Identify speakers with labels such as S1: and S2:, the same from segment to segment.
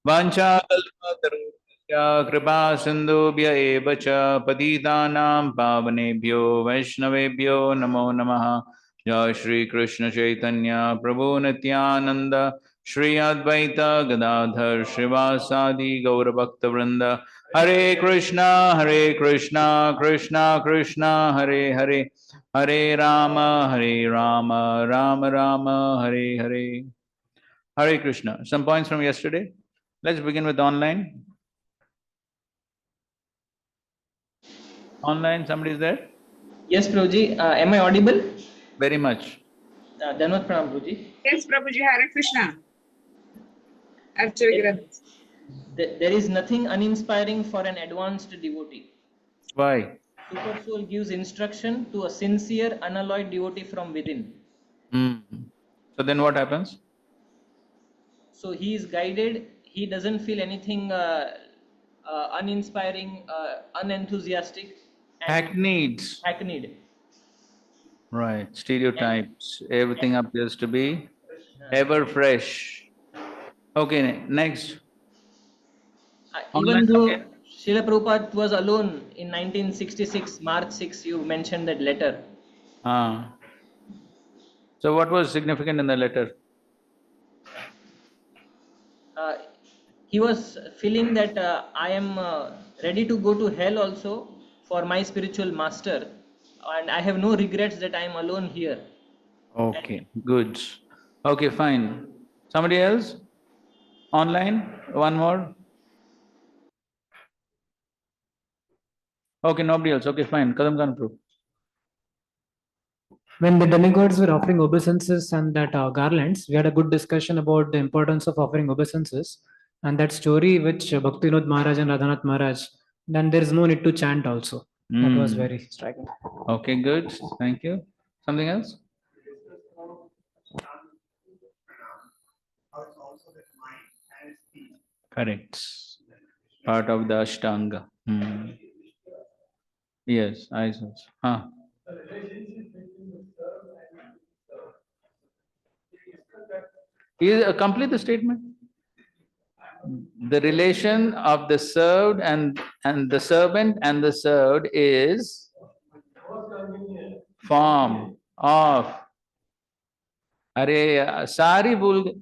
S1: Vanchakalpatarusya kripa sindhubhya eva cha patitanam pavanebhyo vaishnavebhyo namo namaha. Jai Shri Krishna Chaitanya Prabhu Nityananda Shri Advaita Gadadhar Srivasadi Gaura Bhakta Vrinda. Hare Krishna Krishna Krishna Hare Hare, Hare Rama Rama Rama Hare Hare. Hare Krishna. Some points from yesterday. Let's begin with online. Online, somebody is there?
S2: Yes, Prabhuji. Am I audible?
S1: Very much.
S2: Dhanvat Pranam, Prabhuji.
S3: Yes, Prabhuji, Hare Krishna. Actually,
S2: There is nothing uninspiring for an advanced devotee.
S1: Why?
S2: Super Soul gives instruction to a sincere, unalloyed devotee from within.
S1: So then what happens?
S2: So he is guided. He doesn't feel anything uninspiring, unenthusiastic, and hackneyed.
S1: Right. Stereotypes. Everything appears to be ever fresh. Okay, next.
S2: Even though Srila Prabhupada was alone in 1966, March 6, you mentioned that letter.
S1: So what was significant in the letter?
S2: He was feeling that I am ready to go to hell also for my spiritual master, and I have no regrets that I am alone here.
S1: Okay, good. Okay, fine. Somebody else? Online? One more? Okay, nobody else. Okay, fine. Kadam Kanpur.
S4: When the demigods were offering obeisances and that garlands, we had a good discussion about the importance of offering obeisances and that story which Bhaktivinoda Maharaj and Radhanath Maharaj. Then there is no need to chant also. That was very striking.
S1: Okay, good. Thank you. Something else? Correct. Part of the Ashtanga. Yes, I see. Complete the statement. The relation of the served and the servant and the served is form of sari bhul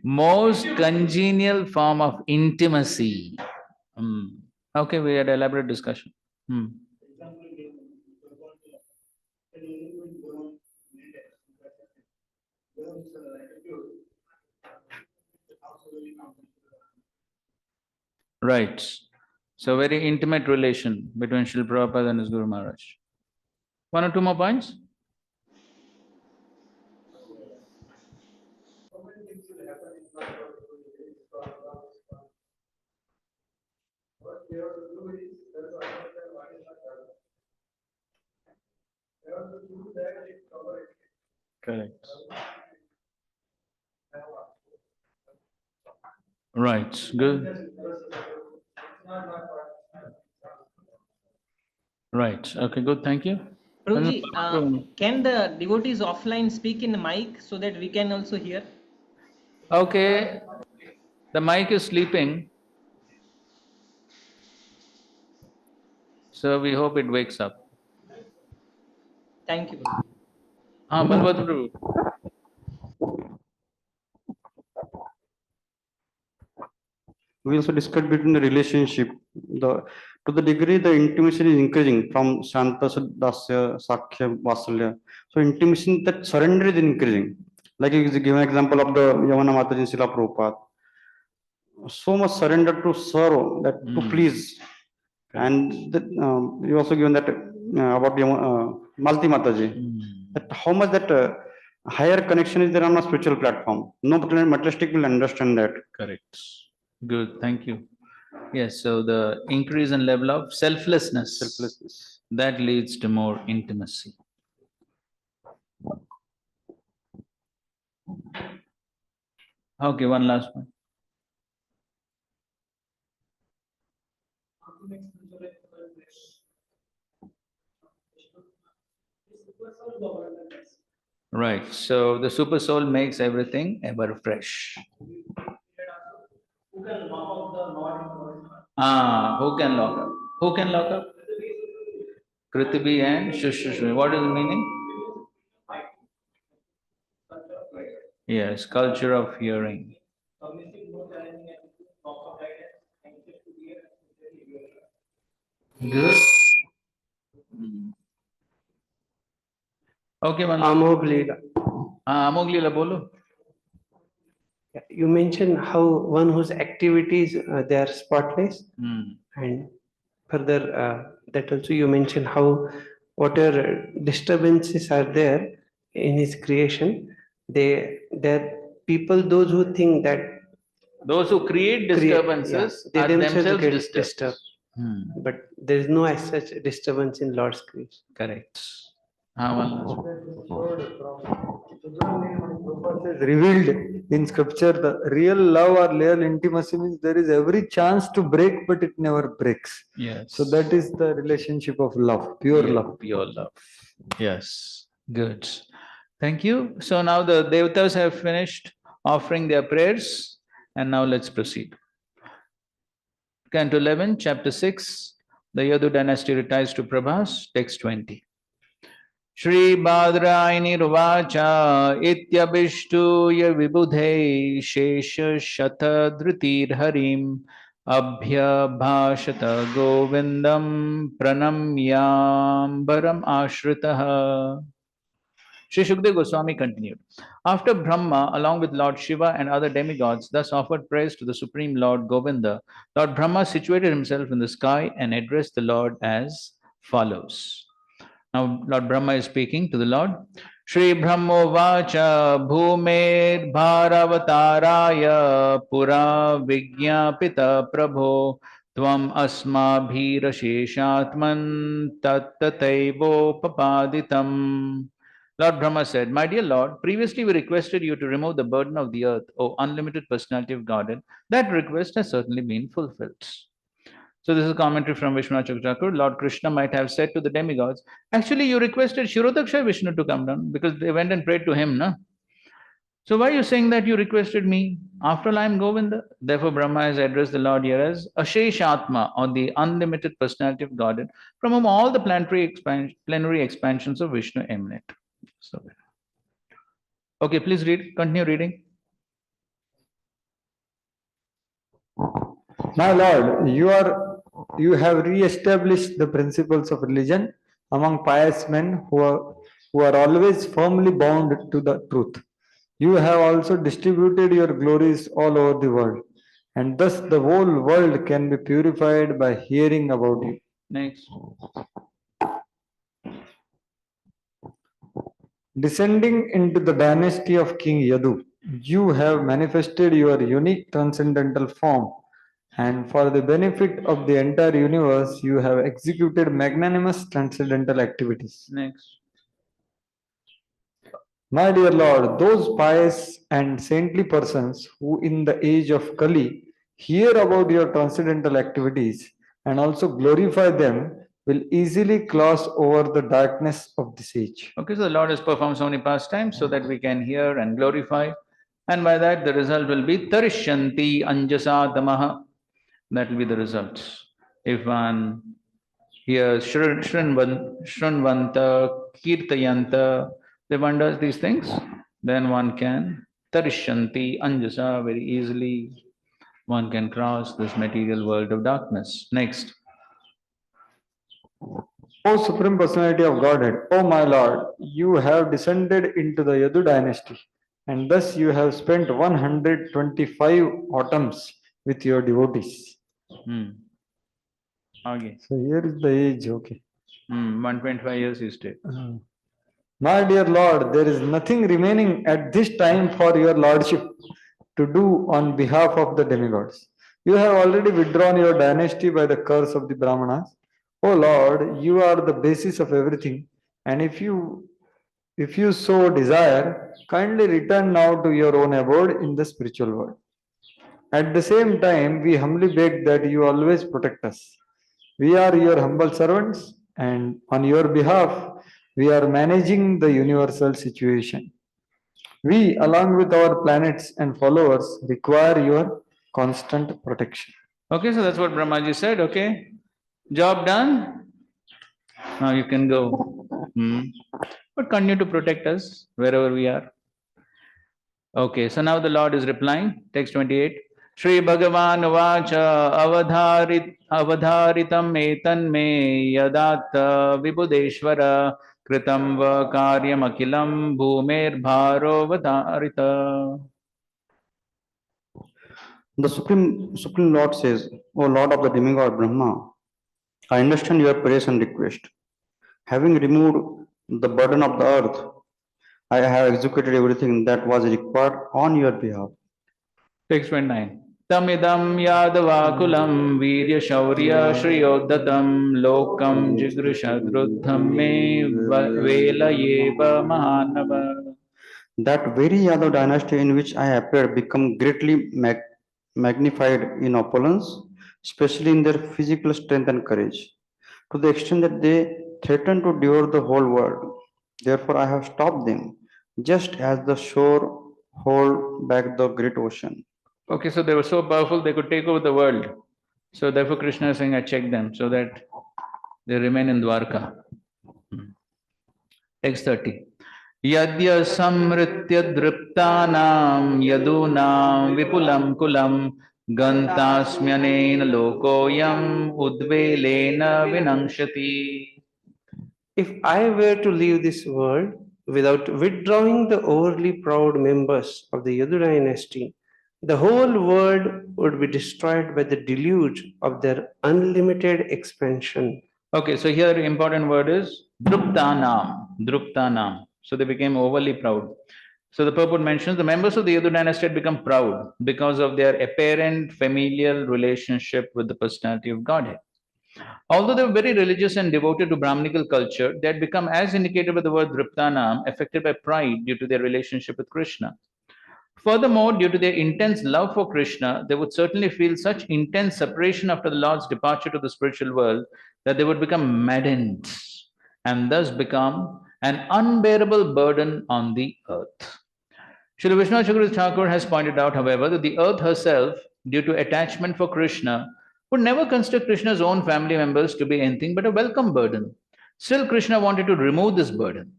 S1: most congenial form of intimacy. Okay, we had elaborate discussion. Right. So very intimate relation between Srila Prabhupada and his Guru Maharaj. One or two more points? Correct. Right, good. Right, okay, good, thank you.
S2: Prabhuji, can the devotees offline speak in the mic so that we can also hear?
S1: Okay, the mic is sleeping, so we hope it wakes up.
S2: Thank you, Prabhuji.
S1: Balbhadra Prabhu.
S5: We also discussed between the relationship. To the degree the intimacy is increasing from Shanta Dasya, Sakhya, Vasalya. So intimacy, that surrender is increasing. Like you give an example of the Yamana Mataji Srila Prabhupada. So much surrender to serve, that to please. And that, you also given that about Malti Mataji. That how much that higher connection is there on a spiritual platform. No materialistic will understand that.
S1: Correct. Good, thank you. Yes, so the increase in level of selflessness, that leads to more intimacy. Okay, one last one. Right, so the super soul makes everything ever fresh. Who can lock up? Who can lock up? Kritibi and Shushushmi. What is the meaning? Yes, culture of hearing. Good. Okay, man.
S3: Amog Leela.
S1: Amog Leela, bolo.
S3: You mentioned how one whose activities they are spotless, and further that also you mentioned how whatever disturbances are there in his creation, that people those who think that
S1: Those who create disturbances
S3: they
S1: are themselves
S3: get
S1: disturbed.
S3: disturbed. But there is no as such disturbance in Lord's creation.
S1: Correct.
S6: Is revealed in scripture. The real love or real intimacy means there is every chance to break, but it never breaks.
S1: Yes.
S6: So that is the relationship of love, pure love.
S1: Pure love. Yes. Good. Thank you. So now the devatas have finished offering their prayers, and now let's proceed. Canto 11, chapter 6. The Yadu dynasty retires to Prabhas, text 20. Shri Bhadrayani Ruvacha Ityabhishtuya Vibudhe Shesha Shata Dhritir Harim Abhya Bhashata Govindam Pranamyambaram Ashritaha. Sri Shukdev Goswami continued. After Brahma, along with Lord Shiva and other demigods, thus offered praise to the Supreme Lord Govinda, Lord Brahma situated himself in the sky and addressed the Lord as follows. Now, Lord Brahma is speaking to the Lord. Shri Brahmo Vacha Bhumer Bharavataraya Pura Vigyapita Prabho Tvam Asma Bhira Sheshatman Tattataivo Papaditam. Lord Brahma said, My dear Lord, previously we requested you to remove the burden of the earth, O unlimited personality of Godhead. That request has certainly been fulfilled. So this is a commentary from Vishwanath Chakravarti. Lord Krishna might have said to the demigods, actually you requested Shirodaksha Vishnu to come down because they went and prayed to him, no? So why are you saying that you requested me? After all, I am Govinda. Therefore Brahma has addressed the Lord here as Ashesh Atma, or the unlimited personality of Godhead, from whom all the plenary expansions of Vishnu emanate. So, okay, please read. Continue reading.
S6: My Lord, you have re-established the principles of religion among pious men who are always firmly bound to the truth. You have also distributed your glories all over the world, and thus the whole world can be purified by hearing about you.
S1: Next.
S6: Descending into the dynasty of King Yadu, you have manifested your unique transcendental form, and for the benefit of the entire universe, you have executed magnanimous transcendental activities.
S1: Next.
S6: My dear Lord, those pious and saintly persons who in the age of Kali hear about your transcendental activities and also glorify them will easily cross over the darkness of this age.
S1: Okay, so the Lord has performed so many pastimes so that we can hear and glorify, and by that the result will be Tarishyanti Anjasa Damaha. That will be the result. If one hears Shrinvanta, Kirtayanta, if one does these things, then one can Tarishyanti Anjasa very easily. One can cross this material world of darkness. Next.
S6: O Supreme Personality of Godhead, O my Lord, you have descended into the Yadu dynasty, and thus you have spent 125 autumns with your devotees.
S1: Okay.
S6: So here is the age, okay.
S1: 125 years you stayed.
S6: My dear Lord, there is nothing remaining at this time for your Lordship to do on behalf of the demigods. You have already withdrawn your dynasty by the curse of the Brahmanas. O Lord, you are the basis of everything, and if you so desire, kindly return now to your own abode in the spiritual world. At the same time, we humbly beg that you always protect us. We are your humble servants, and on your behalf, we are managing the universal situation. We, along with our planets and followers, require your
S5: constant protection.
S1: Okay, so that's what Brahmaji said. Okay, job done. Now you can go. But continue to protect us wherever we are. Okay, so now the Lord is replying. Text 28. Shri Bhagavan Vacha avadharitam etanme yadatta vibudeshvara kritam va karyam akilam bhumer bharo vadharita.
S5: The Supreme Lord says, O Lord of the demigod Brahma, I understand your prayers and request. Having removed the burden of the earth, I have executed everything that was required on your behalf.
S1: Text 29. Tamidam yadavakulam virya shaurya shriyodatam lokam jigrishadruddham me vela yeva mahanava.
S5: That very Yadav dynasty in which I appeared become greatly magnified in opulence, especially in their physical strength and courage, to the extent that they threaten to devour the whole world. Therefore, I have stopped them, just as the shore hold back the great ocean.
S1: Okay, so they were so powerful they could take over the world. So therefore Krishna is saying, I check them so that they remain in Dwarka. Text 30. Yadya samritya driptanam yadunam vipulam kulam gantasmyanena lokoyam udvelena vinangshati.
S3: If I were to leave this world without withdrawing the overly proud members of the Yadu dynasty, the whole world would be destroyed by the deluge of their unlimited expansion.
S1: Okay, so here the important word is druptanam. Druptanam. So they became overly proud. So the purport mentions the members of the Yadu dynasty had become proud because of their apparent familial relationship with the personality of Godhead. Although they were very religious and devoted to Brahminical culture, they had become, as indicated by the word driptanam, affected by pride due to their relationship with Krishna. Furthermore, due to their intense love for Krishna, they would certainly feel such intense separation after the Lord's departure to the spiritual world that they would become maddened and thus become an unbearable burden on the earth. Srila Vishnu Chakravarti Thakur has pointed out, however, that the earth herself, due to attachment for Krishna, would never consider Krishna's own family members to be anything but a welcome burden. Still, Krishna wanted to remove this burden.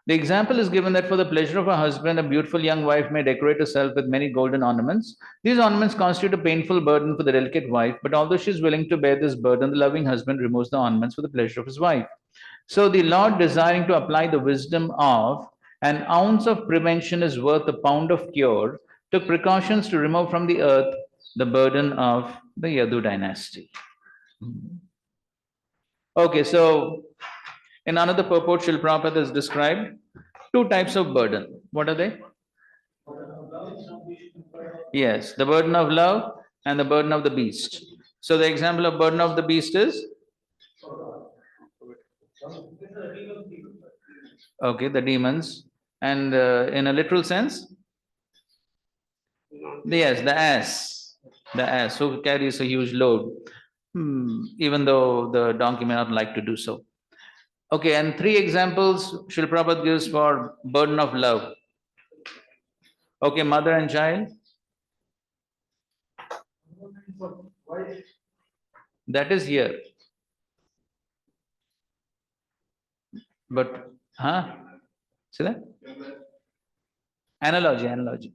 S1: The example is given that for the pleasure of a husband, a beautiful young wife may decorate herself with many golden ornaments. These ornaments constitute a painful burden for the delicate wife, but although she is willing to bear this burden, the loving husband removes the ornaments for the pleasure of his wife. So the Lord, desiring to apply the wisdom of an ounce of prevention is worth a pound of cure, took precautions to remove from the earth the burden of the Yadu dynasty. Okay, so in another purport, Srila Prabhupada has described two types of burden. What are they? Yes, the burden of love and the burden of the beast. So the example of burden of the beast is? Okay, the demons. And in a literal sense? Yes, the ass who carries a huge load, even though the donkey may not like to do so. Okay, and three examples Srila Prabhupada gives for burden of love. Okay, mother and child. That is here. But, see that? Analogy.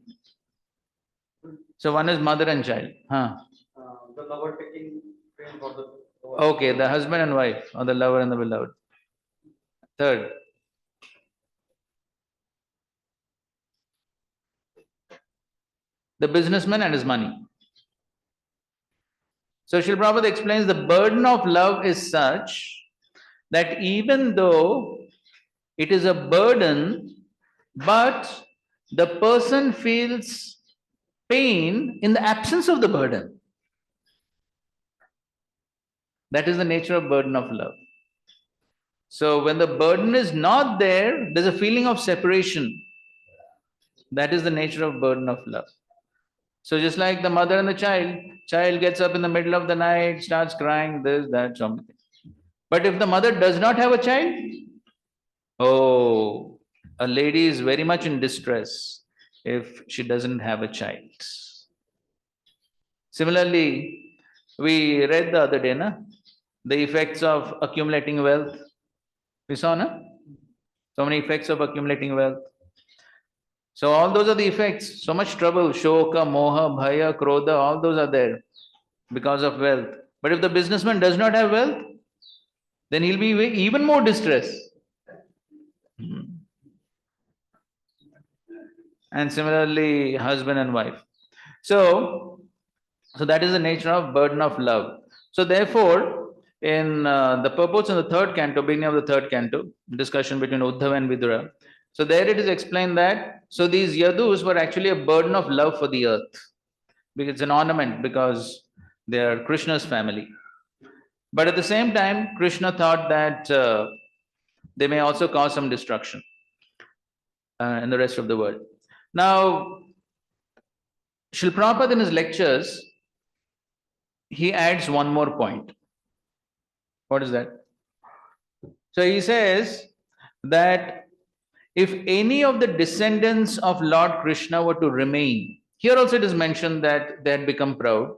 S1: So one is mother and child.
S5: The lover taking pain for the
S1: Okay, the husband and wife, or the lover and the beloved. Third. The businessman and his money. So Srila Prabhupada explains the burden of love is such that even though it is a burden, but the person feels pain in the absence of the burden. That is the nature of burden of love. So when the burden is not there, there's a feeling of separation. That is the nature of burden of love. So just like the mother and the child gets up in the middle of the night, starts crying, this, that, something. But if the mother does not have a child, oh, a lady is very much in distress if she doesn't have a child. Similarly, we read the other day, na? The effects of accumulating wealth. We saw, na? So many effects of accumulating wealth. So all those are the effects. So much trouble, shoka, moha, bhaya, krodha, all those are there because of wealth. But if the businessman does not have wealth, then he'll be even more distressed. And similarly, husband and wife. So that is the nature of burden of love. So therefore, in the purports in the third canto, beginning of the third canto, discussion between Uddhava and Vidura. So there it is explained that, so these yadus were actually a burden of love for the earth. Because it's an ornament, because they are Krishna's family. But at the same time, Krishna thought that they may also cause some destruction in the rest of the world. Now, Srila Prabhupada in his lectures, he adds one more point. What is that? So he says that if any of the descendants of Lord Krishna were to remain, here also it is mentioned that they had become proud,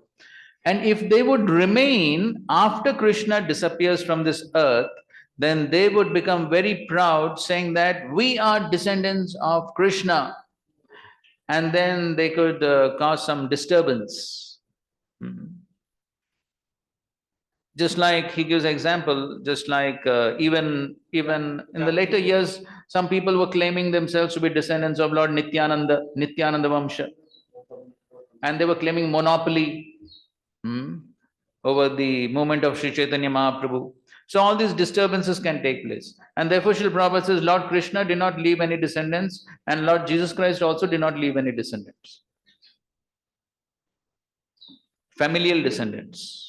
S1: and if they would remain after Krishna disappears from this earth, then they would become very proud, saying that we are descendants of Krishna, and then they could cause some disturbance. Just like he gives example, just like even in the later years, some people were claiming themselves to be descendants of Lord Nityananda Vamsha, and they were claiming monopoly over the movement of Sri Chaitanya Mahaprabhu. So all these disturbances can take place, and therefore Srila Prabhupada says Lord Krishna did not leave any descendants, and Lord Jesus Christ also did not leave any descendants, familial descendants.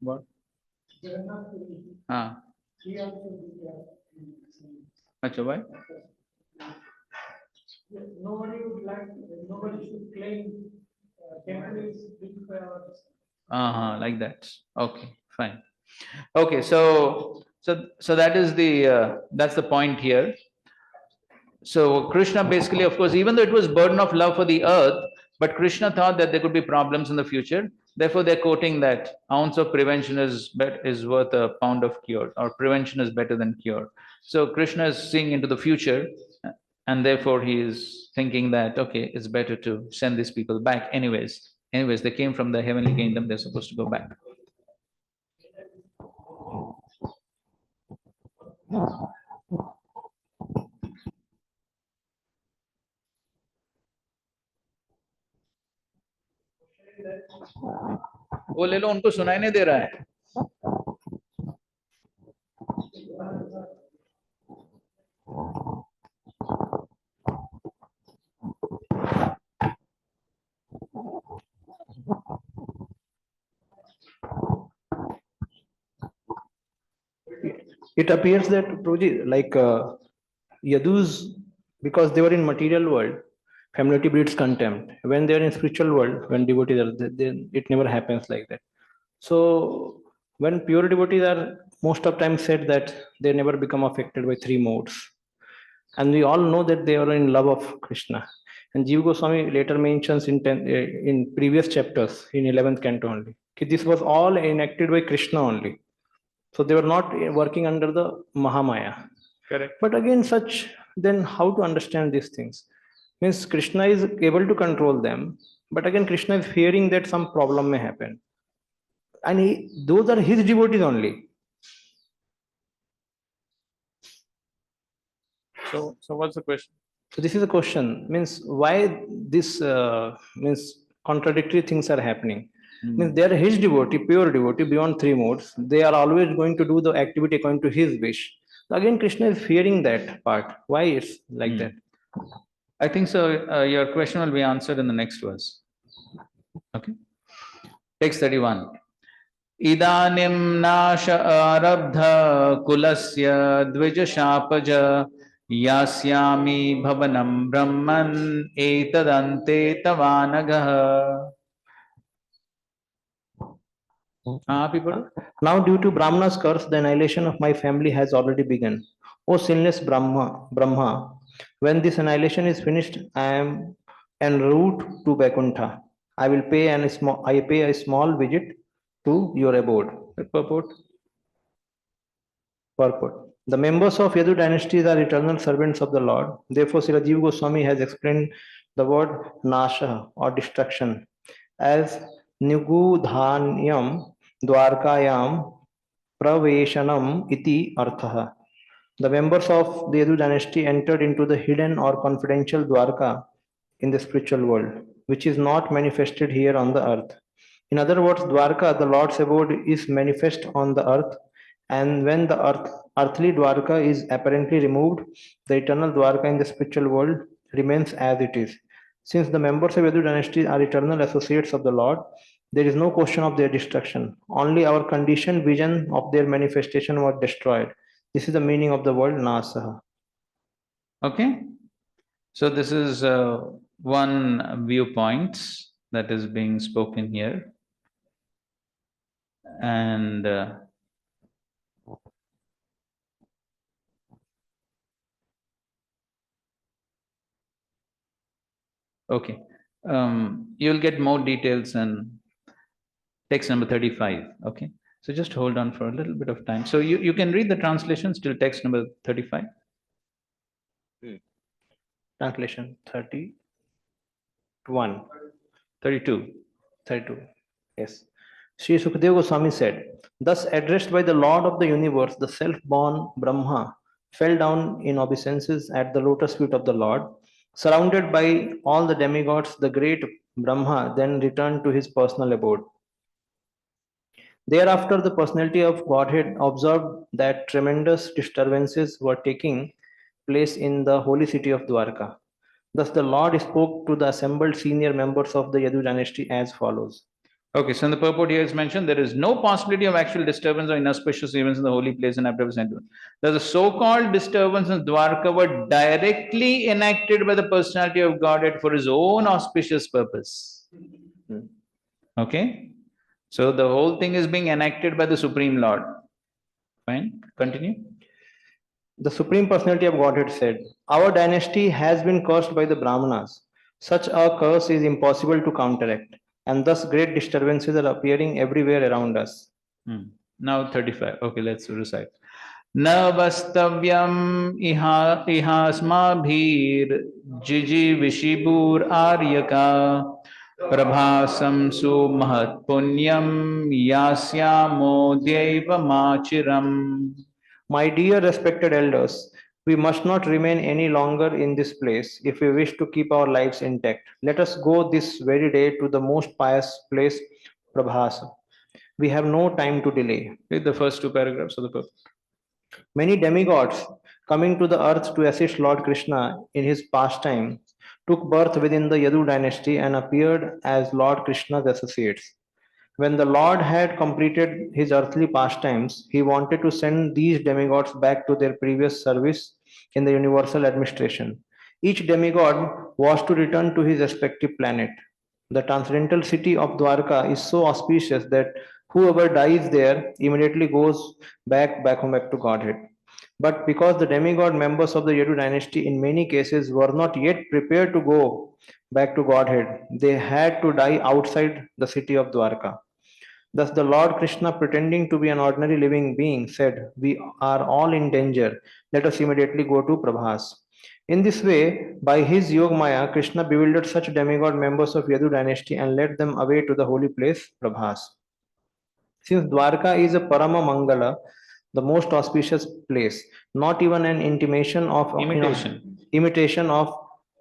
S1: What? Achha, why?
S3: Nobody should claim temple is big for.
S1: Like that. Okay, fine. Okay, so that is that's the point here. So Krishna basically, of course, even though it was burden of love for the earth, but Krishna thought that there could be problems in the future. Therefore, they're quoting that ounce of prevention is worth a pound of cure, or prevention is better than cure. So Krishna is seeing into the future, and therefore he is thinking that, okay, it's better to send these people back. Anyways, they came from the heavenly kingdom, they're supposed to go back. वो ले लो, उनको सुनाई नहीं दे रहा है.
S3: It appears that Prabhuji, like Yadus, because they were in material world, familiarity breeds contempt. When they are in spiritual world, when devotees are, then it never happens like that. So when pure devotees are most of time said that they never become affected by three modes, and we all know that they are in love of Krishna. And Jiva Goswami later mentions in previous chapters in 11th canto only, this was all enacted by Krishna only. So they were not working under the Mahamaya.
S1: Correct.
S3: But again, then how to understand these things? Means Krishna is able to control them, but again Krishna is fearing that some problem may happen. And those are his devotees only.
S1: So what's the question?
S3: So this is a question, means why this means contradictory things are happening. Means they are his devotee, pure devotee, beyond three modes. They are always going to do the activity according to his wish. So again, Krishna is fearing that part. Why it's like that?
S1: I think so. Your question will be answered in the next verse. Okay. Text 31. Idanim nasha arabdha kulasya dvijashapaja yasyami bhavanam brahman etadante tavanagah. People.
S3: Now, due to Brahmana's curse, the annihilation of my family has already begun. O sinless Brahma, when this annihilation is finished, I am en route to Vaikuntha.
S7: I pay a small visit to your abode.
S1: Purport.
S7: Purport. The members of Yadu dynasties are eternal servants of the Lord. Therefore, Srila Jiva Goswami has explained the word nasha or destruction as Nigudhanyam Dwarkayam Praveshanam iti arthaha. The members of the Yadu dynasty entered into the hidden or confidential Dwarka in the spiritual world, which is not manifested here on the earth. In other words, Dwarka, the Lord's abode, is manifest on the earth, and when the earthly Dwarka is apparently removed, the eternal Dwarka in the spiritual world remains as it is. Since the members of Yadu dynasty are eternal associates of the Lord, there is no question of their destruction. Only our conditioned vision of their manifestation was destroyed. This is the meaning of the word nasaha.
S1: Okay. So this is one viewpoint that is being spoken here. And okay. You'll get more details in text number 35. Okay. So just hold on for a little bit of time. So you can read the translations till text number 35.
S7: Translation 31.
S1: 32.
S7: 32. Yes. Sri Sukadeva Goswami said, thus addressed by the Lord of the universe, the self-born Brahma fell down in obeisances at the lotus feet of the Lord. Surrounded by all the demigods, the great Brahma then returned to his personal abode. Thereafter, the personality of Godhead observed that tremendous disturbances were taking place in the holy city of Dwarka. Thus, the Lord spoke to the assembled senior members of the Yadu dynasty as follows.
S1: Okay, so in the purport here is mentioned, there is no possibility of actual disturbance or inauspicious events in the holy place and after sentiment. The so-called disturbance in Dwarka were directly enacted by the personality of Godhead for his own auspicious purpose. Okay, so the whole thing is being enacted by the Supreme Lord. Fine, continue.
S7: The Supreme Personality of Godhead said, our dynasty has been cursed by the Brahmanas. Such a curse is impossible to counteract, and thus great disturbances are appearing everywhere around us.
S1: Now 35. Okay, let's recite. Na vastavyam ihasmabhir jiji vishibur aryaka prabhasam su mahat punyam yasyamo deva machiram.
S7: My dear respected elders, we must not remain any longer in this place if we wish to keep our lives intact. Let us go this very day to the most pious place, Prabhasa. We have no time to delay.
S1: Read the first two paragraphs of the book.
S7: Many demigods coming to the earth to assist Lord Krishna in his pastime took birth within the Yadu dynasty and appeared as Lord Krishna's associates. When the Lord had completed his earthly pastimes, he wanted to send these demigods back to their previous service in the universal administration. Each demigod was to return to his respective planet. The transcendental city of Dwarka is so auspicious that whoever dies there immediately goes back home, back to Godhead. But because the demigod members of the Yadu dynasty in many cases were not yet prepared to go back to Godhead, they had to die outside the city of Dwarka. Thus, the Lord Krishna, pretending to be an ordinary living being, said, we are all in danger. Let us immediately go to Prabhas. In this way, by his Yogmaya, Krishna bewildered such demigod members of Yadu dynasty and led them away to the holy place, Prabhas. Since Dwarka is a Parama Mangala, the most auspicious place, not even an imitation of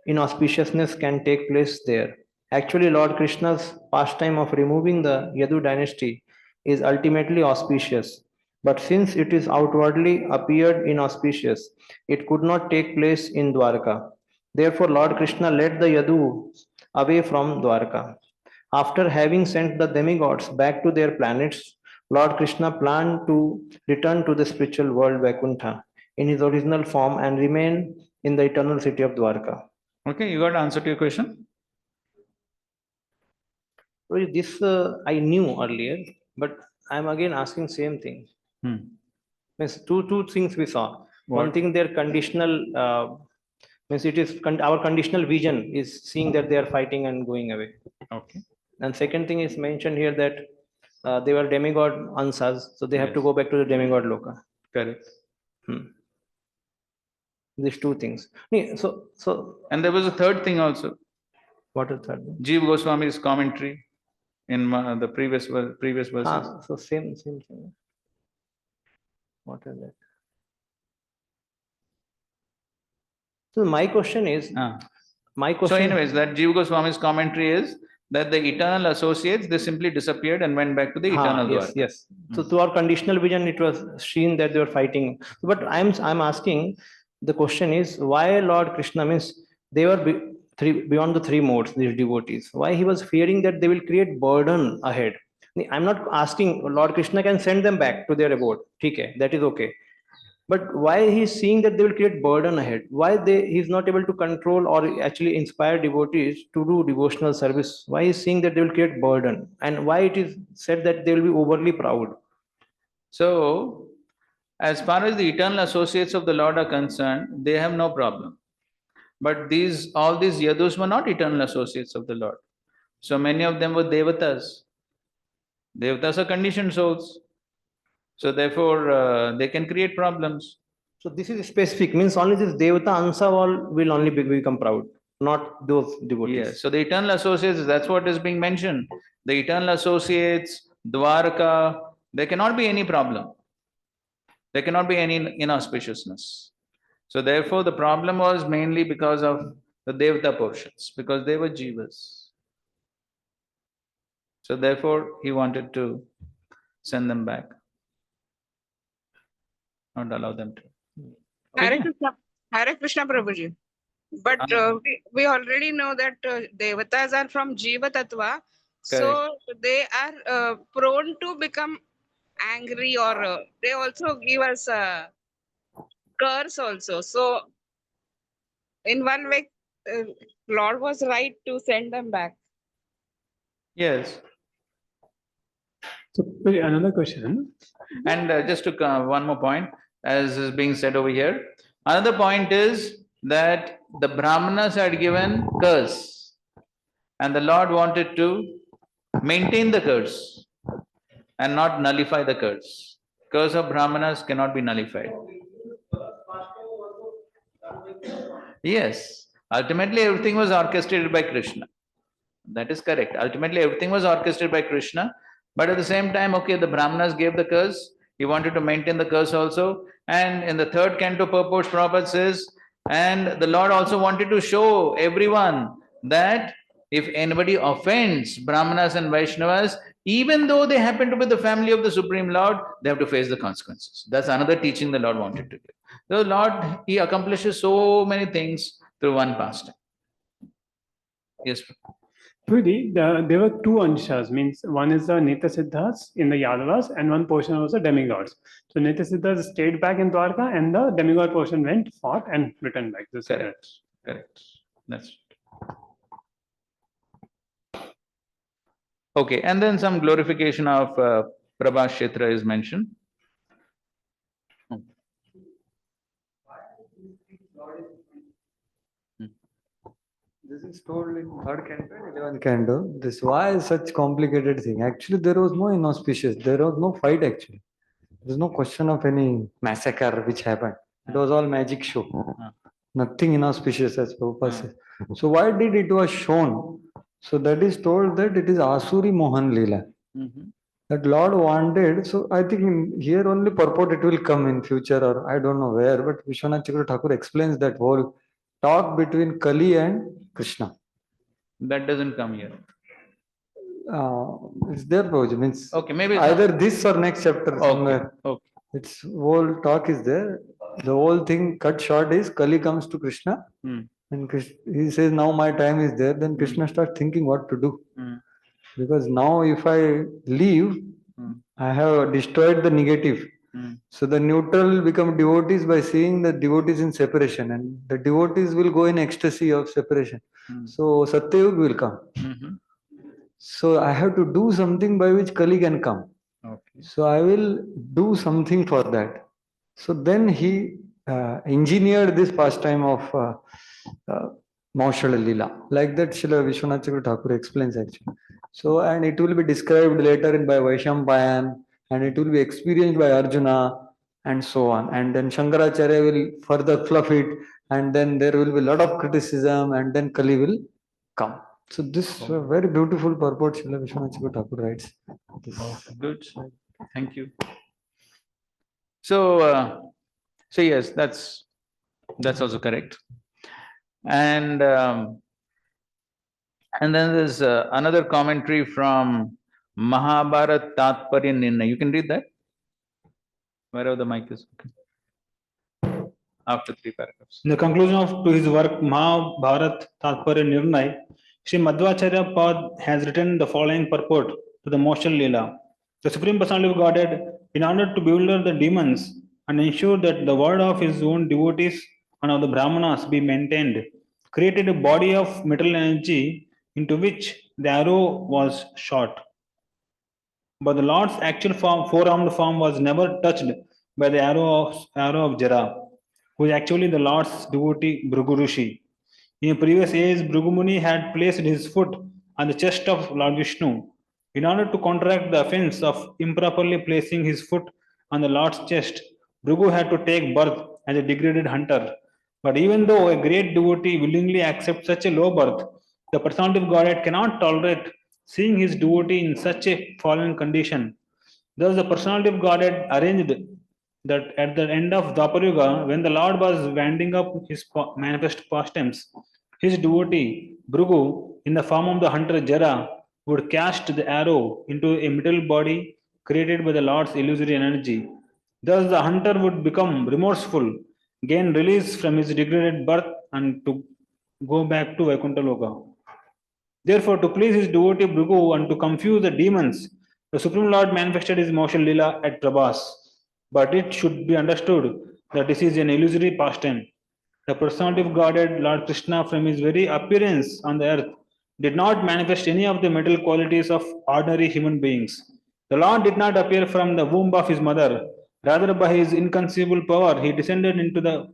S7: inauspiciousness can take place there. Actually, Lord Krishna's pastime of removing the Yadu dynasty is ultimately auspicious. But since it is outwardly appeared inauspicious, it could not take place in Dwarka. Therefore, Lord Krishna led the Yadu away from Dwarka. After having sent the demigods back to their planets, Lord Krishna planned to return to the spiritual world Vaikuntha in his original form and remain in the eternal city of Dwarka.
S1: Okay, you got an answer to your question?
S7: This I knew earlier, but I'm again asking same thing. Means two things we saw.
S1: What?
S7: One thing, their conditional means it is our conditional vision is seeing that they are fighting and going away.
S1: Okay.
S7: And second thing is mentioned here that they were demigod ansas, so they have to
S1: Yes.
S7: go back to the demigod loka.
S1: Correct.
S7: These two things. So
S1: And there was a third thing also.
S7: what is that?
S1: Jeev Goswami's commentary in the previous verses.
S7: So same thing. What is that? So my question is,
S1: So anyways, that Jeev Goswami's commentary is that the eternal associates, they simply disappeared and went back to the eternal
S7: yes,
S1: Dwarka.
S7: yes. So to our conditional vision, it was seen that they were fighting. But I'm asking, the question is, why Lord Krishna means they were beyond the three modes, these devotees. Why he was fearing that they will create burden ahead? I'm not asking Lord Krishna can send them back to their abode. Okay, that is okay. But why he's seeing that they will create burden ahead? Why he's not able to control or actually inspire devotees to do devotional service? Why he's seeing that they will create burden? And why it is said that they will be overly proud?
S1: So, as far as the eternal associates of the Lord are concerned, they have no problem. But all these yadus were not eternal associates of the Lord. So many of them were devatas. Devatas are conditioned souls. So therefore, they can create problems.
S7: So this is specific, means only this Devata Ansa will only become proud, not those devotees.
S1: Yes. So the eternal associates, that's what is being mentioned. The eternal associates, Dwarka, there cannot be any problem. There cannot be any inauspiciousness. So therefore, the problem was mainly because of the Devata portions, because they were jivas. So therefore, he wanted to send them back, not allow them to.
S8: Hare Krishna Prabhuji. But we already know that devatas are from Jiva Tattva, so they are prone to become angry, or they also give us curse also. So in one way, Lord was right to send them back.
S1: Yes.
S4: So another question.
S1: And just to one more point, as is being said over here, another point is that the Brahmanas had given curse, and the Lord wanted to maintain the curse and not nullify the curse. Curse of Brahmanas cannot be nullified. Yes, ultimately everything was orchestrated by Krishna. That is correct. Ultimately everything was orchestrated by Krishna, but at the same time, okay, the Brahmanas gave the curse. He wanted to maintain the curse also. And in the third canto purport, Prabhupada says, and the Lord also wanted to show everyone that if anybody offends Brahmanas and Vaishnavas, even though they happen to be the family of the Supreme Lord, they have to face the consequences. That's another teaching the Lord wanted to give. The Lord, he accomplishes so many things through one pastime. Yes.
S9: Really, there were two anshas, means one is the Neta Siddhas in the Yadavas and one portion was the demigods. So Neta Siddhas stayed back in Dwarka and the demigod portion went forth and returned back. This
S1: Correct. Correct. That's right. Okay, and then some glorification of Prabhas Kshetra is mentioned.
S6: This is told in third canto and 11th canto. This why is such complicated thing. Actually, there was no inauspicious. There was no fight. Actually, there's no question of any massacre which happened. It was all magic show. Nothing inauspicious, as Prabhupada says. So why did it was shown? So that is told that it is Asuri Mohan Leela. That Lord wanted. So I think in here only purport it will come in future, or I don't know where. But Vishwanath Chakravarti Thakur explains that whole talk between Kali and Krishna.
S1: That doesn't come here.
S6: It's there, Prabhuji. Means
S1: okay, maybe
S6: either this or next chapter somewhere.
S1: Okay.
S6: Its whole talk is there. The whole thing cut short is Kali comes to Krishna and he says, now my time is there. Then Krishna starts thinking what to do. Because now if I leave, I have destroyed the negative. So the neutral will become devotees by seeing the devotees in separation, and the devotees will go in ecstasy of separation. So Satyayug will come. So I have to do something by which Kali can come.
S1: Okay.
S6: So I will do something for that. So then he engineered this pastime of Maushala Leela. Like that Srila Vishwanath Chakravarti Thakur explains actually. So, and it will be described later in by Vaishampayan, and it will be experienced by Arjuna, and so on. And then Shankaracharya will further fluff it, and then there will be a lot of criticism, and then Kali will come. So this very beautiful purport Srila Vishwanath Thakur writes.
S1: Good. Thank you. So, so yes, that's also correct. And then there's another commentary from Mahabharat Tatparya Nirnay. You can read that wherever the mic is. Okay. After 3 paragraphs.
S7: In the conclusion of to his work Mahabharat Tatparya Nirnay, Sri Madhvacharya Pad has written the following purport to the Moshal Leela. The Supreme Personality of Godhead, in order to bewilder the demons and ensure that the word of his own devotees and of the Brahmanas be maintained, created a body of material energy into which the arrow was shot. But the Lord's actual form, four-armed form, was never touched by the arrow of Jara, who is actually the Lord's devotee Bhrigu Rishi. In a previous age, Bhrigu Muni had placed his foot on the chest of Lord Vishnu. In order to counteract the offense of improperly placing his foot on the Lord's chest, Bhrigu had to take birth as a degraded hunter. But even though a great devotee willingly accepts such a low birth, the personality of Godhead cannot tolerate seeing his devotee in such a fallen condition. Thus, the personality of Godhead arranged that at the end of Dwapar Yuga, when the Lord was winding up his manifest pastimes, his devotee Bhrigu, in the form of the hunter Jara, would cast the arrow into a material body created by the Lord's illusory energy. Thus, the hunter would become remorseful, gain release from his degraded birth, and to go back to Vaikuntha Loka. Therefore, to please his devotee Bhrigu and to confuse the demons, the Supreme Lord manifested his Moshal Leela at Prabhas. But it should be understood that this is an illusory pastime. The personality of Godhead, Lord Krishna, from his very appearance on the earth, did not manifest any of the mental qualities of ordinary human beings. The Lord did not appear from the womb of his mother. Rather, by his inconceivable power, he descended into the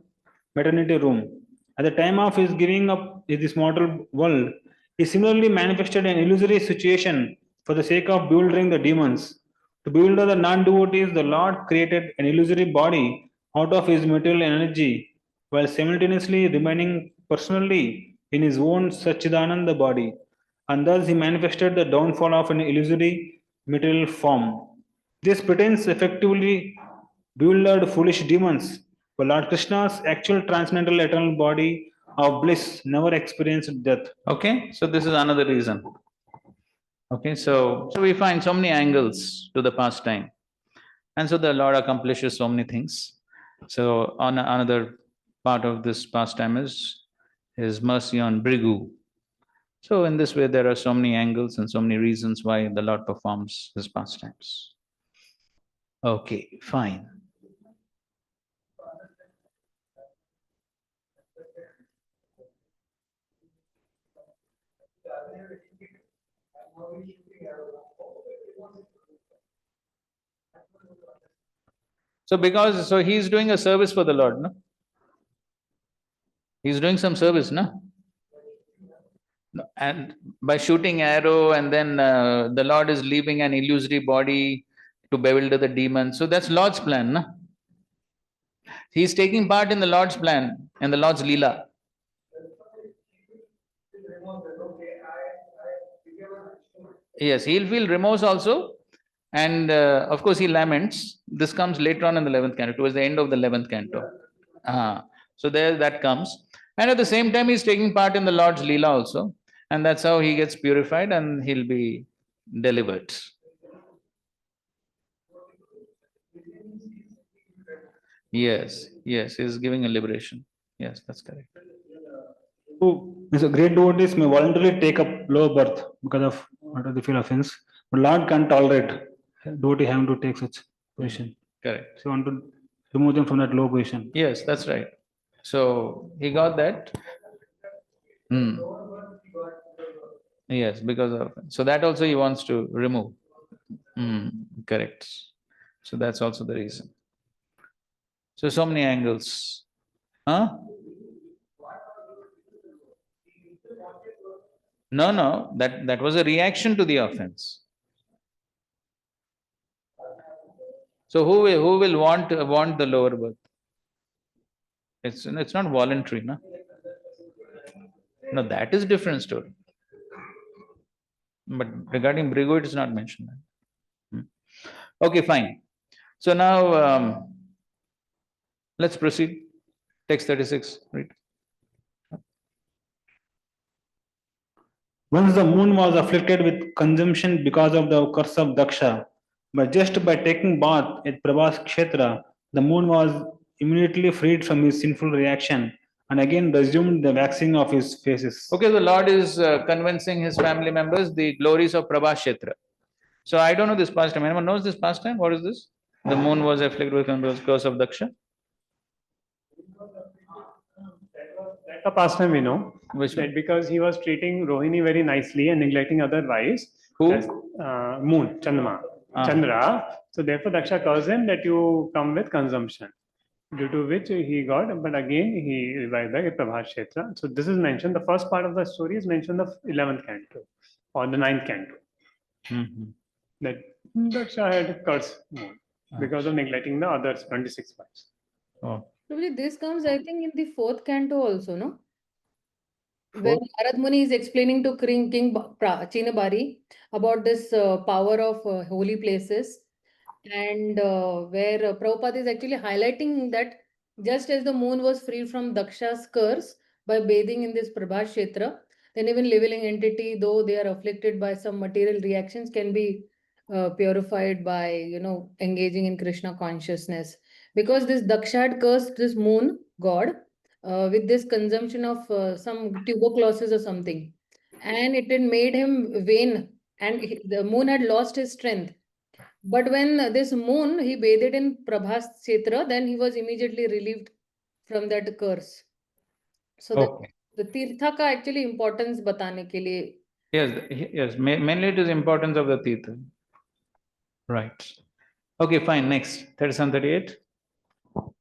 S7: maternity room. At the time of his giving up this mortal world, he similarly manifested an illusory situation for the sake of bewildering the demons. To bewilder the non-devotees, the Lord created an illusory body out of his material energy, while simultaneously remaining personally in his own Satchidananda body, and thus he manifested the downfall of an illusory material form. This pretense effectively bewildered foolish demons, but Lord Krishna's actual transcendental eternal body of bliss never experienced death.
S1: Okay, so this is another reason. Okay, so we find so many angles to the pastime. And so the Lord accomplishes so many things. So on another part of this pastime is his mercy on Bhrigu. So in this way, there are so many angles and so many reasons why the Lord performs his pastimes. Okay, fine. So he's doing a service for the Lord, no? He's doing some service, no? And by shooting arrow, and then the Lord is leaving an illusory body to bewilder the demons. So that's Lord's plan, no? He's taking part in the Lord's plan and the Lord's Leela. Yes, he'll feel remorse also. And of course, he laments. This comes later on in the 11th canto, towards the end of the 11th canto. So there that comes. And at the same time, he's taking part in the Lord's Leela also. And that's how he gets purified and he'll be delivered. Yes, he's giving a liberation. Yes, that's correct.
S7: Who is a great devotees may voluntarily take up low birth because of they feel offense, but Lord can't tolerate devotee having to take such position.
S1: Correct.
S7: So want to remove them from that low position.
S1: Yes, that's right. So he got that. Yes, because of so that also he wants to remove. Correct. So that's also the reason. So many angles. Huh? No, that was a reaction to the offense. So who will want the lower birth? It's not voluntary, no? No, that is different story. But regarding Brigu, it is not mentioned. Okay, fine. So now let's proceed. Text 36, right?
S10: Once the moon was afflicted with consumption because of the curse of Daksha, but just by taking bath at Prabhas Kshetra, the moon was immediately freed from his sinful reaction and again resumed the waxing of his faces.
S1: Okay, the Lord is convincing his family members the glories of Prabhashetra. So I don't know this pastime. Anyone knows this pastime? What is this? The moon was afflicted with the curse of Daksha.
S9: That a pastime we know.
S1: Which
S9: that because he was treating Rohini very nicely and neglecting other wives.
S1: Who?
S9: As, moon, Chandra. So therefore Daksha calls him that you come with consumption. Due to which he got, but again he revived back at Prabhashetra. So this is mentioned, the first part of the story is mentioned the 11th canto or the 9th canto. That Daksha had cursed moon because of neglecting the others 26 wives.
S1: Oh.
S11: Probably this comes, I think, in the 4th canto also, no? When Narad Muni is explaining to King Chinabari about this power of holy places, and where Prabhupada is actually highlighting that just as the moon was freed from Daksha's curse by bathing in this Prabhas Kshetra, then even living entity, though they are afflicted by some material reactions, can be purified by, engaging in Krishna consciousness. Because this Daksha had cursed this moon god with this consumption of some tuberculosis or something. And it had made him vain, and the moon had lost his strength. But when this moon, he bathed in Prabhas Kshetra, then he was immediately relieved from that curse. So the Tirtha ka actually importance batane ke liye.
S1: Yes, mainly it is importance of the Tirtha. Right. Okay, fine. Next, 37, 38.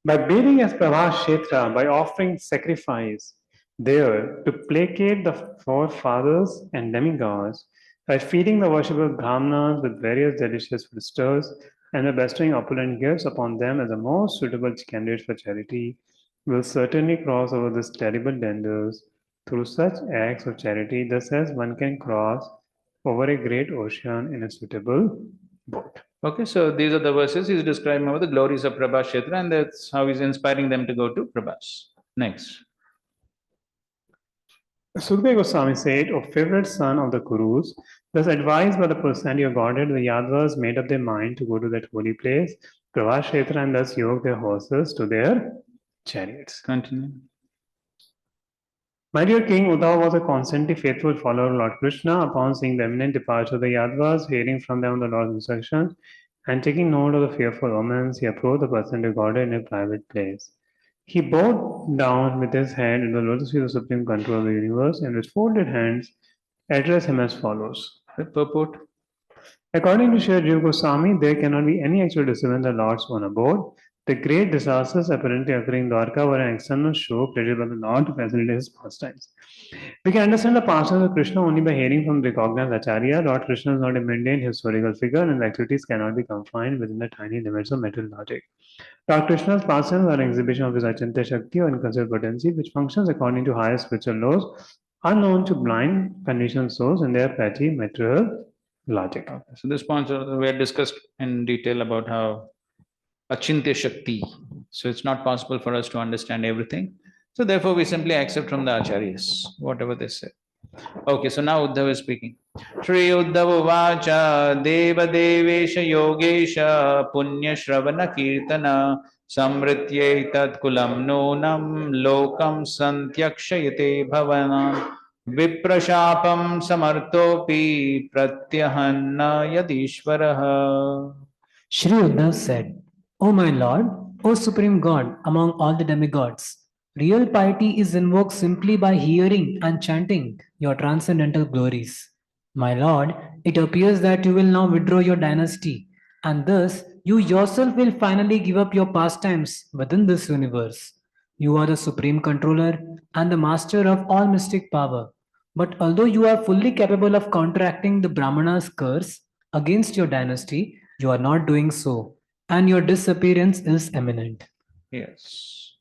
S9: By bathing as Prabhas Kshetra, by offering sacrifice there to placate the forefathers and demigods, by feeding the worshipful Brahmanas with various delicious foodstuffs, and by bestowing opulent gifts upon them as the most suitable candidates for charity, will certainly cross over this terrible dangers through such acts of charity, just as one can cross over a great ocean in a suitable boat.
S1: Okay, so these are the verses he's describing about the glories of Prabhas Kshetra, and that's how he's inspiring them to go to Prabhas. Next.
S9: Sukadeva Goswami said, O favorite son of the Kurus, thus advised by the personality of Godhead, the Yadavas made up their mind to go to that holy place, Prabhas Kshetra, and thus yoked their horses to their chariots.
S1: Continue.
S9: My dear King, Uddhava was a constantly faithful follower of Lord Krishna. Upon seeing the imminent departure of the Yadavas, hearing from them the Lord's instructions, and taking note of the fearful omens, he approached the personality of Godhead in a private place. He bowed down with his head in the lotus feet of supreme control of the universe, and with folded hands addressed him as follows.
S1: Purport.
S9: According to Sri Jiva Goswami, there cannot be any actual disturbance in the Lord's own abode. The great disasters apparently occurring in Dwarka were an external show created by the Lord to facilitate his pastimes. We can understand the pastimes of Krishna only by hearing from recognized Acharya. Lord Krishna is not a mundane historical figure, and the activities cannot be confined within the tiny limits of material logic. Lord Krishna's pastimes are an exhibition of his Achintya Shakti or inconceivable potency, which functions according to higher spiritual laws, unknown to blind, conditioned souls in their petty material logic.
S1: Okay. So this point we had discussed in detail about how Achintya Shakti. So it's not possible for us to understand everything. So therefore we simply accept from the Acharyas, whatever they say. Okay, so now Uddhava is speaking. Shri Uddhava Vacha Deva Devesha Yogesha Punya Shravana Kirtana Samrityai Tat Kulam Nonam Lokam Santyakshayate Bhavana Viprashapam Samartopi Pratyahanna Yadishvaraha.
S4: Shri Uddhav said, O my Lord, O Supreme God among all the demigods, real piety is invoked simply by hearing and chanting your transcendental glories. My Lord, it appears that you will now withdraw your dynasty, and thus you yourself will finally give up your pastimes within this universe. You are the supreme controller and the master of all mystic power. But although you are fully capable of counteracting the Brahmana's curse against your dynasty, you are not doing so, and your disappearance is imminent.
S1: Yes.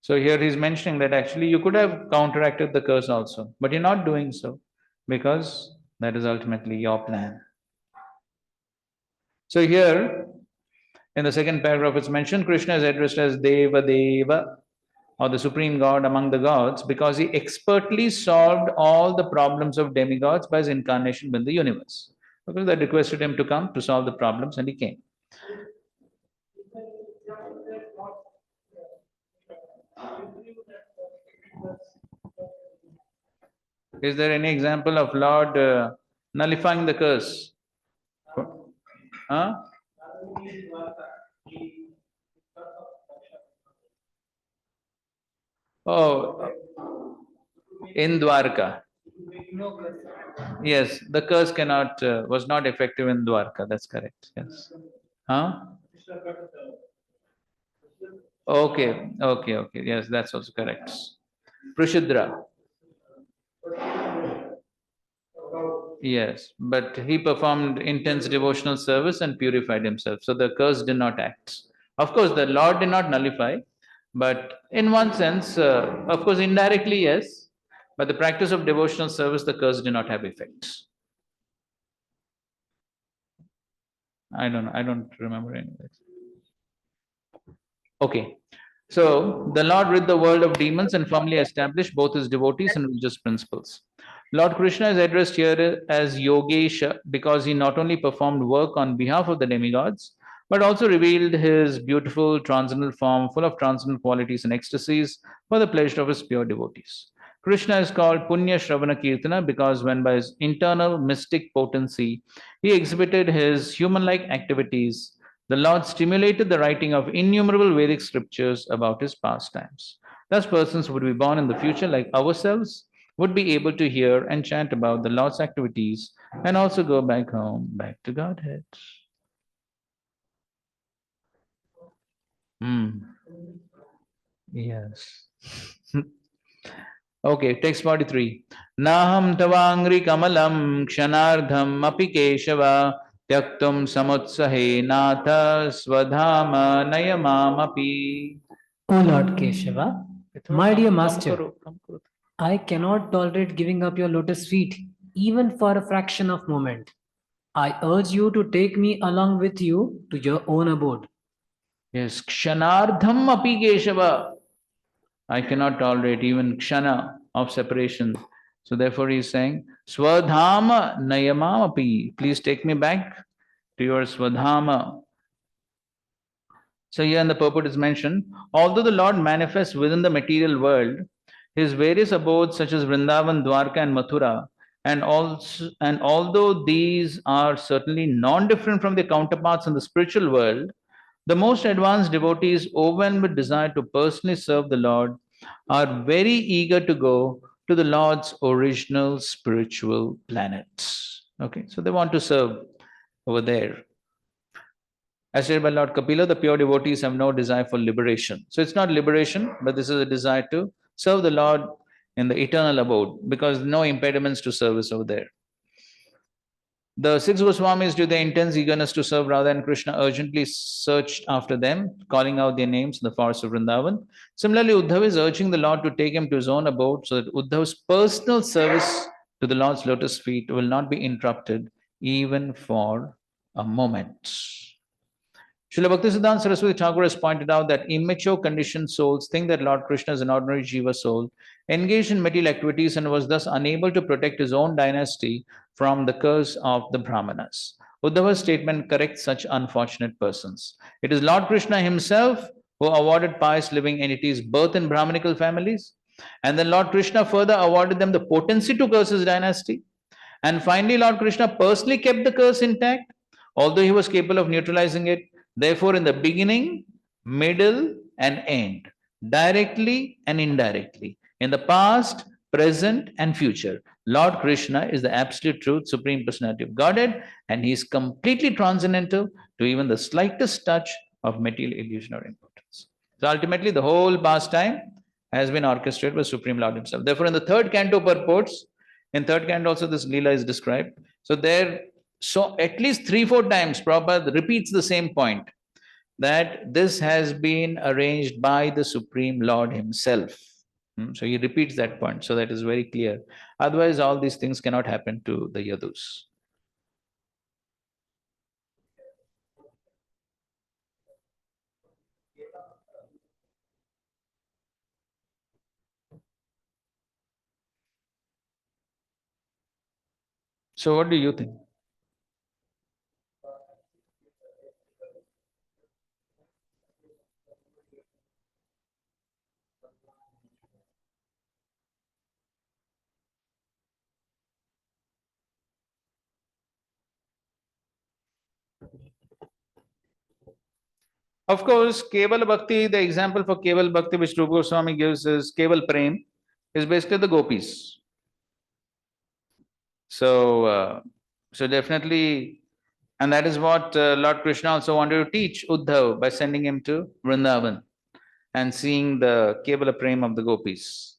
S1: So here he's mentioning that actually you could have counteracted the curse also, but you're not doing so because that is ultimately your plan. So here in the second paragraph it's mentioned Krishna is addressed as Deva Deva, or the supreme god among the gods, because he expertly solved all the problems of demigods by his incarnation in the universe. Because they requested him to come to solve the problems, and he came. Is there any example of Lord nullifying the curse? Huh? Oh, in Dwarka. Yes, the curse was not effective in Dwarka. That's correct. Yes. Huh? Okay. Yes, that's also correct. Prishudra. Yes, but he performed intense devotional service and purified himself. So the curse did not act. Of course, the Lord did not nullify, but in one sense, of course, indirectly, yes. But the practice of devotional service, the curse did not have effect. I don't know. I don't remember any of this. Okay. So the Lord rid the world of demons and firmly established both his devotees and religious principles. Lord Krishna is addressed here as Yogesha because he not only performed work on behalf of the demigods, but also revealed his beautiful transcendental form full of transcendental qualities and ecstasies for the pleasure of his pure devotees. Krishna is called Punya Shravana Kirtana because when by his internal mystic potency he exhibited his human-like activities, the Lord stimulated the writing of innumerable Vedic scriptures about his pastimes. Thus, persons who would be born in the future like ourselves would be able to hear and chant about the Lord's activities and also go back home, back to Godhead. Yes. Okay, text 43. Naham tavangri kamalam kshanardham api keshava tyaktum samutsahe natha swadhama nayamamapi.
S4: O Lord Keshava, my dear master, I cannot tolerate giving up your lotus feet even for a fraction of moment. I urge you to take me along with you to your own abode.
S1: Yes, kshanardham api keshava. I cannot tolerate even kshana of separation. So therefore he is saying, Swadhama nayamamapi. Please take me back to your Swadhama. So here in the purport is mentioned, although the Lord manifests within the material world, his various abodes such as Vrindavan, Dwarka and Mathura, and although these are certainly non-different from their counterparts in the spiritual world, the most advanced devotees, overwhelmed with desire to personally serve the Lord, are very eager to go to the Lord's original spiritual planets. Okay, so they want to serve over there. As stated by Lord Kapila, the pure devotees have no desire for liberation. So it's not liberation, but this is a desire to serve the Lord in the eternal abode because no impediments to service over there. The six Goswamis, due to their intense eagerness to serve Radha and Krishna, urgently searched after them, calling out their names in the forest of Vrindavan. Similarly, Uddhav is urging the Lord to take him to his own abode so that Uddhav's personal service to the Lord's lotus feet will not be interrupted even for a moment. Srila Bhaktisiddhanta Saraswati Thakur has pointed out that immature conditioned souls think that Lord Krishna is an ordinary Jiva soul, engaged in material activities and was thus unable to protect his own dynasty from the curse of the Brahmanas. Uddhava's statement corrects such unfortunate persons. It is Lord Krishna himself who awarded pious living entities birth in Brahmanical families, and then Lord Krishna further awarded them the potency to curse his dynasty. And finally, Lord Krishna personally kept the curse intact, although he was capable of neutralizing it. Therefore, in the beginning, middle, and end, directly and indirectly, in the past, present, and future, Lord Krishna is the absolute truth, Supreme Personality of Godhead, and he is completely transcendental to even the slightest touch of material illusion or importance. So ultimately, the whole pastime has been orchestrated by Supreme Lord himself. Therefore, in the third canto purports, In third canto also this Leela is described. So there, so at least 3-4 times Prabhupada repeats the same point, that this has been arranged by the Supreme Lord himself. So he repeats that point, so that is very clear. Otherwise, all these things cannot happen to the Yadus. So what do you think? Of course, Keval Bhakti, the example for Keval Bhakti which Rupa Goswami gives is Keval Prem, is basically the gopis. So, so definitely, and that is what Lord Krishna also wanted to teach Uddhav by sending him to Vrindavan and seeing the Kevala Prem of the gopis.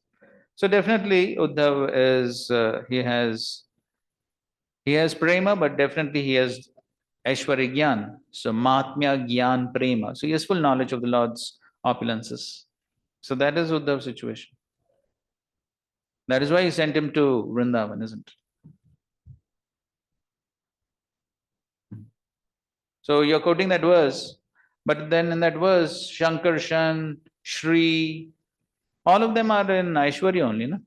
S1: So definitely, Uddhav is he has prema, but definitely he has Aishwarya Gyan. So Mahatmya Gyan Prema. So he has full knowledge of the Lord's opulences. So that is Uddhav's situation. That is why he sent him to Vrindavan, isn't it? So you're quoting that verse, but then in that verse, Shankarshan, Shri, all of them are in Aishwarya only, no?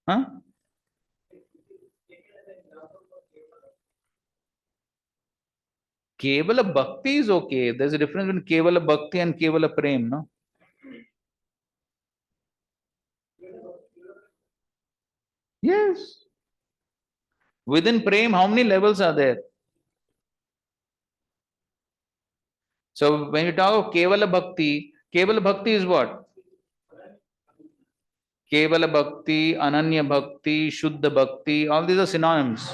S1: Huh? Kevala Bhakti is okay. There's a difference between Kevala Bhakti and Kevala Prem, no? Yes. Within Prem, how many levels are there? So when you talk of Kevala Bhakti is what? Kevala Bhakti, Ananya Bhakti, Shuddha Bhakti, all these are synonyms.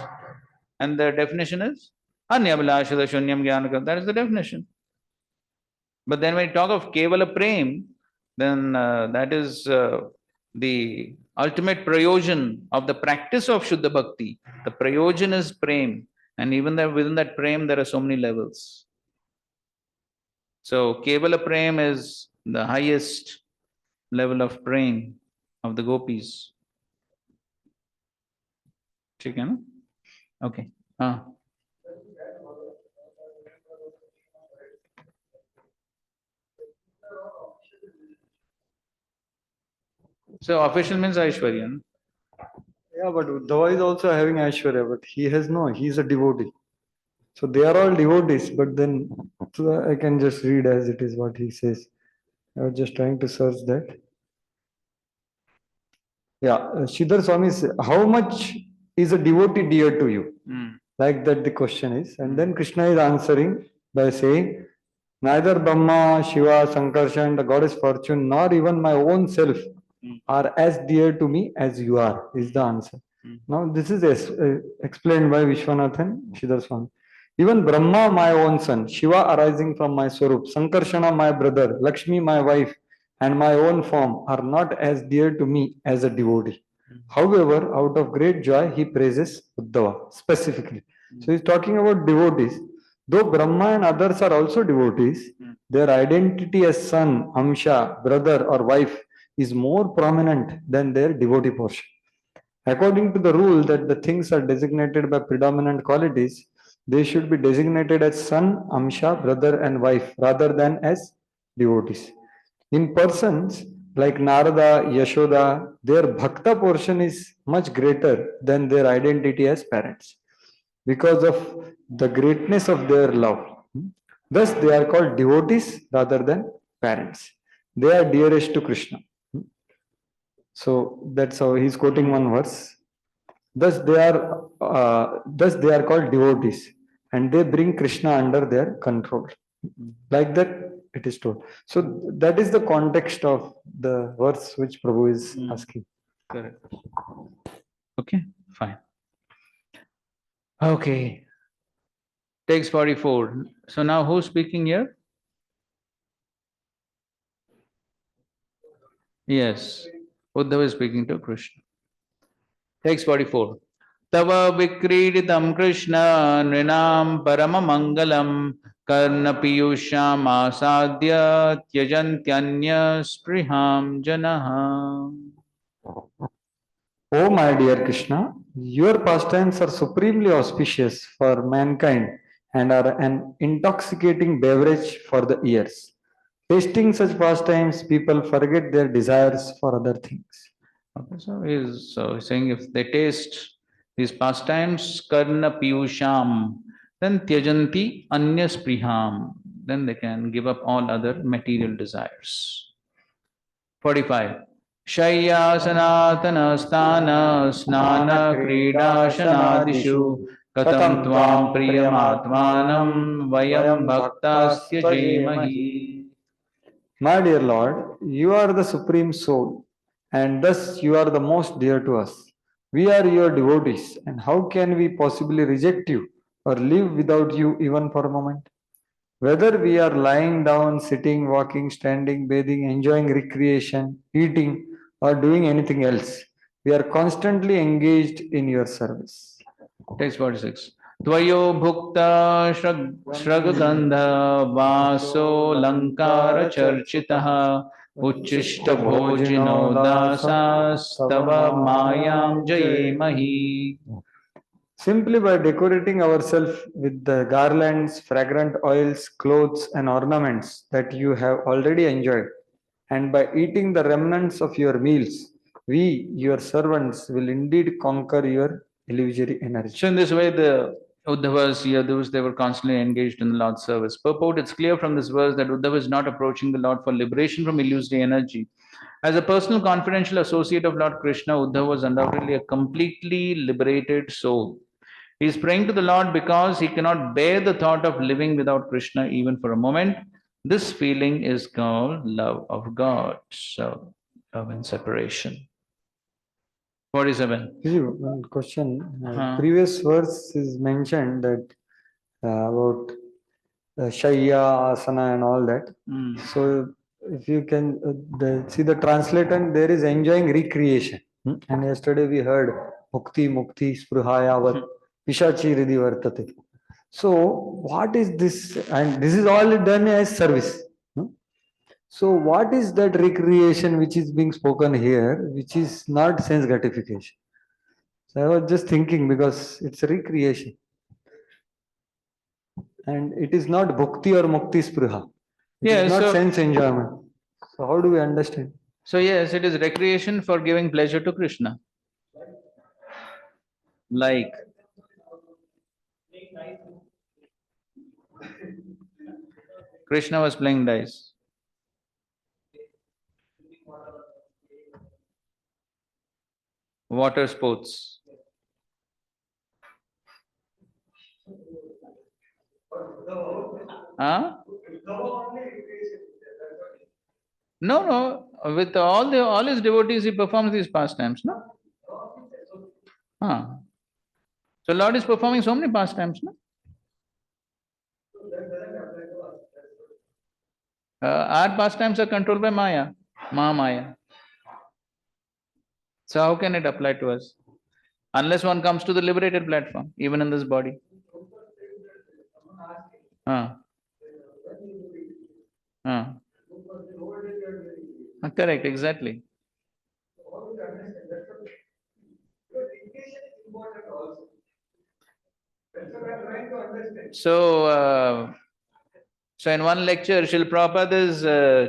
S1: And the definition is Anyabhalashada Shunyam Jnanakam. That is the definition. But then when you talk of Kevala Prem, then that is the ultimate prayojan of the practice of Shuddha Bhakti. The prayojan is Prem. And even within that Prem, there are so many levels. So Kevala Prem is the highest level of Prem of the gopis. ठीक है ना? Okay. So official means Aishwarya. No?
S6: Yeah, but Uddhava is also having Aishwarya, but he's a devotee. So they are all devotees, but then so I can just read as it is what he says. I was just trying to search that. Yeah, Sridhar Swami says, how much is a devotee dear to you? Like that the question is. And then Krishna is answering by saying, neither Brahma, Shiva, Sankarshan, the goddess Fortune, nor even my own self are as dear to me as you are, is the answer. Now this is explained by Vishwanathan Sridhar Swami. Even Brahma, my own son, Shiva arising from my Swarup, Sankarshana, my brother, Lakshmi, my wife, and my own form are not as dear to me as a devotee. However, out of great joy, he praises Uddhava specifically. So he's talking about devotees. Though Brahma and others are also devotees, their identity as son, Amsha, brother, or wife is more prominent than their devotee portion. According to the rule that the things are designated by predominant qualities, they should be designated as son, Amsha, brother, and wife rather than as devotees. In persons like Narada, Yashoda, their bhakta portion is much greater than their identity as parents because of the greatness of their love. Thus, they are called devotees rather than parents. They are dearest to Krishna. So that's how he's quoting one verse. Thus they are called devotees, and they bring Krishna under their control. Like that, it is told. So that is the context of the verse which Prabhu is asking.
S1: Correct. Okay, fine. Okay. Text 44. So now who's speaking here? Yes. Uddhava is speaking to Krishna. Text 44. Tava vikriditam Krishna nrinam paramamangalam karna piyusham asadya tyajantyanya spriham janaha.
S6: Oh, my dear Krishna, your pastimes are supremely auspicious for mankind and are an intoxicating beverage for the ears. Tasting such pastimes, people forget their desires for other things.
S1: Okay, so he's saying if they taste these pastimes, karna piyusham, then tyajanti anya spriham, then they can give up all other material desires. 45. Shayyasanatana sthana snana kridashanadishu katam tvam priyamatmanam vayam bhaktasya jemahi.
S6: My dear Lord, you are the supreme soul, and thus you are the most dear to us. We are your devotees, and how can we possibly reject you or live without you even for a moment? Whether we are lying down, sitting, walking, standing, bathing, enjoying recreation, eating, or doing anything else, we are constantly engaged in your service.
S1: Text 46. Tvayo bhukta shragagandha vaso lankara charchitaha uchishta bhojino dasas tava mayam jayemahi.
S6: Simply by decorating ourselves with the garlands, fragrant oils, clothes, and ornaments that you have already enjoyed, and by eating the remnants of your meals, we, your servants, will indeed conquer your illusory energy.
S1: So in this way, the Uddhavas, Yadus, they were constantly engaged in the Lord's service. Purport, it's clear from this verse that Uddhava is not approaching the Lord for liberation from illusory energy. As a personal confidential associate of Lord Krishna, Uddhava was undoubtedly a completely liberated soul. He is praying to the Lord because he cannot bear the thought of living without Krishna even for a moment. This feeling is called love of God. So, love and separation. 47.
S6: One question. Previous verse is mentioned that about Shayya, Asana, and all that. So, if you can see the translator, there is enjoying recreation. And yesterday we heard Mukti, Mukti, Spruhayavat, Pishachi Ridhi Vartate. So, what is this? And this is all done as service. So, what is that recreation which is being spoken here, which is not sense gratification? So, I was just thinking because it's a recreation. And it is not bhakti or mukti spruha. It is not sense enjoyment. So, how do we understand?
S1: So, yes, it is recreation for giving pleasure to Krishna. Like Krishna was playing dice. Water sports. Huh? No. With all his devotees, he performs these pastimes, no? Huh. So Lord is performing so many pastimes, no? Our pastimes are controlled by Maya, Mahamaya. So how can it apply to us? Unless one comes to the liberated platform, even in this body. Correct, exactly. So in one lecture, Srila Prabhupada is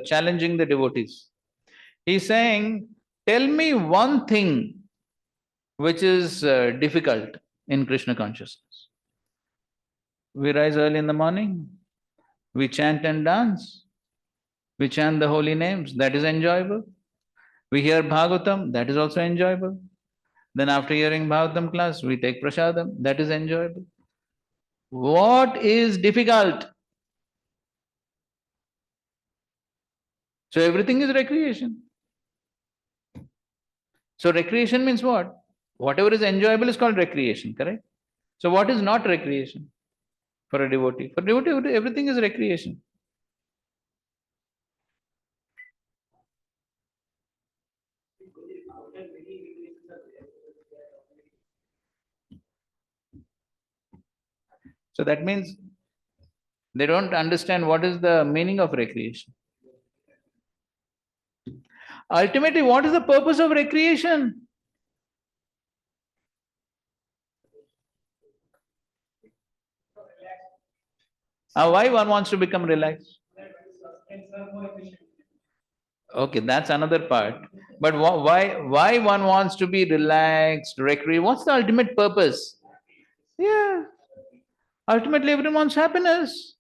S1: challenging the devotees. He's saying, tell me one thing which is difficult in Krishna consciousness. We rise early in the morning, we chant and dance, we chant the holy names, that is enjoyable. We hear Bhagavatam, that is also enjoyable. Then after hearing Bhagavatam class, we take prasadam, that is enjoyable. What is difficult? So everything is recreation. So recreation means what? Whatever is enjoyable is called recreation, correct? So what is not recreation for a devotee? For a devotee, everything is recreation. So that means they don't understand what is the meaning of recreation. Ultimately, what is the purpose of recreation? Why one wants to become relaxed? Okay, that's another part. But why one wants to be relaxed, recreate? What's the ultimate purpose? Yeah. Ultimately, everyone wants happiness.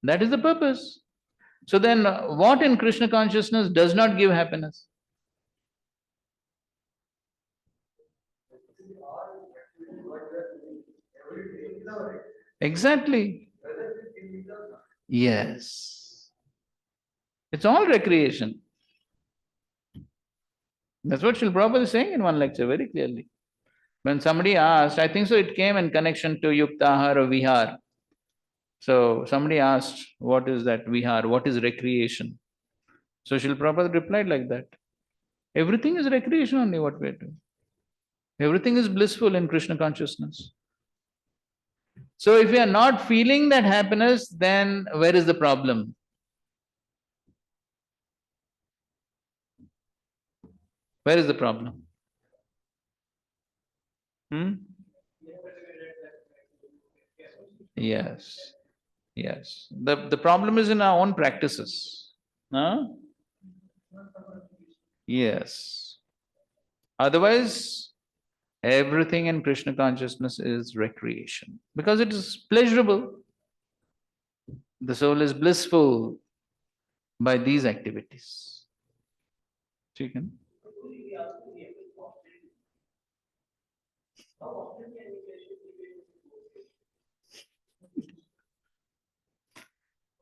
S1: That is the purpose. So then, what in Krishna consciousness does not give happiness? Exactly. Yes. It's all recreation. That's what Srila Prabhupada is saying in one lecture very clearly. When somebody asked, I think so it came in connection to Yuktahar or Vihar. So somebody asked, what is that Vihar? What is recreation? So Srila Prabhupada replied like that. Everything is recreation only what we are doing. Everything is blissful in Krishna consciousness. So if we are not feeling that happiness, then where is the problem? Where is the problem? Yes. Yes. The problem is in our own practices. Huh? Yes. Otherwise, everything in Krishna consciousness is recreation because it is pleasurable. The soul is blissful by these activities. Chicken.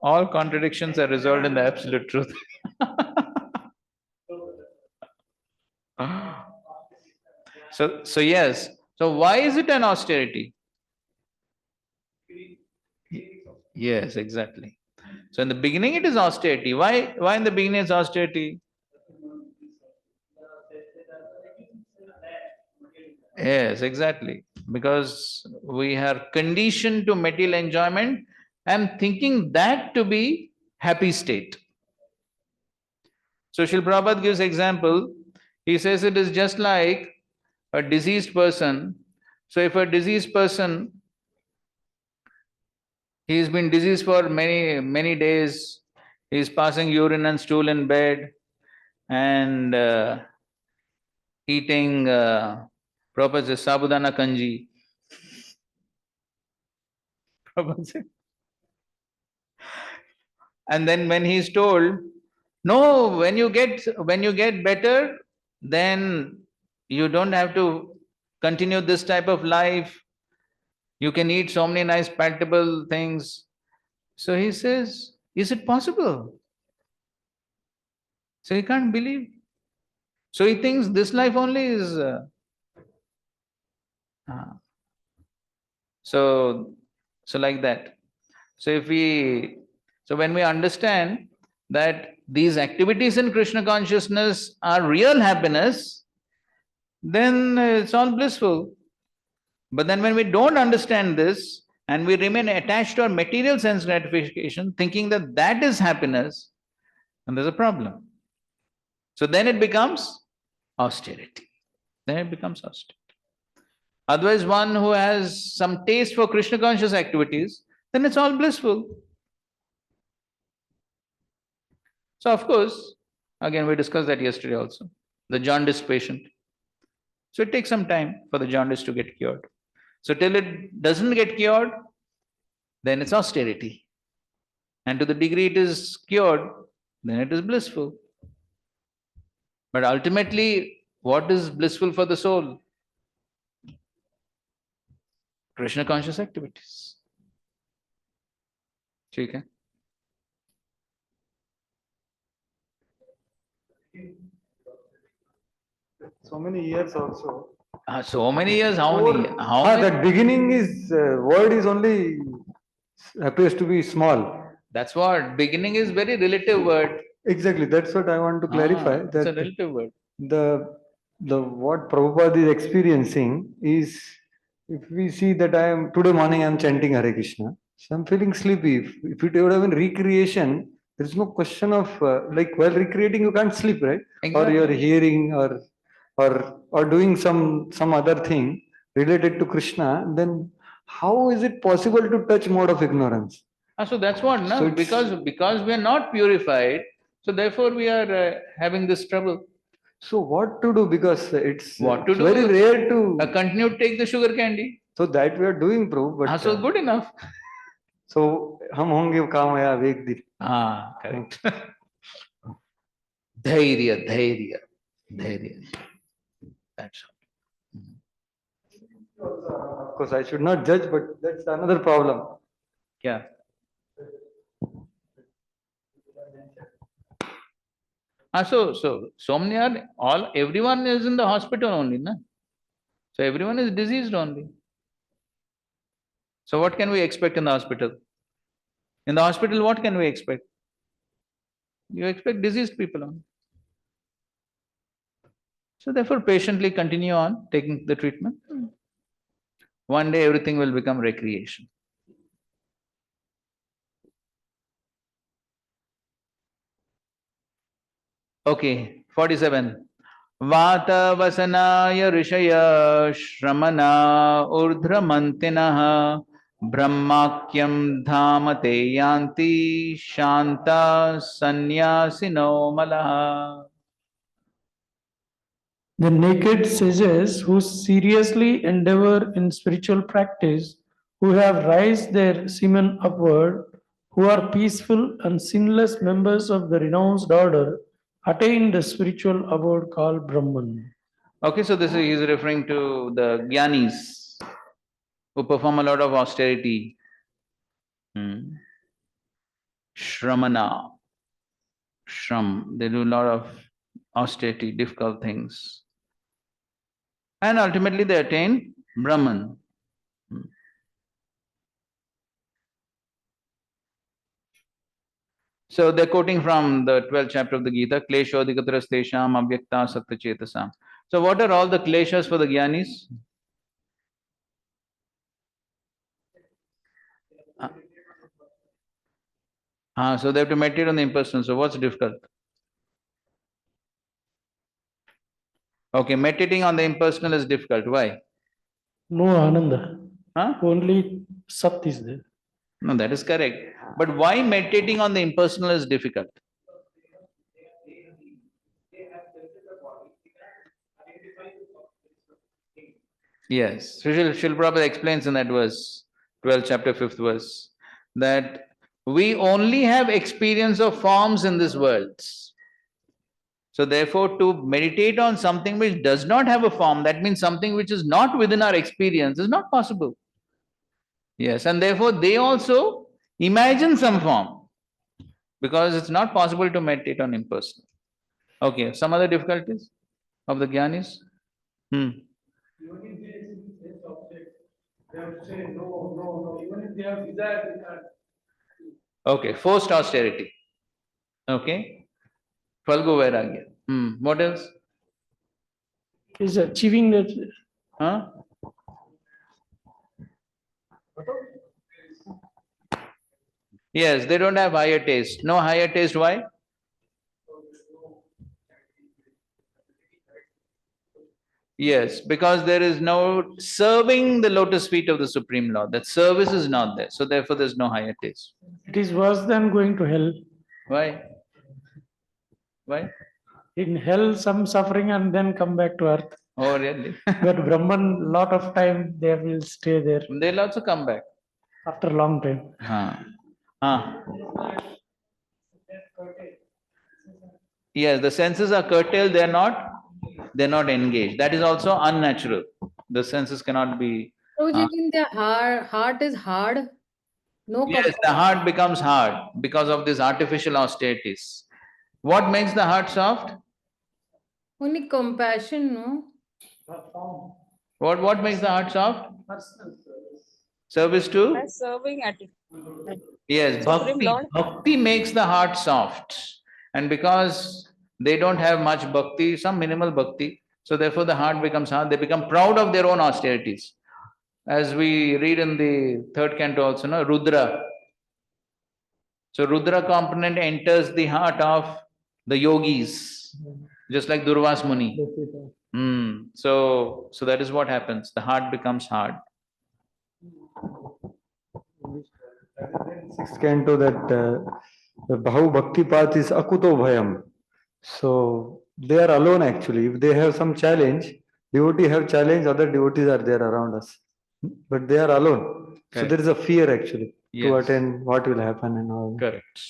S1: All contradictions are resolved in the absolute truth. So yes. So why is it an austerity? Yes, exactly. So in the beginning it is austerity. Why in the beginning it's austerity? Yes, exactly. Because we are conditioned to material enjoyment and thinking that to be happy state. So Srila Prabhupada gives example. He says it is just like a diseased person. So if a diseased person, he's been diseased for many days, he's passing urine and stool in bed and eating Prabhupada says sabudana kanji. Prabhupada says. And then when he's told, no, when you get better, then you don't have to continue this type of life. You can eat so many nice palatable things. So he says, is it possible? So he can't believe. So he thinks this life only is. So like that. So when we understand that these activities in Krishna consciousness are real happiness, then it's all blissful. But then when we don't understand this and we remain attached to our material sense gratification, thinking that that is happiness, and there's a problem. So then it becomes austerity. Otherwise, one who has some taste for Krishna conscious activities, then it's all blissful. So of course, again we discussed that yesterday also, the jaundice patient. So it takes some time for the jaundice to get cured. So till it doesn't get cured, then it's austerity. And to the degree it is cured, then it is blissful. But ultimately, what is blissful for the soul? Krishna conscious activities. Okay.
S6: So many years also.
S1: So many years, how many?
S6: That beginning is word is only appears to be small.
S1: That's what beginning is very relative word.
S6: Exactly, that's what I want to clarify.
S1: It's a relative word.
S6: The what Prabhupada is experiencing is If we see that today morning I am chanting Hare Krishna, so I'm feeling sleepy. If it would have been recreation, there is no question of like while recreating you can't sleep, right? Or you're hearing or doing some other thing related to Krishna, then how is it possible to touch mode of ignorance?
S1: So that's what, no?
S6: So
S1: because we are not purified, so therefore we are having this trouble.
S6: So what to do? Because it's
S1: What to do?
S6: very rare to
S1: continue to take the sugar candy.
S6: So that we are doing, bro. But
S1: so good enough.
S6: So हम होंगे कामयाब एक दिन.
S1: Correct. Dhairya, dhairya, dhairya. That's all.
S6: Of course, I should not judge, but that's another problem.
S1: Yeah. So many are everyone is in the hospital only, na? So everyone is diseased only. So what can we expect in the hospital? In the hospital, what can we expect? You expect diseased people only. So therefore, patiently continue on taking the treatment. One day everything will become recreation. Okay, 47. Vata vasanaya rishaya shramana urdhramantinaha brahmakyam dhamate yanti shanta sanyasino malaha.
S12: The naked sages who seriously endeavor in spiritual practice, who have raised their semen upward, who are peaceful and sinless members of the renounced order, attain the spiritual abode called Brahman.
S1: Okay, so this is he is referring to the jnanis who perform a lot of austerity. Shramana. Shram. They do a lot of austerity, difficult things. And ultimately they attain Brahman. So they're quoting from the 12th chapter of the Gita, Kleshodikatrastesham avyakta sakta chetasam. So what are all the kleshas for the jnanis? So they have to meditate on the impersonal. So what's difficult? Okay, meditating on the impersonal is difficult. Why?
S12: No Ananda. Only Sat is there.
S1: No, that is correct. But why meditating on the impersonal is difficult? Yes, Srila Prabhupada explains in that verse, 12th chapter, 5th verse, that we only have experience of forms in this world. So therefore, to meditate on something which does not have a form, that means something which is not within our experience, is not possible. Yes, and therefore they also imagine some form, because it's not possible to meditate on impersonal. Okay, some other difficulties of the jnanis?
S12: Even if they see this object, they have to say no, no, no. Even if they have desire, they can't.
S1: Okay, forced austerity. Okay, Falgu Vairagya. What else?
S12: Is achieving that.
S1: Yes, they don't have higher taste. No higher taste, why? Yes, because there is no serving the lotus feet of the Supreme Lord. That service is not there. So therefore there's no higher taste.
S12: It is worse than going to hell.
S1: Why? Why?
S12: In hell, some suffering and then come back to earth.
S1: Oh, really?
S12: But Brahman, lot of time they will stay there.
S1: They'll also come back.
S12: After a long time.
S1: Yes, the senses are curtailed, they're not engaged. That is also unnatural. The senses cannot be.
S11: So in their heart is hard. No.
S1: Yes, the heart becomes hard because of these artificial austerities. What makes the heart soft?
S11: Only compassion, no?
S1: What makes the heart soft? Service to?
S8: By serving attitude.
S1: Yes, bhakti makes the heart soft. And because they don't have much bhakti, some minimal bhakti, so therefore the heart becomes hard. They become proud of their own austerities. As we read in the third canto also, no? Rudra. So Rudra component enters the heart of the yogis, just like Durvas Muni. So that is what happens. The heart becomes hard.
S6: Sixth canto that the Bahu Bhakti path is Akuto Bhayam. So they are alone actually. If they have some challenge, devotee have challenge, other devotees are there around us. But they are alone. So
S1: Correct.
S6: there is a fear actually to
S1: Yes.
S6: attend what will happen and all.
S1: Correct.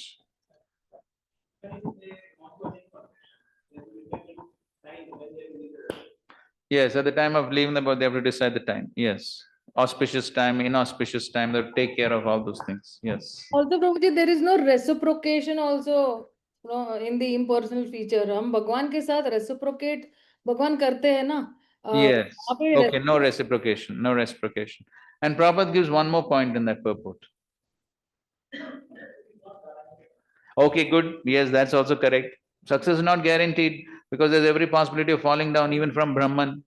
S1: Yes, at the time of leaving the body, they have to decide the time. Yes. Auspicious time, inauspicious time, they have to take care of all those things. Yes.
S11: Also, Prabhuji, there is no reciprocation also, in the impersonal feature. हम भगवान के साथ reciprocate भगवान करते हैं ना.
S1: Yes.
S11: वहाँ पे
S1: Okay, no reciprocation, no reciprocation. And Prabhupada gives one more point in that purport. Okay, good. Yes, that's also correct. Success is not guaranteed because there's every possibility of falling down even from Brahman.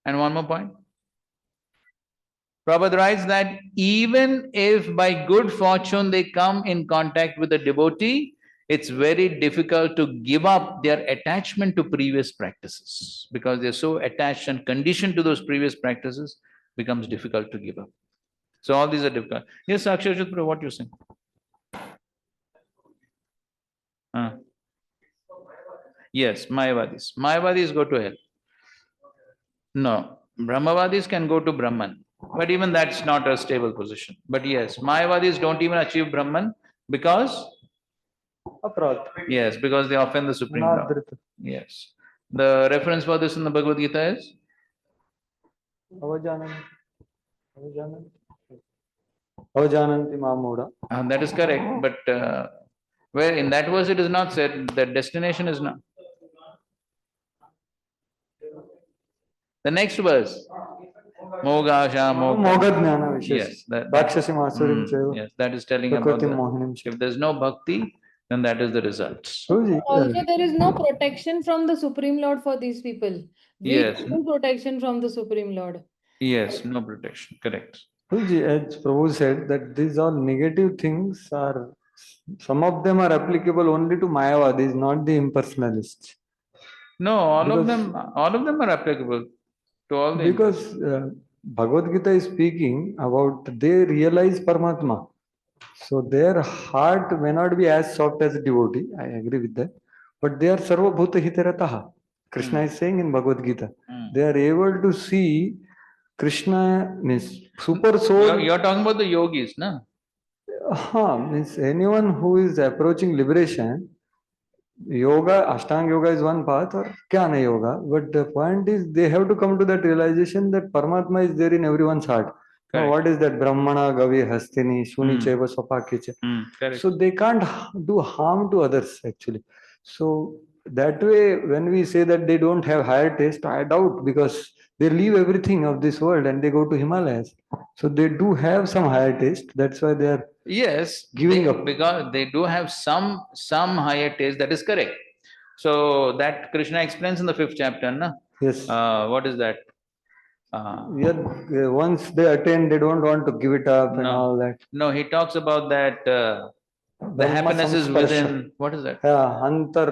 S1: And one more point. Prabhupada writes that even if by good fortune they come in contact with a devotee, it's very difficult to give up their attachment to previous practices because they're so attached and conditioned to those previous practices, becomes difficult to give up. So all these are difficult. Yes, Akshayajit, what you saying? Yes, Mayavadis. Mayavadis go to hell. No, Brahmavadis can go to Brahman, but even that's not a stable position. But yes, Mayavadis don't even achieve Brahman because?
S6: Aparad.
S1: Yes, because they offend the Supreme Lord. Yes. The reference for this in the Bhagavad Gita is?
S6: Avajananti Mamuda.
S1: That is correct, but where in that verse it is not said, the destination is not. The next verse. Mogasha Moga. Yes, yes, that is telling about if there's no bhakti, then that is the result.
S11: Also, there is no protection from the Supreme Lord for these people.
S1: Yes.
S11: No protection from the Supreme Lord.
S1: Yes, no protection. Correct.
S6: As Prabhu said, that these all negative things are, some of them are applicable only to Mayavadis, not the impersonalists.
S1: No, all of them are applicable to all the.
S6: Because Bhagavad Gita is speaking about they realize Paramatma. So their heart may not be as soft as a devotee, I agree with that. But they are Sarva Bhuta Hitarataha. Krishna is saying in Bhagavad Gita. They are able to see Krishna means super soul.
S1: You're talking about the yogis, no?
S6: Means anyone who is approaching liberation, yoga, Ashtanga yoga is one path or Jnana yoga. But the point is they have to come to that realization that Paramatma is there in everyone's heart. Now, what is that? Brahmana, Gavi, Hastini, Shuni, Cheva, Swapakicha. So they can't do harm to others actually. So that way, when we say that they don't have higher taste, I doubt because they leave everything of this world and they go to Himalayas. So they do have some higher taste. That's why they are giving up.
S1: Because they do have some higher taste. That is correct. So that Krishna explains in the 5th chapter, no?
S6: Yes.
S1: What is that?
S6: Once they attain, they don't want to give it up and all that.
S1: No, he talks about that the happiness is within. What is that? Antaramas,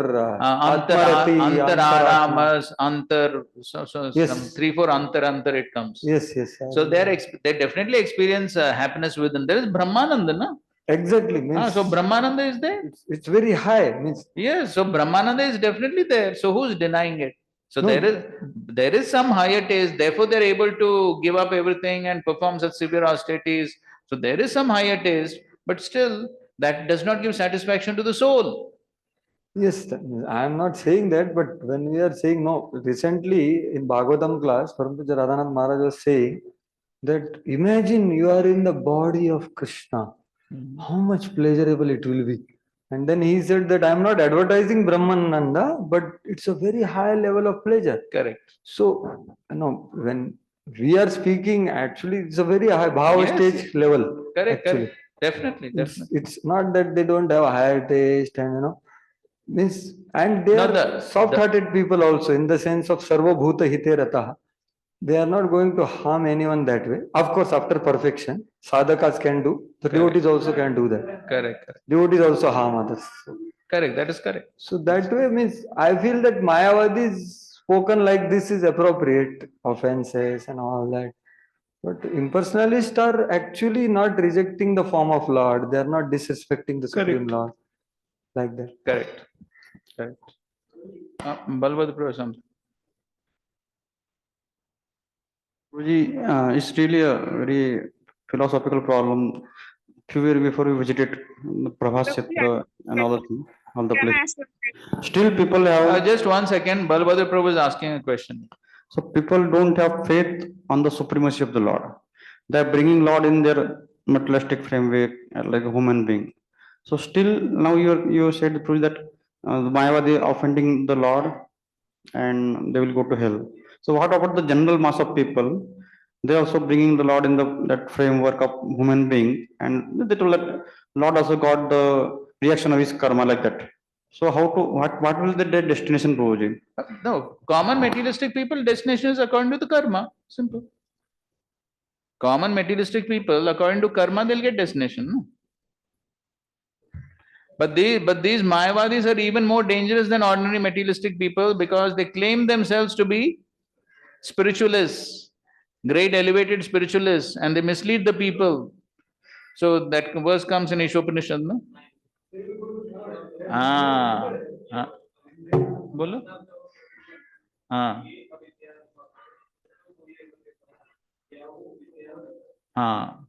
S1: antar. So some 3-4 antar it comes.
S6: Yes.
S1: So they definitely experience happiness within. There is Brahmananda, no?
S6: Exactly. Means
S1: so Brahmananda is there.
S6: It's very high. Means
S1: yes. So Brahmananda is definitely there. So who's denying it? So there is some higher taste. Therefore, they're able to give up everything and perform such severe austerities. So there is some higher taste, but still that does not give satisfaction to the soul.
S6: Yes, I am not saying that, but when we are saying no, recently in Bhagavatam class, Parampuja Radhanath Maharaj was saying that imagine you are in the body of Krishna, how much pleasurable it will be. And then he said that I am not advertising Brahmananda, but it's a very high level of pleasure.
S1: Correct.
S6: So, when we are speaking, actually, it's a very high bhava stage level.
S1: Correct.
S6: Actually.
S1: Correct. Definitely.
S6: It's not that they don't have a higher taste and means, and they are soft-hearted people also in the sense of sarva bhuta hite rataha. they are not going to harm anyone that way. Of course, after perfection, sadhakas can do, the devotees also can do that.
S1: Correct.
S6: Devotees also harm others.
S1: Correct. That is correct.
S6: So that way means I feel that Mayavadis spoken like this is appropriate, offenses and all that. But impersonalists are actually not rejecting the form of Lord. They are not disrespecting the Supreme Lord like that.
S1: Correct. Correct. Balbhadra Prabhu, something.
S5: Guruji, it's really a very philosophical problem. Few years before we visited Prabhas Kshetra and all the places. Still people have...
S1: just 1 second. Balbhadra Prabhu is asking a question.
S5: So people don't have faith on the supremacy of the Lord. They are bringing Lord in their materialistic framework like a human being. So still now you said that the Mayavadi offending the Lord and they will go to hell. So what about the general mass of people? They also bringing the Lord in that framework of human being, and they told that Lord also got the reaction of his karma like that. So what will their destination, Prabhuji?
S1: No, common materialistic people, destination is according to the karma. Simple. Common materialistic people, according to karma, they'll get destination. No? But these Mayavadis are even more dangerous than ordinary materialistic people because they claim themselves to be spiritualists, great elevated spiritualists, and they mislead the people. So that verse comes in Ishopanishad, no? Bolo?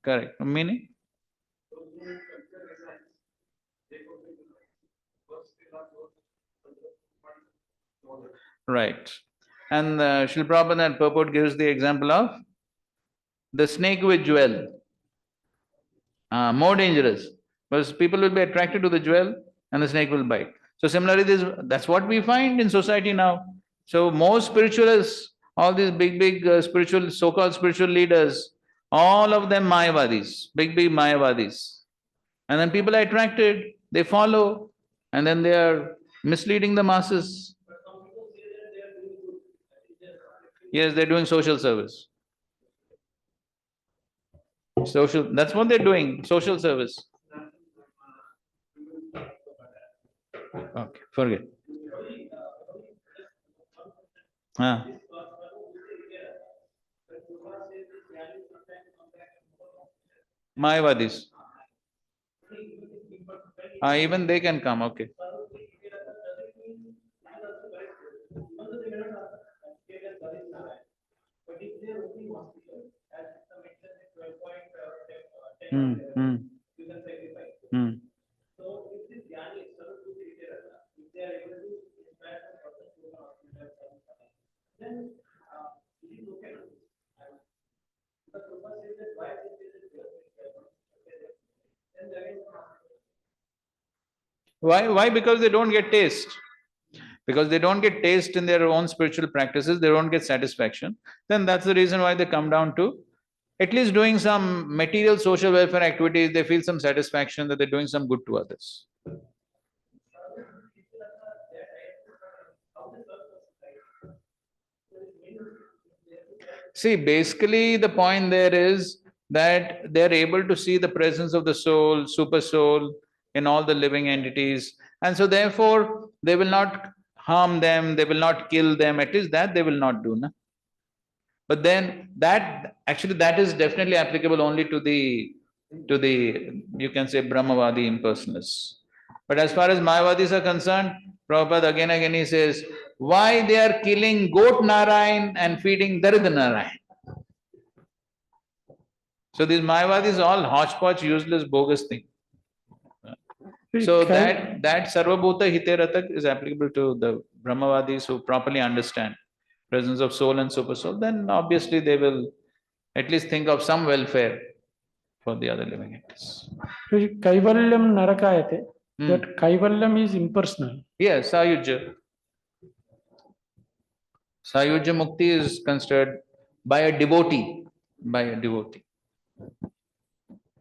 S1: Correct. Meaning? Right. And Srila Prabhupada and purport gives the example of the snake with jewel. More dangerous. Because people will be attracted to the jewel and the snake will bite. So similarly, that's what we find in society now. So most spiritualists, all these big spiritual, so-called spiritual leaders, all of them Mayavadis, big Mayavadis. And then people are attracted, they follow, and then they are misleading the masses. Yes, they're doing social service. That's what they're doing, social service. Okay, forget. Mayavadis. Even they can come, okay. Why? Because they don't get taste. Because they don't get taste in their own spiritual practices, they don't get satisfaction. Then that's the reason why they come down to at least doing some material social welfare activities. They feel some satisfaction that they're doing some good to others. See, basically the point there is that they're able to see the presence of the soul, super soul in all the living entities. And so therefore, they will not harm them, they will not kill them, at least that they will not do. Na? But then that is definitely applicable only to the you can say Brahmavadi impersonalists. But as far as Mayavadis are concerned, Prabhupada again he says, why they are killing goat Narayan and feeding Darid Narayan? So these Mayavadis are all hodgepodge, useless, bogus thing. So that Sarvabhuta Hiteratak is applicable to the Brahmavadis who properly understand presence of soul and super soul. Then obviously they will at least think of some welfare for the other living entities.
S12: Kaivalyam Narakayate. That Kaivalyam is impersonal.
S1: Yes, Sayujya. Sayujya Mukti is considered by a devotee.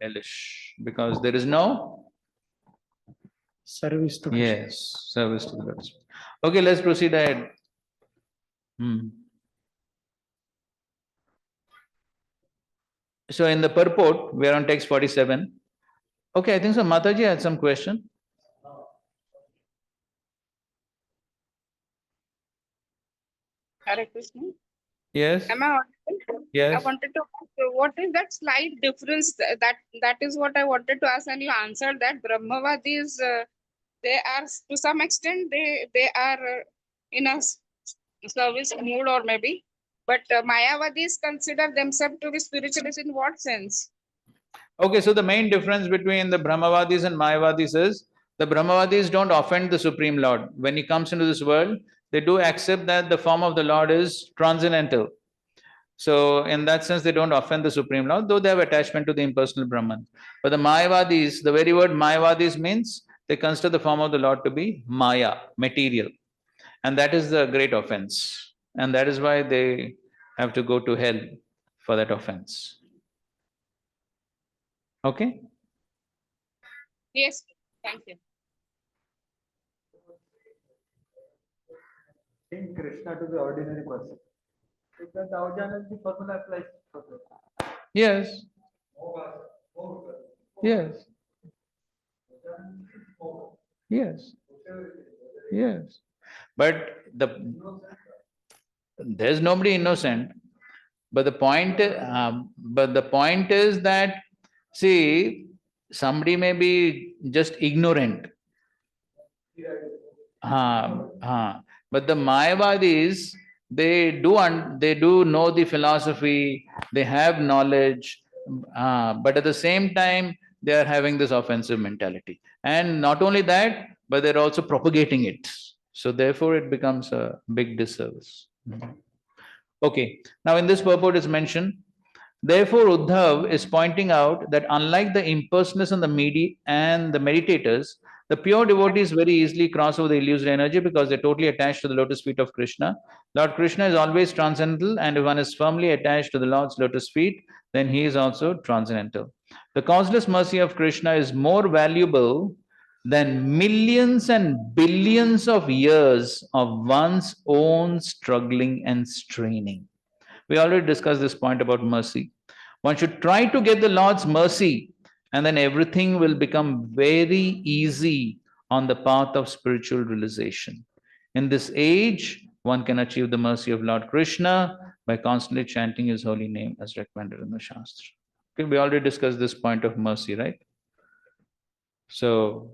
S1: Hellish. Because there is no
S12: service to Krishna.
S1: Yes, service to the Lord. Okay, let's proceed ahead. So in the purport, we are on text 47. Okay, I think so. Mataji had some question.
S8: Hare Krishna.
S1: Yes.
S8: Am I audible?
S1: Yes.
S8: I wanted to ask, what is that slight difference? That is what I wanted to ask, and you answered that Brahmavadis, they are to some extent they are in a service mood or maybe, but Mayavadis consider themselves to be spiritualists in what sense?
S1: Okay, so the main difference between the Brahmavadis and Mayavadis is the Brahmavadis don't offend the Supreme Lord. When he comes into this world, they do accept that the form of the Lord is transcendental. So in that sense, they don't offend the Supreme Lord, though they have attachment to the impersonal Brahman. But the Mayavadis, the very word Mayavadis means they consider the form of the Lord to be Maya, material. And that is the great offense. And that is why they have to go to hell for that offense. Okay?
S8: Yes, thank you.
S6: Think Krishna to be ordinary person. Because the Avjanati formula applies to that.
S1: Yes. Yes. Yes. Yes. But there's nobody innocent. But the point is that, see, somebody may be just ignorant. But the Mayavadis, they do know the philosophy, they have knowledge, but at the same time, they are having this offensive mentality. And not only that, but they're also propagating it. So therefore, it becomes a big disservice. Okay, now in this purport is mentioned, therefore Uddhav is pointing out that unlike the impersonalists and the meditators, the pure devotees very easily cross over the illusory energy because they're totally attached to the lotus feet of Krishna. Lord Krishna is always transcendental, and if one is firmly attached to the Lord's lotus feet, then he is also transcendental. The causeless mercy of Krishna is more valuable than millions and billions of years of one's own struggling and straining. We already discussed this point about mercy. One should try to get the Lord's mercy, and then everything will become very easy on the path of spiritual realization. In this age, one can achieve the mercy of Lord Krishna by constantly chanting his holy name as recommended in the Shastra. Okay, we already discussed this point of mercy, right? So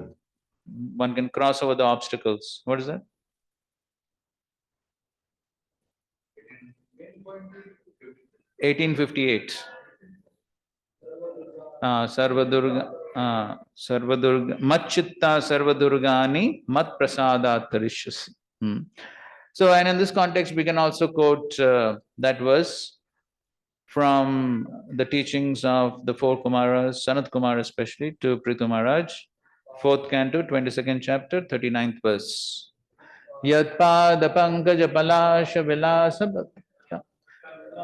S1: one can cross over the obstacles. What is that? 1858. Sarvadurga, Matchitta Sarvadurgani Mat Prasadat Tarishyasi. So, and in this context, we can also quote that verse from the teachings of the four Kumaras, Sanat Kumar especially, to Prithu Maharaj, 4th canto, 22nd chapter, 39th verse. Yatpada Pankaja Palasha Vilasa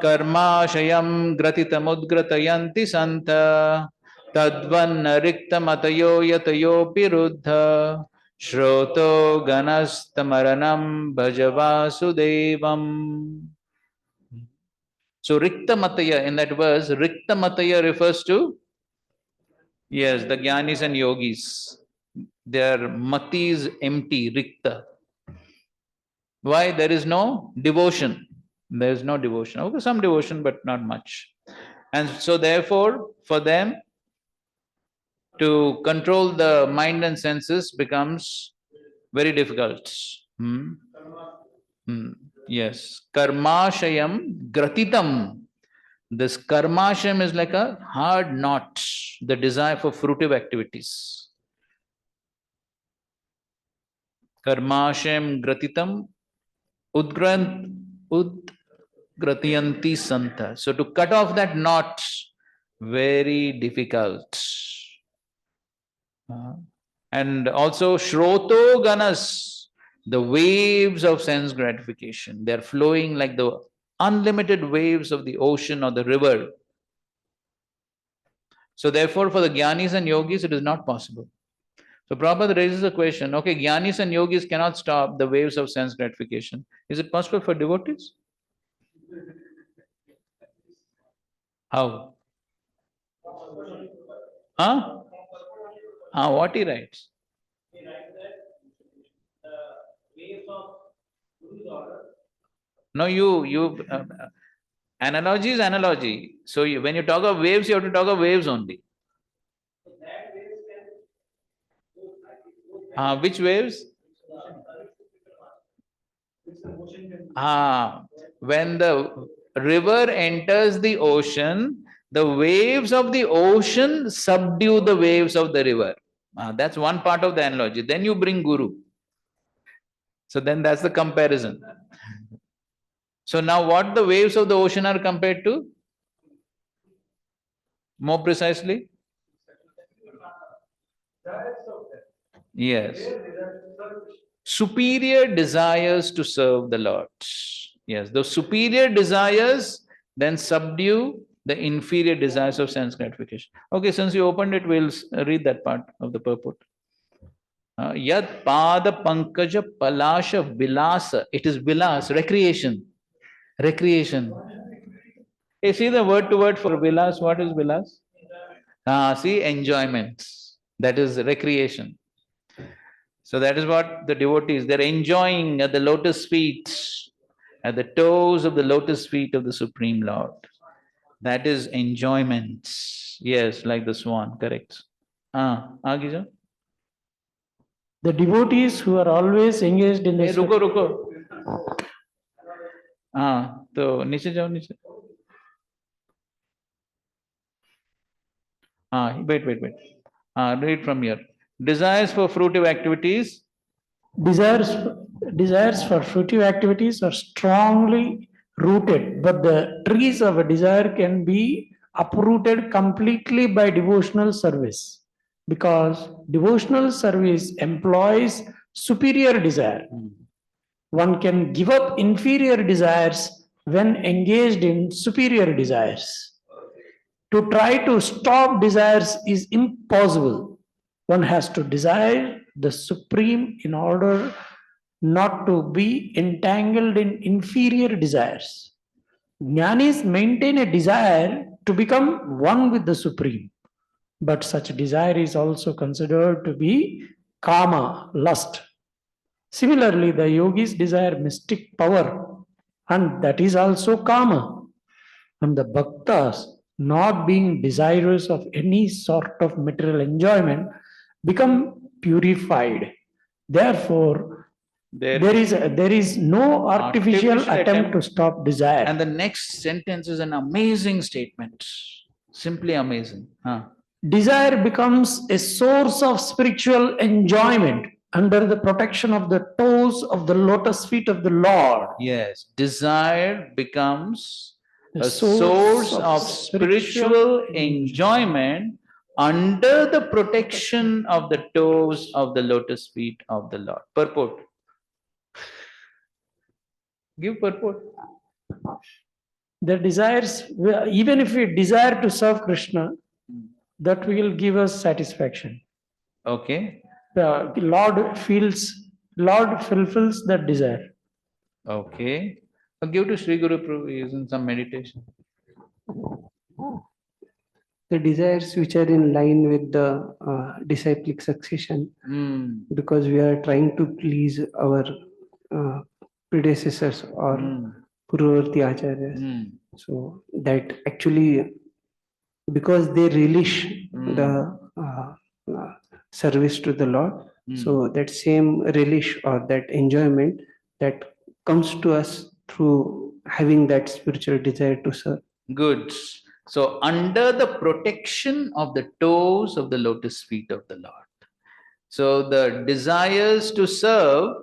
S1: Karmashayam Gratitamudgratayanti Santa Tadvanna Riktamatayo Yatayopi Ruddha Shroto Ganastamaranam Bhajavasudevam. So Riktamataya, in that verse, Riktamataya refers to, yes, the Jnanis and Yogis. Their mati is empty, Rikta. Why? There is no devotion. There is no devotion. Okay, some devotion, but not much. And so therefore, for them, to control the mind and senses becomes very difficult. Yes. Karmashayam gratitam. This karmashayam is like a hard knot, the desire for fruitive activities. Karmashayam gratitam udgratiyanti santa. So to cut off that knot, very difficult. And also Shroto Ganas, the waves of sense gratification. They're flowing like the unlimited waves of the ocean or the river. So therefore, for the Jnanis and Yogis, it is not possible. So Prabhupada raises a question, okay, Jnanis and Yogis cannot stop the waves of sense gratification. Is it possible for devotees? How? Huh? What he writes? No, you analogy is analogy. So when you talk of waves, you have to talk of waves only. Which waves? When the river enters the ocean, the waves of the ocean subdue the waves of the river. That's one part of the analogy. Then you bring Guru. So then that's the comparison. So now what the waves of the ocean are compared to? More precisely? Yes. Superior desires to serve the Lord. Yes, those superior desires then subdue the inferior desires of sense gratification. Okay, since you opened it, we'll read that part of the purport. Yad pada pankaja palasha vilasa. It is vilas, recreation. Recreation. Hey, see the word to word for vilas. What is vilas? See, enjoyment. That is recreation. So that is what the devotees, they're enjoying at the lotus feet, at the toes of the lotus feet of the Supreme Lord. That is enjoyment. Yes, like the swan, correct. Agija?
S12: The devotees who are always engaged in the...
S1: रुको. तो नीचे जाओ नीचे. Wait. Read from here. Desires for fruitive activities.
S12: Desires for fruitive activities are strongly rooted, but the trees of a desire can be uprooted completely by devotional service, because devotional service employs superior desire. One can give up inferior desires when engaged in superior desires. To try to stop desires is impossible. One has to desire the supreme in order not to be entangled in inferior desires. Jnanis maintain a desire to become one with the supreme, but such desire is also considered to be kama, lust. Similarly, the yogis desire mystic power, and that is also kama. And the bhaktas, not being desirous of any sort of material enjoyment, become purified. Therefore, there is no artificial attempt to stop desire.
S1: And the next sentence is an amazing statement. Simply amazing.
S12: Desire becomes a source of spiritual enjoyment under the protection of the toes of the lotus feet of the Lord.
S1: Yes, desire becomes a source of spiritual enjoyment under the protection of the toes of the lotus feet of the Lord. Purport. Give purport.
S12: The desires, even if we desire to serve Krishna, that will give us satisfaction.
S1: Okay.
S12: The Lord fulfills that desire.
S1: Okay. Give to Sri Guru Prabhu using some meditation.
S3: The desires which are in line with the disciplic succession, because we are trying to please our predecessors or Purvarti Acharyas. So that actually, because they relish the service to the Lord, so that same relish or that enjoyment that comes to us through having that spiritual desire to serve.
S1: Good. So under the protection of the toes of the lotus feet of the Lord. So the desires to serve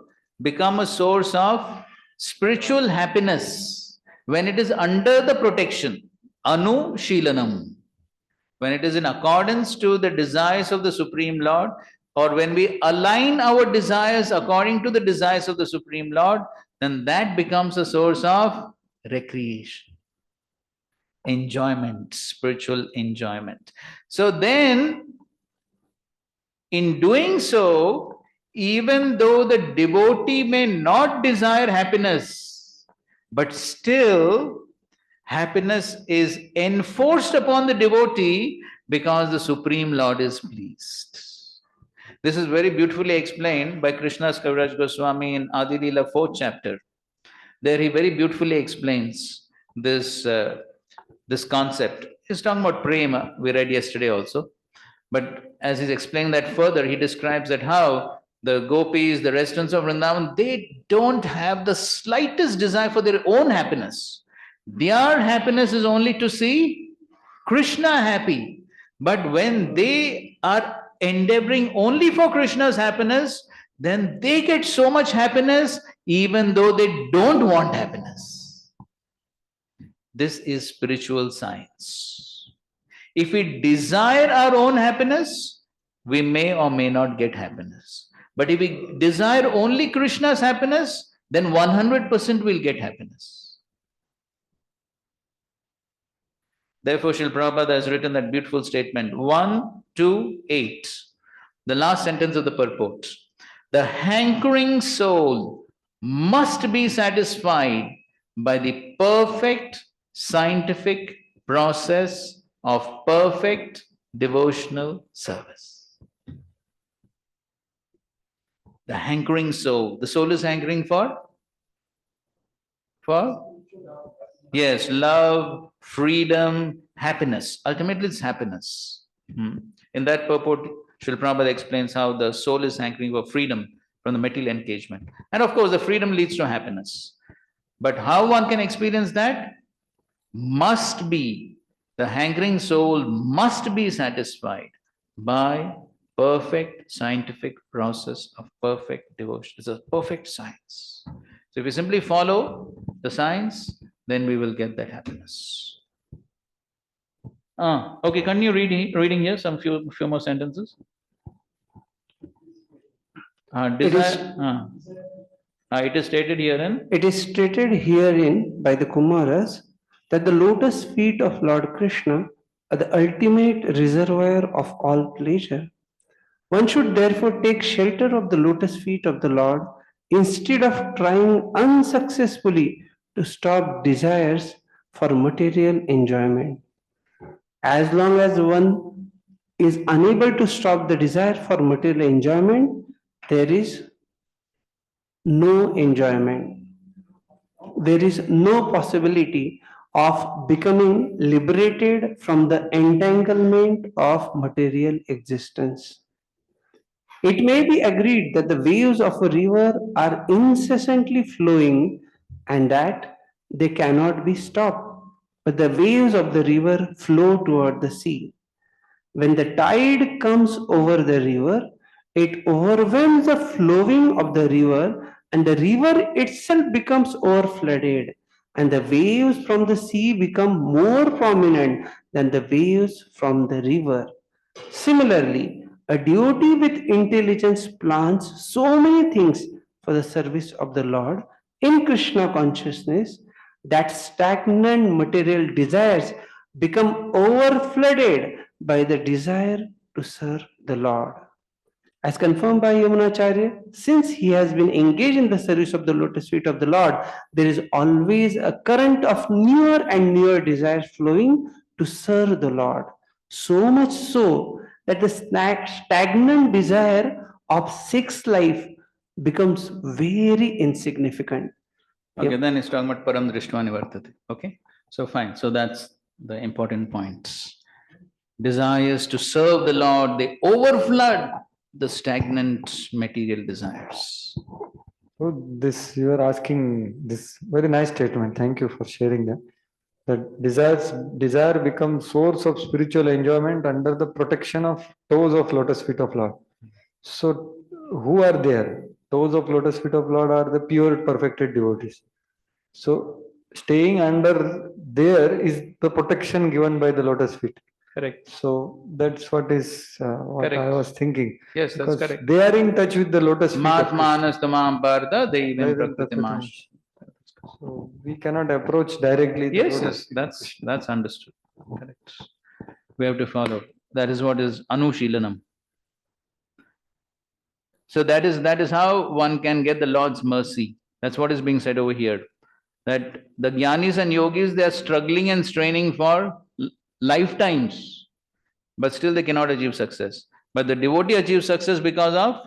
S1: become a source of spiritual happiness when it is under the protection. Anu Shilanam. When it is in accordance to the desires of the Supreme Lord, or when we align our desires according to the desires of the Supreme Lord, then that becomes a source of recreation, enjoyment, spiritual enjoyment. So then, in doing so, even though the devotee may not desire happiness, but still happiness is enforced upon the devotee because the Supreme Lord is pleased. This is very beautifully explained by Krishnadas Kaviraj Goswami in Adi Leela 4th chapter. There he very beautifully explains this concept. He's talking about prema, we read yesterday also. But as he's explaining that further, he describes that how the gopis, the residents of Vrindavan, they don't have the slightest desire for their own happiness. Their happiness is only to see Krishna happy. But when they are endeavoring only for Krishna's happiness, then they get so much happiness even though they don't want happiness. This is spiritual science. If we desire our own happiness, we may or may not get happiness. But if we desire only Krishna's happiness, then 100% we'll get happiness. Therefore, Srila Prabhupada has written that beautiful statement, 128, the last sentence of the purport. The hankering soul must be satisfied by the perfect scientific process of perfect devotional service. The hankering soul. The soul is hankering for? Yes, love, freedom, happiness. Ultimately, it's happiness. In that purport, Srila Prabhupada explains how the soul is hankering for freedom from the material engagement. And of course, the freedom leads to happiness. But how one can experience that? Must be, the hankering soul must be satisfied by perfect scientific process of perfect devotion. It's a perfect science. So if we simply follow the science, then we will get that happiness. Okay, continue reading here, some few more sentences. It is stated herein.
S3: It is stated herein by the Kumaras that the lotus feet of Lord Krishna are the ultimate reservoir of all pleasure. One should therefore take shelter of the lotus feet of the Lord instead of trying unsuccessfully to stop desires for material enjoyment. As long as one is unable to stop the desire for material enjoyment, there is no enjoyment. There is no possibility of becoming liberated from the entanglement of material existence. It may be agreed that the waves of a river are incessantly flowing and that they cannot be stopped, but the waves of the river flow toward the sea. When the tide comes over the river, it overwhelms the flowing of the river, and the river itself becomes overflooded, and the waves from the sea become more prominent than the waves from the river. Similarly, a devotee with intelligence plans so many things for the service of the Lord in Krishna consciousness that stagnant material desires become overflooded by the desire to serve the Lord. As confirmed by Yamunacharya, since he has been engaged in the service of the lotus feet of the Lord, there is always a current of newer and newer desires flowing to serve the Lord. So much so that the stagnant desire of sex life becomes very insignificant.
S1: Okay, then it's talking about param drishtva nivartate. Okay, so fine. So that's the important points. Desires to serve the Lord, they overflood the stagnant material desires.
S6: So this, you are asking this very nice statement. Thank you for sharing that. That desire becomes source of spiritual enjoyment under the protection of toes of lotus feet of Lord. So who are there? Toes of lotus feet of Lord are the pure perfected devotees. So staying under there is the protection given by the lotus feet.
S1: Correct.
S6: So that's what is what
S1: Correct.
S6: I was thinking.
S1: Yes, that's
S6: Because
S1: correct.
S6: they are in touch with the lotus feet.
S1: Matmanastamam parda devim
S6: Devim
S1: prakritimash.
S6: So we cannot approach directly the
S1: Yes,
S6: lotus
S1: yes,
S6: feet.
S1: that's understood. Correct. We have to follow. That is what is anushilanam. So that is how one can get the Lord's mercy. That's what is being said over here. That the jnanis and yogis, they are struggling and straining for lifetimes. but still they cannot achieve success. But the devotee achieves success because of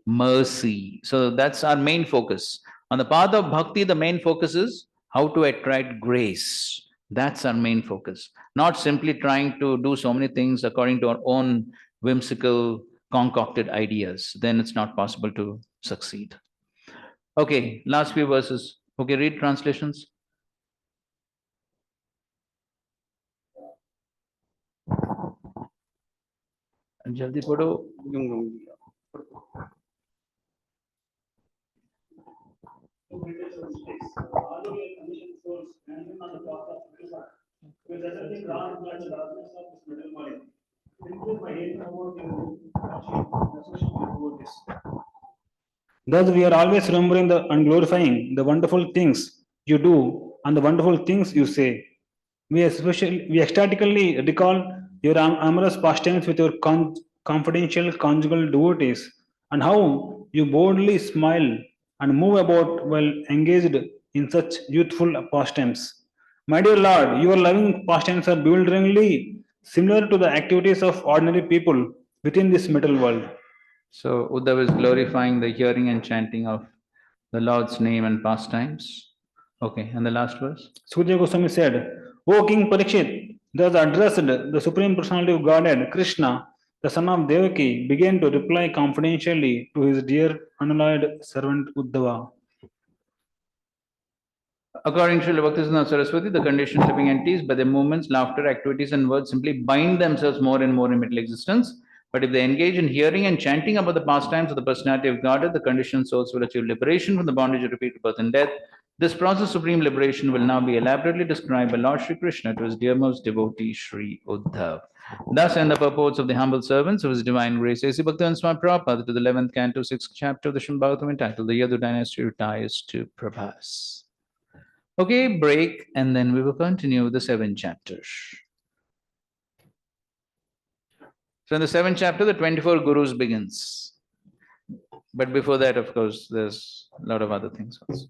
S1: mercy. So that's our main focus. On the path of bhakti, the main focus is how to attract grace. That's our main focus. Not simply trying to do so many things according to our own whimsical, concocted ideas. Then it's not possible to succeed. Okay, last few verses. Okay, read translations. जल्दी पढ़ो.
S10: Thus, we are always remembering and glorifying the wonderful things you do and the wonderful things you say. We ecstatically recall your amorous pastimes with your confidential conjugal devotees and how you boldly smile and move about while engaged in such youthful pastimes. My dear Lord, your loving pastimes are bewilderingly similar to the activities of ordinary people within this metal world.
S1: So Uddhav is glorifying the hearing and chanting of the Lord's name and pastimes. Okay, and the last verse?
S10: Sukadeva Goswami said, O King Parikshit, thus addressed the Supreme Personality of Godhead, Krishna, the son of Devaki, began to reply confidentially to his dear unalloyed servant Uddhava.
S1: According to Srila Bhaktisiddhanta Saraswati, the conditioned living entities, by their movements, laughter, activities, and words, simply bind themselves more and more in material existence. But if they engage in hearing and chanting about the pastimes of the personality of Godhead, the conditioned souls will achieve liberation from the bondage of repeated birth and death. This process of supreme liberation will now be elaborately described by Lord Sri Krishna to his dearmost devotee, Sri Uddhav. Thus end the purports of the humble servants of his divine grace. A.C. Bhaktivinoda Swami Prabhupada to the 11th canto, 6th chapter of the Srimad Bhagavatam entitled The Yadu Dynasty Retires to Prabhas. Okay, break, and then we will continue with the 7 chapters. So in the 7th chapter, the 24 Gurus begins. But before that, of course, there's a lot of other things also.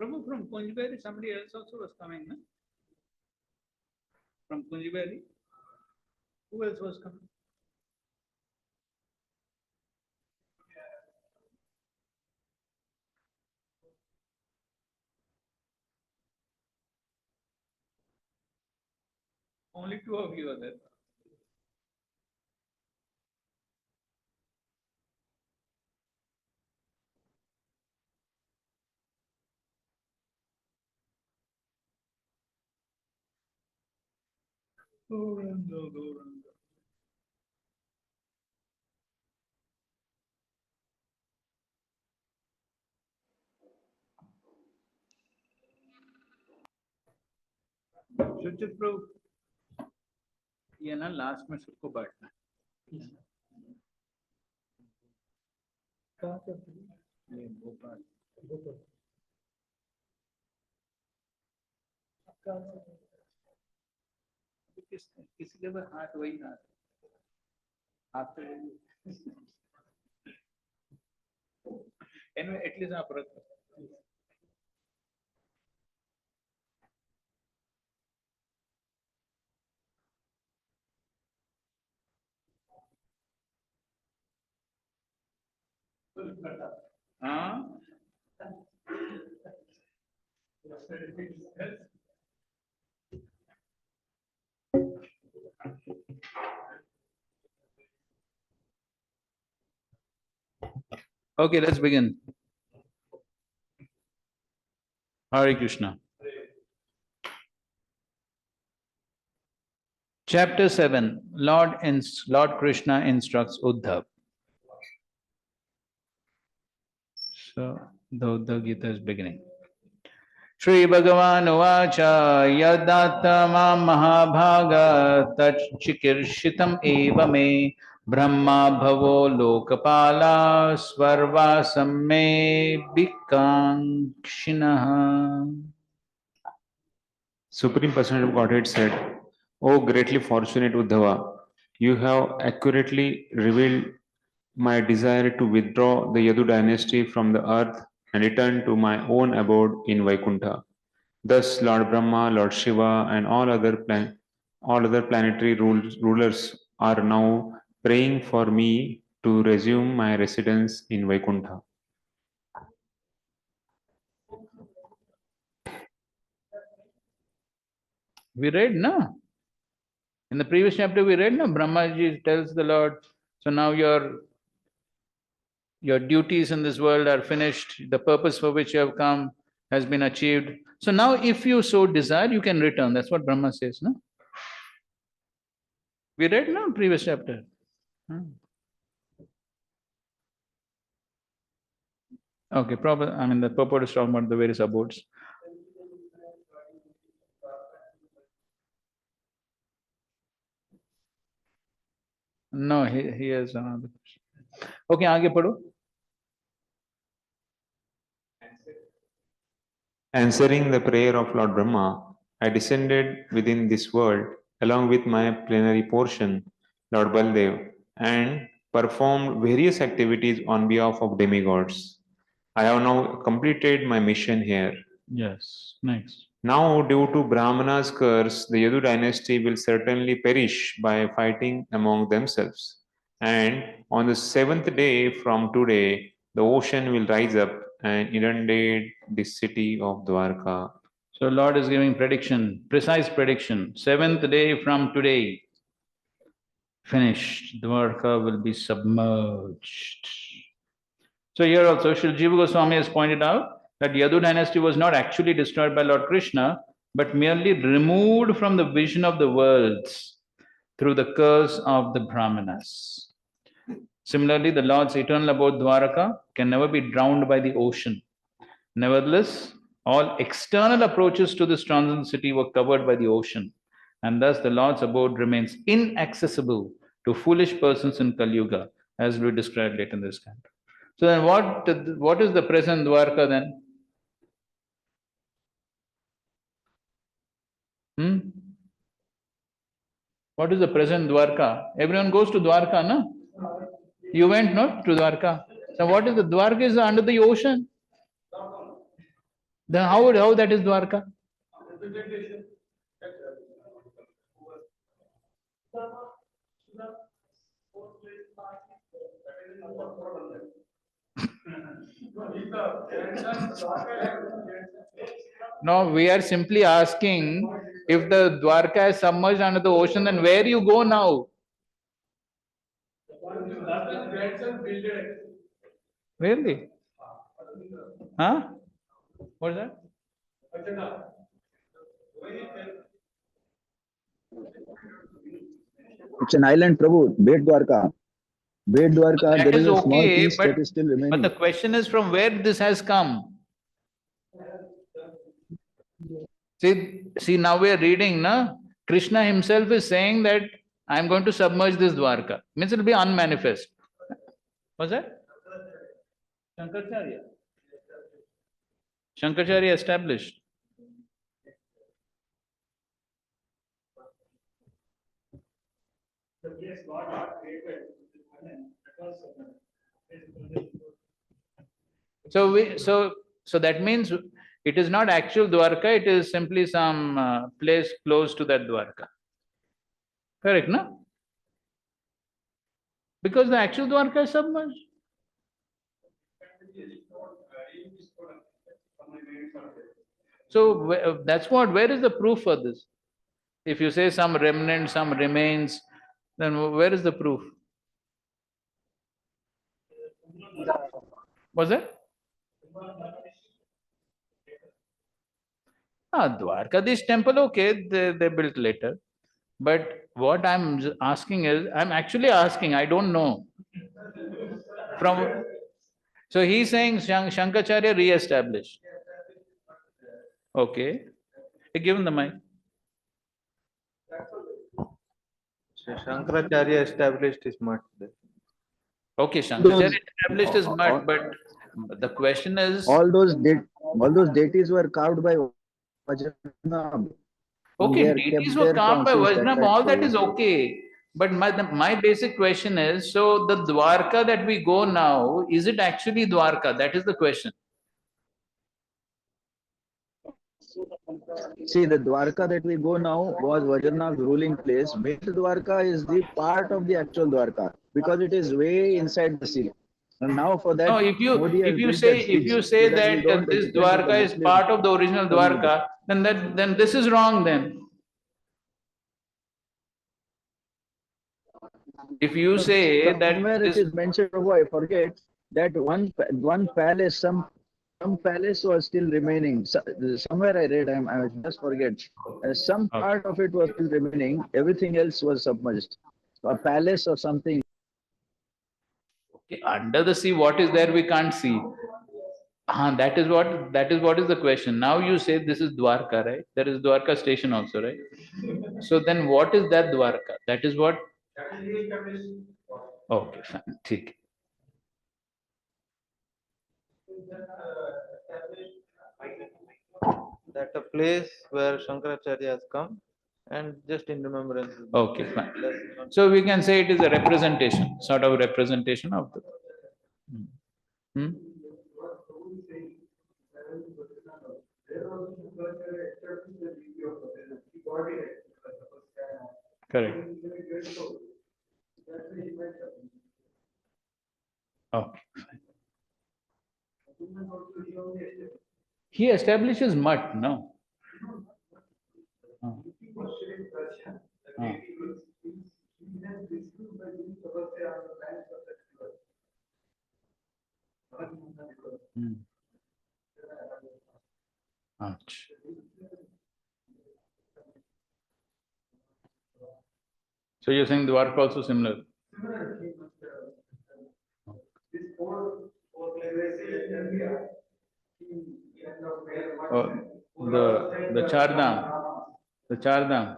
S1: Prabhu, from Kunjibari, somebody else also was coming, no? From Kunjibari? Who else was coming? Only two of you are there. Shruti Prabhu, ये ना last में सबको बांटना है। ये भोपाल किसी के पास हाथ वही हाथ हाथ anyway, at least आप रखो। हाँ Okay, let's begin. Hare Krishna. Chapter 7, Lord Krishna instructs Uddhav. So, the Uddhav Gita is beginning. Shri Bhagavan Uvacha Yadattama Mahabhaga Tachchikirshitam eva me Brahma Bhavo Lokapala Svarvasam me Bhikangshinaha.
S13: Supreme Personality of Godhead said, O greatly fortunate Uddhava, you have accurately revealed my desire to withdraw the Yadu dynasty from the earth and return to my own abode in Vaikuntha. Thus, Lord Brahma, Lord Shiva, and all other planetary rulers are now praying for me to resume my residence in Vaikuntha.
S1: We read, no? In the previous chapter we read, no? Brahmaji tells the Lord, so now your duties in this world are finished, the purpose for which you have come has been achieved. So now if you so desire, you can return. That's what Brahma says, no? We read, no? Previous chapter. Okay, probably, I mean, the purport is talking about the various abodes. No, he has another question. Okay, आगे पढ़ो.
S13: Answering the prayer of Lord Brahma, I descended within this world along with my plenary portion, Lord Baldev, and performed various activities on behalf of demigods. I have now completed my mission here.
S1: Yes, next.
S13: Now, due to Brahmana's curse, the Yadu dynasty will certainly perish by fighting among themselves. And on the seventh day from today, the ocean will rise up and inundate the city of Dwarka.
S1: So Lord is giving prediction, precise prediction. Seventh day from today, finished. Dwarka will be submerged. So here also, Sri Jiva Goswami has pointed out that Yadu dynasty was not actually destroyed by Lord Krishna, but merely removed from the vision of the worlds through the curse of the Brahmanas. Similarly, the Lord's eternal abode Dwaraka can never be drowned by the ocean. Nevertheless, all external approaches to this transcendent city were covered by the ocean, and thus the Lord's abode remains inaccessible to foolish persons in Kali Yuga, as we described later in this canto. So then what is the present Dwarka then? What is the present Dwarka? Everyone goes to Dwarka, no? You went, no? To Dwarka. So what is the Dwarka is under the ocean? Then how that is Dwarka? No, we are simply asking, if the Dwarka is submerged under the ocean, then where you go now? Really? Huh? What is that?
S14: It's an island, Prabhu. Bet Dwarka. Bet Dwarka,
S1: That
S14: there
S1: is
S14: is a small
S1: okay,
S14: piece that is still
S1: but
S14: remaining.
S1: the question is from where this has come. See, now we are reading, na? Krishna himself is saying that I am going to submerge this Dwarka. Means it will be unmanifest. What's that? Shankaracharya. Shankaracharya established. So that means it is not actual Dwarka, it is simply some place close to that Dwarka. Correct, no? Because the actual Dwarka is submerged. So that's what, where is the proof for this? If you say some remnant, some remains, then where is the proof? Was it? Dwarkadish temple, okay, they built later. But what I'm asking is, I'm actually asking, I don't know. So he's saying Shankaracharya re-established. Okay. Give him the mic.
S7: Shankaracharya established his mutt.
S1: Okay, Shankaracharya established his mutt, but the question is...
S14: All those deities were carved by Vajranabh.
S1: Okay, deities were carved by Vajranabh, all that is okay. But my basic question is, so the Dwarka that we go now, is it actually Dwarka? That is the question.
S14: See, the Dwarka that we go now was Vajranabh's ruling place. Bet Dwarka is the part of the actual Dwarka because it is way inside the sea. And now for that,
S1: No, if you say that this Dwarka is part of the original Dwarka, then this is wrong then. If you say that
S14: somewhere it is mentioned, I forget that one palace, some palace was still remaining. Somewhere I read, I just forget. Some part of it was still remaining. Everything else was submerged. A palace or something.
S1: Okay, under the sea, what is there we can't see? That is what is the question. Now you say this is Dwarka, right? There is Dwarka station also, right? So then what is that Dwarka? That is what? Okay, fine. Theek.
S7: That a place where Shankaracharya has come and just in remembrance.
S1: Okay, fine. So we can say it is a representation, sort of representation of the... Hmm? Correct. Okay, fine. He establishes mutt, no? So you're saying Dwarka also similar? The Chardham. The Chardham.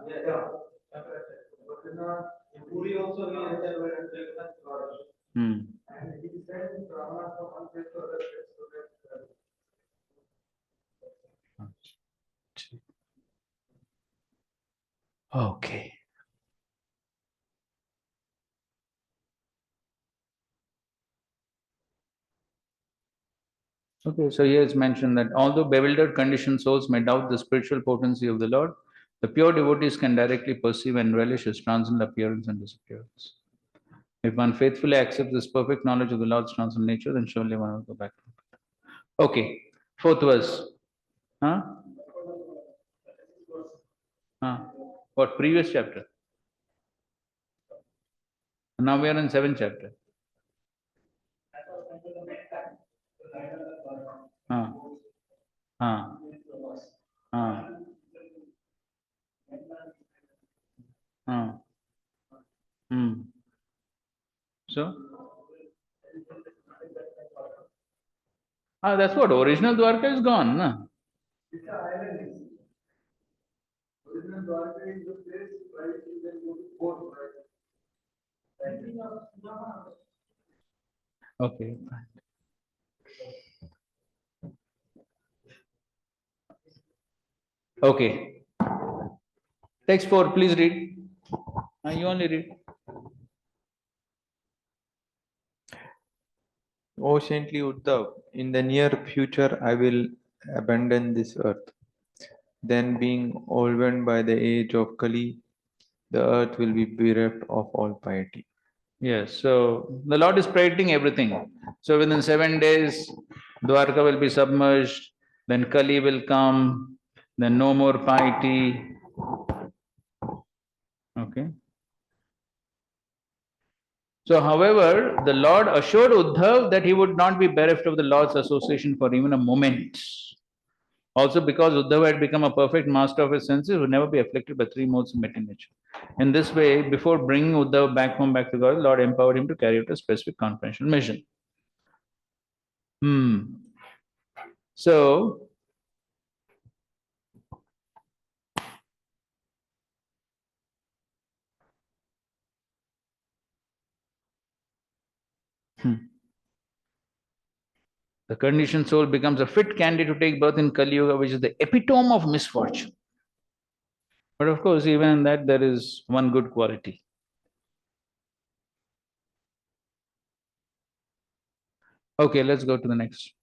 S1: Okay. Okay, so here it's mentioned that although bewildered conditioned souls may doubt the spiritual potency of the Lord, the pure devotees can directly perceive and relish his transcendent appearance and disappearance. If one faithfully accepts this perfect knowledge of the Lord's transcendent nature, then surely one will go back. Okay, fourth verse. Huh? What, previous chapter? Now we are in 7th chapter. So? That's what, original Dwarka is gone, na? Okay. Okay. Text 4, please read. You only read.
S15: O saintly Uddhav, in the near future I will abandon this earth. Then, being overwhelmed by the age of Kali, the earth will be bereft of all piety.
S1: Yes, so the Lord is predicting everything. So within 7 days, Dwarka will be submerged, then Kali will come, then no more piety. Okay. So, however, the Lord assured Uddhav that he would not be bereft of the Lord's association for even a moment. Also, because Uddhava had become a perfect master of his senses, would never be afflicted by 3 modes of material nature. In this way, before bringing Uddhava back home, back to God, Lord empowered him to carry out a specific confidential mission. So, the conditioned soul becomes a fit candidate to take birth in Kali Yuga, which is the epitome of misfortune. But of course, even in that, there is one good quality. Okay, let's go to the next.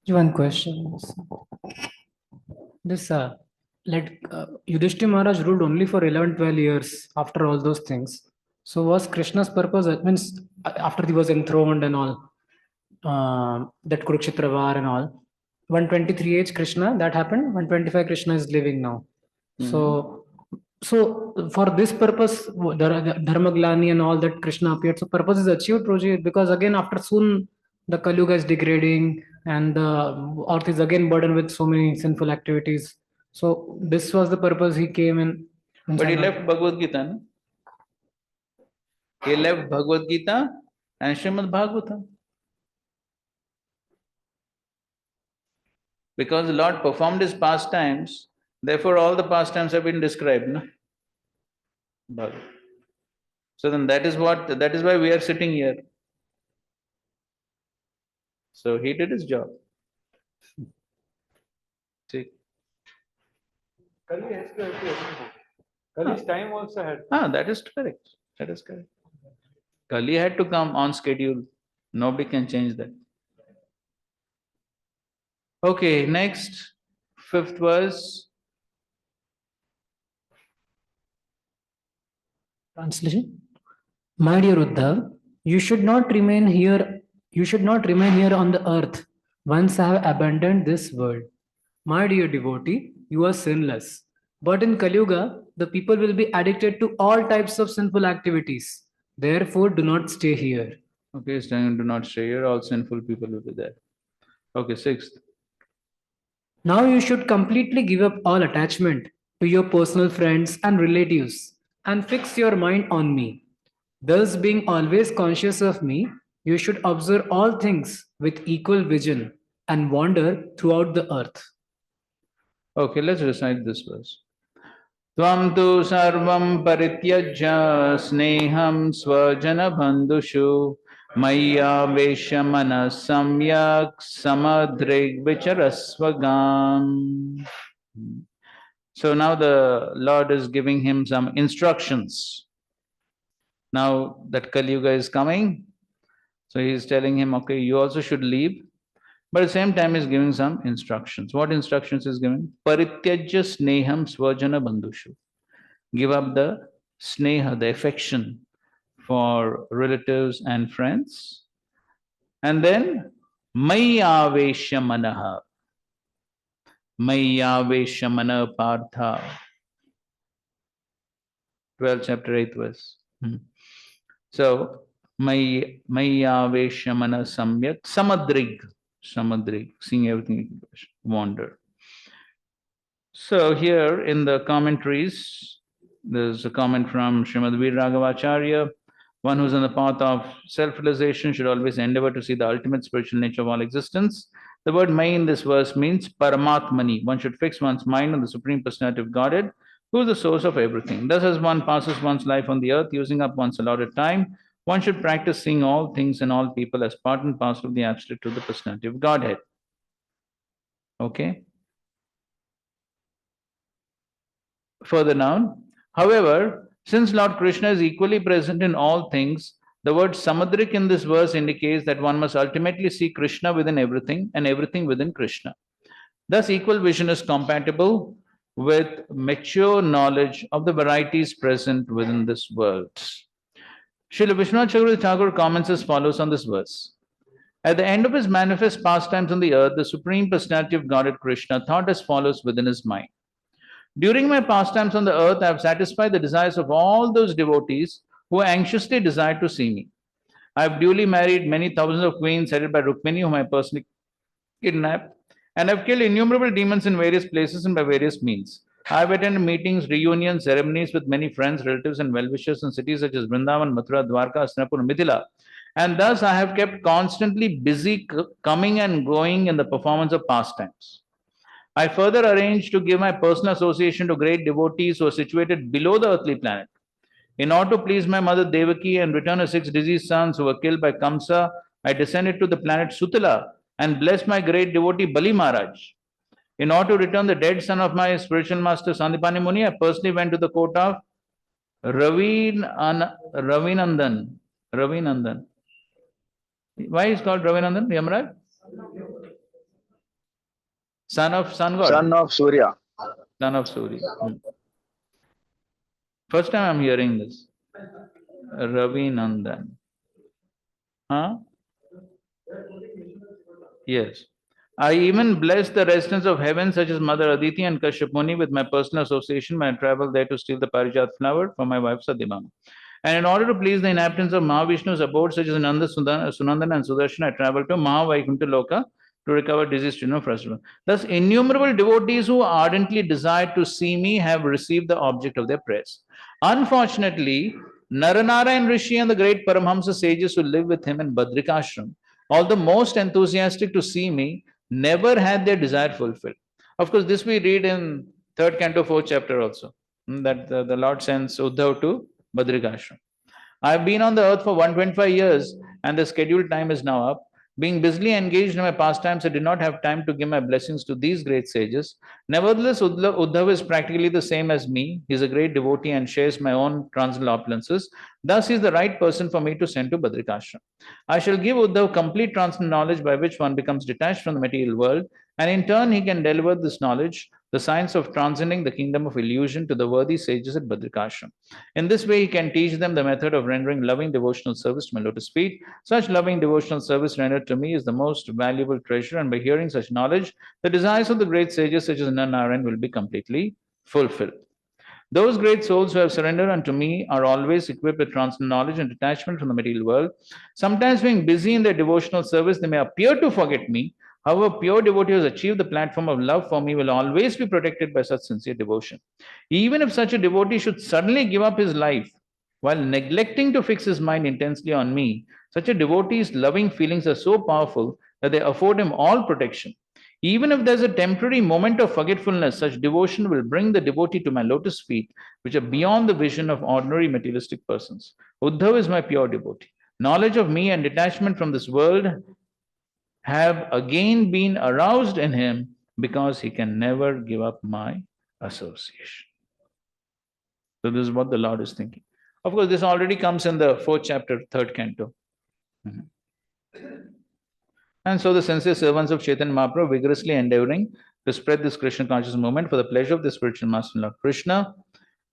S4: One question. This Yudhishthira Maharaj ruled only for 11-12 years after all those things. So was Krishna's purpose, means after he was enthroned and all, that Kurukshetra war and all, 123 age Krishna, that happened, 125 Krishna is living now. So for this purpose, Dharmaglani and all that Krishna appeared. So purpose is achieved, Prabhuji, because again after soon the Kali Yuga is degrading and the earth is again burdened with so many sinful activities. So this was the purpose he came in.
S1: But he left Bhagavad Gita, no? He left Bhagavad Gita and Srimad Bhagavatam. Because the Lord performed his pastimes, therefore all the pastimes have been described, no? So then that is why we are sitting here. So he did his job. See?
S6: Kali has to have Kali's time also had.
S1: That is correct. That is correct. Kali had to come on schedule. Nobody can change that. Okay, next, 5th verse.
S4: Translation. My dear Uddhav, you should not remain here. You should not remain here on the earth once I have abandoned this world. My dear devotee, you are sinless. But in Kali Yuga, the people will be addicted to all types of sinful activities. Therefore, do not stay here.
S1: Okay, it's saying do not stay here. All sinful people will be there. Okay, 6th.
S4: Now you should completely give up all attachment to your personal friends and relatives and fix your mind on me. Thus, being always conscious of me, you should observe all things with equal vision and wander throughout the earth.
S1: Okay, let's recite this verse. Tvam tu sarvam parityajya sneham svajana bandhushu maya veshamana samyak samadrig vicharasvagam. So now the Lord is giving him some instructions. Now that Kali Yuga is coming, so he is telling him, okay, you also should leave, But at the same time, he's giving some instructions. What instructions is giving? Parityajya sneham swajana bandhushu. Give up the sneha, the affection for relatives and friends. And then Mayavesha manaha. Mayavesha mana partha. 12th chapter 8th verse. So Mayavesha mana samyak samadrig. Samadrig, seeing everything wander. So here in the commentaries, there's a comment from Srimad Veer Raghavacharya. One who's on the path of self-realization should always endeavor to see the ultimate spiritual nature of all existence. The word Mai in this verse means Paramatmani. One should fix one's mind on the Supreme Personality of Godhead, who is the source of everything. Thus, as one passes one's life on the earth, using up one's allotted time, one should practice seeing all things and all people as part and parcel of the absolute truth, the personality of Godhead. Okay? Further down, however, since Lord Krishna is equally present in all things, the word Samadrik in this verse indicates that one must ultimately see Krishna within everything and everything within Krishna. Thus, equal vision is compatible with mature knowledge of the varieties present within this world. Srila Vishwanath Chakravarti Thakur comments as follows on this verse. At the end of his manifest pastimes on the earth, the Supreme Personality of Godhead Krishna thought as follows within his mind. During my pastimes on the earth, I have satisfied the desires of all those devotees who anxiously desire to see me. I have duly married many thousands of queens headed by Rukmini, whom I personally kidnapped, and have killed innumerable demons in various places and by various means. I have attended meetings, reunions, ceremonies with many friends, relatives, and well-wishers in cities such as Vrindavan, Mathura, Dwarka, Hastinapur, and Mithila. And thus I have kept constantly busy coming and going in the performance of pastimes. I further arranged to give my personal association to great devotees who are situated below the earthly planet. In order to please my mother Devaki and return her 6 diseased sons who were killed by Kamsa, I descended to the planet Sutala and blessed my great devotee Bali Maharaj. In order to return the dead son of my spiritual master Sandipani Muni, I personally went to the court of Ravinandan. Ravinandan. Why is called Ravinandan? Yamaraj? Son of sun god.
S14: Son of Surya.
S1: Son of Surya. First time I'm hearing this. Ravinandan. Huh? Yes. I even blessed the residents of heaven, such as Mother Aditi and Kashyap Muni, with my personal association when I traveled there to steal the Parijat flower for my wife Satyabhama. And in order to please the inhabitants of Mahavishnu's abode, such as Nanda, Sunandan, and Sudarshan, I traveled to Mahavaikuntha Loka to recover disease children of frustration. Thus, innumerable devotees who ardently desired to see me have received the object of their prayers. Unfortunately, Naranarayan Rishi and the great Paramhamsa sages who live with him in Badrikashram, although most enthusiastic to see me, never had their desire fulfilled. Of course, this we read in 3rd canto, 4th chapter also, that the Lord sends Uddhav to Badrikashram. I have been on the earth for 125 years and the scheduled time is now up. Being busily engaged in my pastimes, I did not have time to give my blessings to these great sages. Nevertheless, Uddhav is practically the same as me. He is a great devotee and shares my own transcendental opulences. Thus, he is the right person for me to send to Badrikashram. I shall give Uddhav complete transcendental knowledge by which one becomes detached from the material world, and in turn he can deliver this knowledge, the science of transcending the kingdom of illusion, to the worthy sages at Badrikashram. In this way, he can teach them the method of rendering loving devotional service to my lotus feet. Such loving devotional service rendered to me is the most valuable treasure, and by hearing such knowledge, the desires of the great sages such as Narayan will be completely fulfilled. Those great souls who have surrendered unto me are always equipped with transcendental knowledge and detachment from the material world. Sometimes, being busy in their devotional service, they may appear to forget me. However, pure devotee who has achieved the platform of love for me will always be protected by such sincere devotion. Even if such a devotee should suddenly give up his life while neglecting to fix his mind intensely on me, such a devotee's loving feelings are so powerful that they afford him all protection. Even if there's a temporary moment of forgetfulness, such devotion will bring the devotee to my lotus feet, which are beyond the vision of ordinary materialistic persons. Uddhav is my pure devotee. Knowledge of me and detachment from this world have again been aroused in him because he can never give up my association. So this is what the Lord is thinking. Of course, this already comes in the 4th chapter, 3rd canto. And so the sincere servants of Chaitanya Mahaprabhu vigorously endeavoring to spread this Krishna conscious movement for the pleasure of the spiritual master Lord Krishna.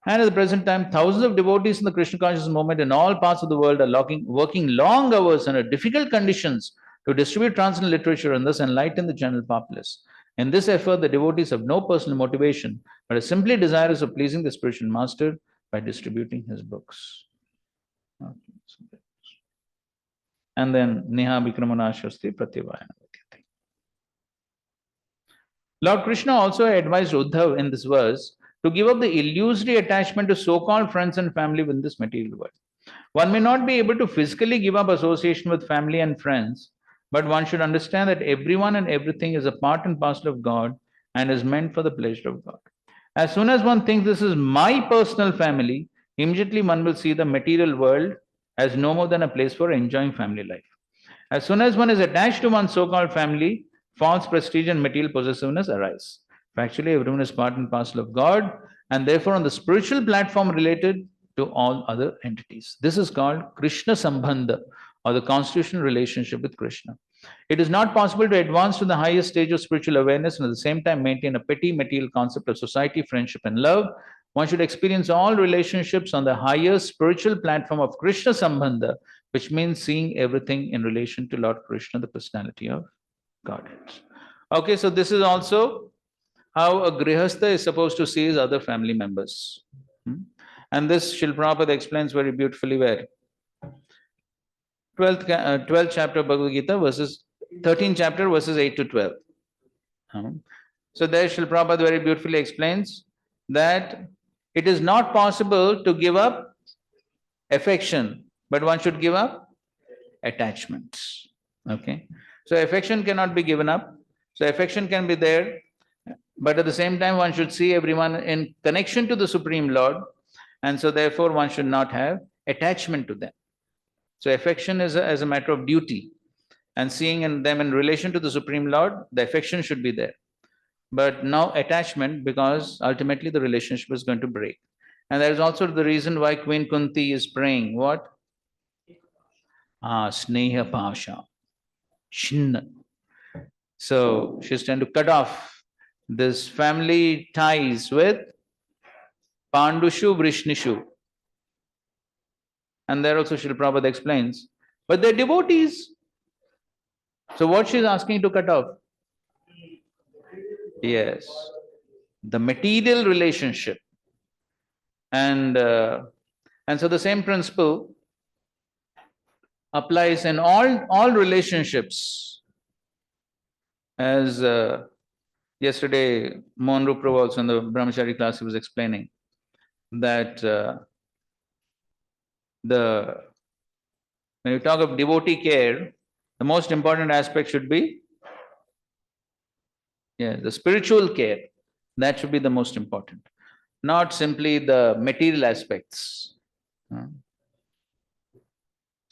S1: And at the present time, thousands of devotees in the Krishna conscious movement in all parts of the world are working long hours under difficult conditions to distribute transcendental literature and thus enlighten the general populace. In this effort, the devotees have no personal motivation, but are simply desirous of pleasing the spiritual master by distributing his books. And then Niha Vikramanashasti Pratyavayana. Lord Krishna also advised Uddhav in this verse to give up the illusory attachment to so-called friends and family within this material world. One may not be able to physically give up association with family and friends, but one should understand that everyone and everything is a part and parcel of God and is meant for the pleasure of God. As soon as one thinks this is my personal family, immediately one will see the material world as no more than a place for enjoying family life. As soon as one is attached to one's so-called family, false prestige and material possessiveness arise. Actually, everyone is part and parcel of God, and therefore on the spiritual platform related to all other entities. This is called Krishna Sambandha, or the constitutional relationship with Krishna. It is not possible to advance to the highest stage of spiritual awareness and at the same time maintain a petty material concept of society, friendship, and love. One should experience all relationships on the higher spiritual platform of Krishna Sambandha, which means seeing everything in relation to Lord Krishna, the personality of Godhead. Okay, so this is also how a grihastha is supposed to see his other family members. And this Srila Prabhupada explains very beautifully where 12th chapter of Bhagavad Gita verses 13th chapter verses 8 to 12. So there Srila Prabhupada very beautifully explains that it is not possible to give up affection, but one should give up attachments. Okay, so affection cannot be given up. So affection can be there, but at the same time one should see everyone in connection to the Supreme Lord, and so therefore one should not have attachment to them. So affection is as a matter of duty, and seeing in them in relation to the Supreme Lord, the affection should be there. But no attachment, because ultimately the relationship is going to break. And that is also the reason why Queen Kunti is praying what? Sneha Pasha. Shinna. So she's trying to cut off this family ties with Pandushu Vrishnishu. And there also Srila Prabhupada explains, but they're devotees. So what she's asking to cut off? Yes, the material relationship. And so the same principle applies in all relationships. As yesterday, Mohan Rupa also in the Brahmachari class, he was explaining that when you talk of devotee care, the most important aspect should be the spiritual care. That should be the most important, not simply the material aspects. So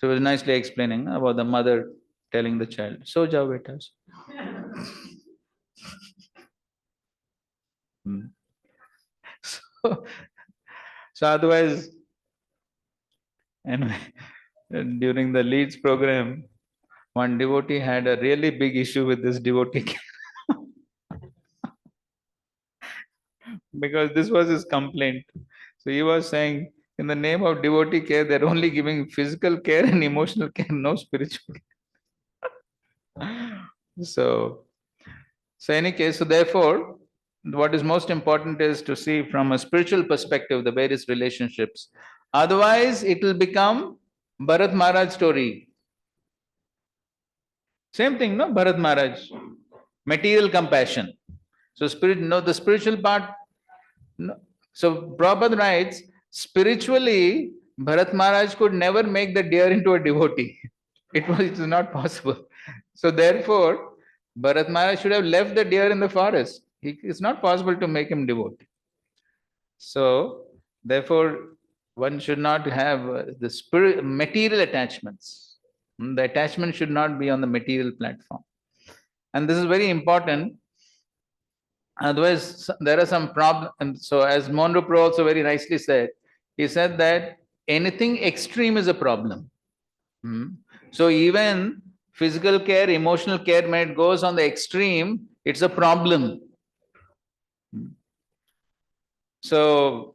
S1: he was nicely explaining about the mother telling the child, "So jao beta." So otherwise, anyway, during the Leads program, one devotee had a really big issue with this devotee because this was his complaint. So he was saying, in the name of devotee care, they're only giving physical care and emotional care, no spiritual care. So any case, so therefore, what is most important is to see from a spiritual perspective the various relationships. Otherwise, it will become Bharat Maharaj story. Same thing, no? Bharat Maharaj, material compassion. So the spiritual part. No. So Prabhupada writes, spiritually, Bharat Maharaj could never make the deer into a devotee. It is not possible. So therefore, Bharat Maharaj should have left the deer in the forest. It's not possible to make him devotee. So therefore, one should not have the material attachments. The attachment should not be on the material platform. And this is very important. Otherwise, there are some problems. And so as Mohan Rupa also very nicely said, he said that anything extreme is a problem. So even Physical care, emotional care, when it goes on the extreme, it's a problem. So,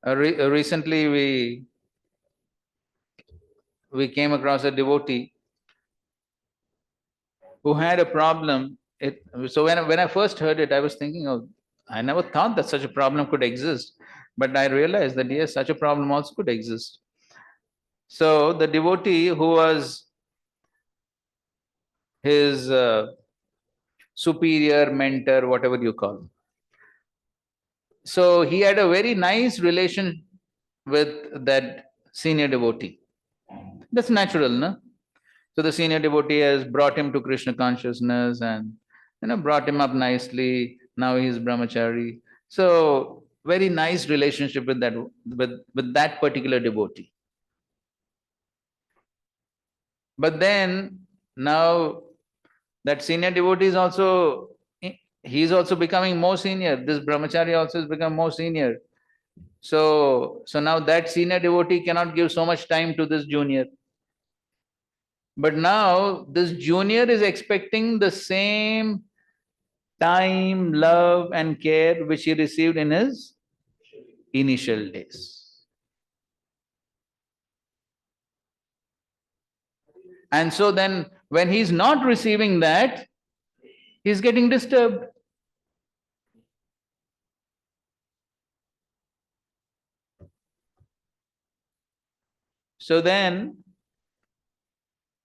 S1: recently we came across a devotee who had a problem. So when I first heard it, I was thinking, oh, I never thought that such a problem could exist. But I realized that yes, such a problem also could exist. So the devotee who was his superior, mentor, whatever you call. So he had a very nice relation with that senior devotee. That's natural, no? So the senior devotee has brought him to Krishna consciousness and brought him up nicely. Now he is brahmachari. So very nice relationship with that particular devotee. But then now that senior devotee is also becoming more senior. This brahmachari also has become more senior. So now that senior devotee cannot give so much time to this junior. But now this junior is expecting the same time, love and care which he received in his initial days. And so then when he's not receiving that, he's getting disturbed. So then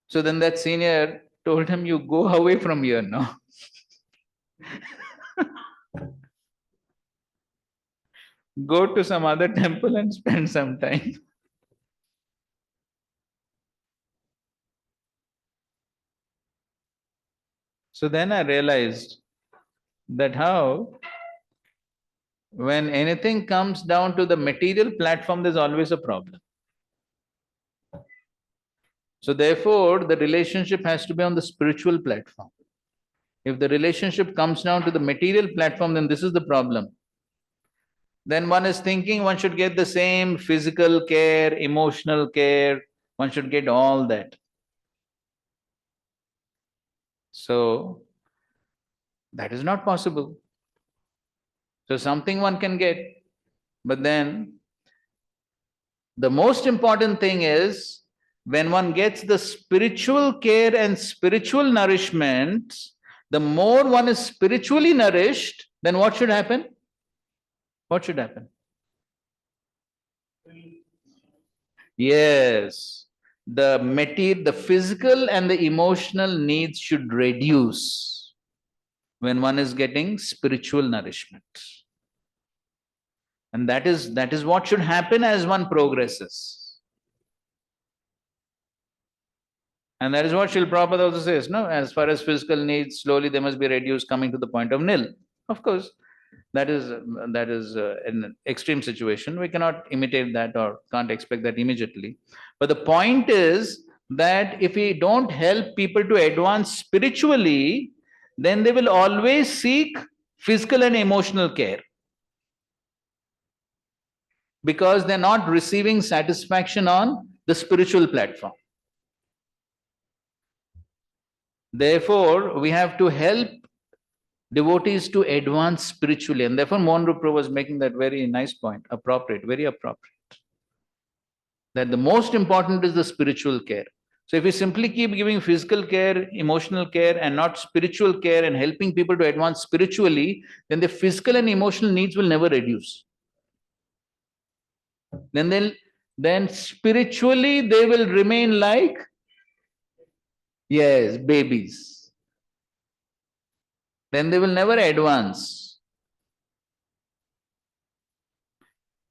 S1: that senior told him, you go away from here now. Go to some other temple and spend some time. So then I realized that how when anything comes down to the material platform, there's always a problem. So therefore, the relationship has to be on the spiritual platform. If the relationship comes down to the material platform, then this is the problem. Then one is thinking one should get the same physical care, emotional care, one should get all that. So that is not possible. So something one can get, but then the most important thing is when one gets the spiritual care and spiritual nourishment, the more one is spiritually nourished, then what should happen? What should happen? Yes, the physical and the emotional needs should reduce when one is getting spiritual nourishment. And that is what should happen as one progresses. And that is what Srila Prabhupada also says, no? As far as physical needs, slowly they must be reduced, coming to the point of nil. Of course, that is an extreme situation. We cannot imitate that or can't expect that immediately. But the point is that if we don't help people to advance spiritually, then they will always seek physical and emotional care, because they're not receiving satisfaction on the spiritual platform. Therefore, we have to help devotees to advance spiritually. And therefore, Mohan Rupa was making that very nice point, appropriate, very appropriate. That the most important is the spiritual care. So if we simply keep giving physical care, emotional care, and not spiritual care and helping people to advance spiritually, then the physical and emotional needs will never reduce. Then spiritually they will remain like, yes, babies. Then they will never advance.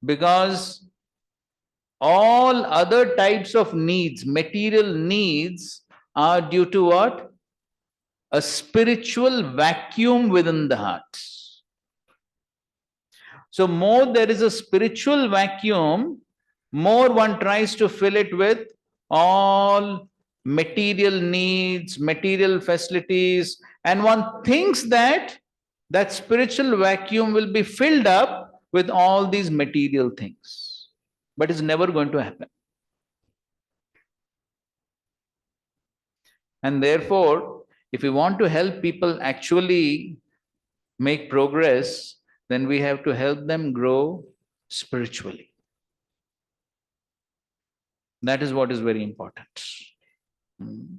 S1: Because all other types of needs, material needs, are due to what? A spiritual vacuum within the heart. So more there is a spiritual vacuum, more one tries to fill it with all material needs, material facilities, and one thinks that that spiritual vacuum will be filled up with all these material things. But it's never going to happen. And therefore, if we want to help people actually make progress, then we have to help them grow spiritually. That is what is very important. Hmm.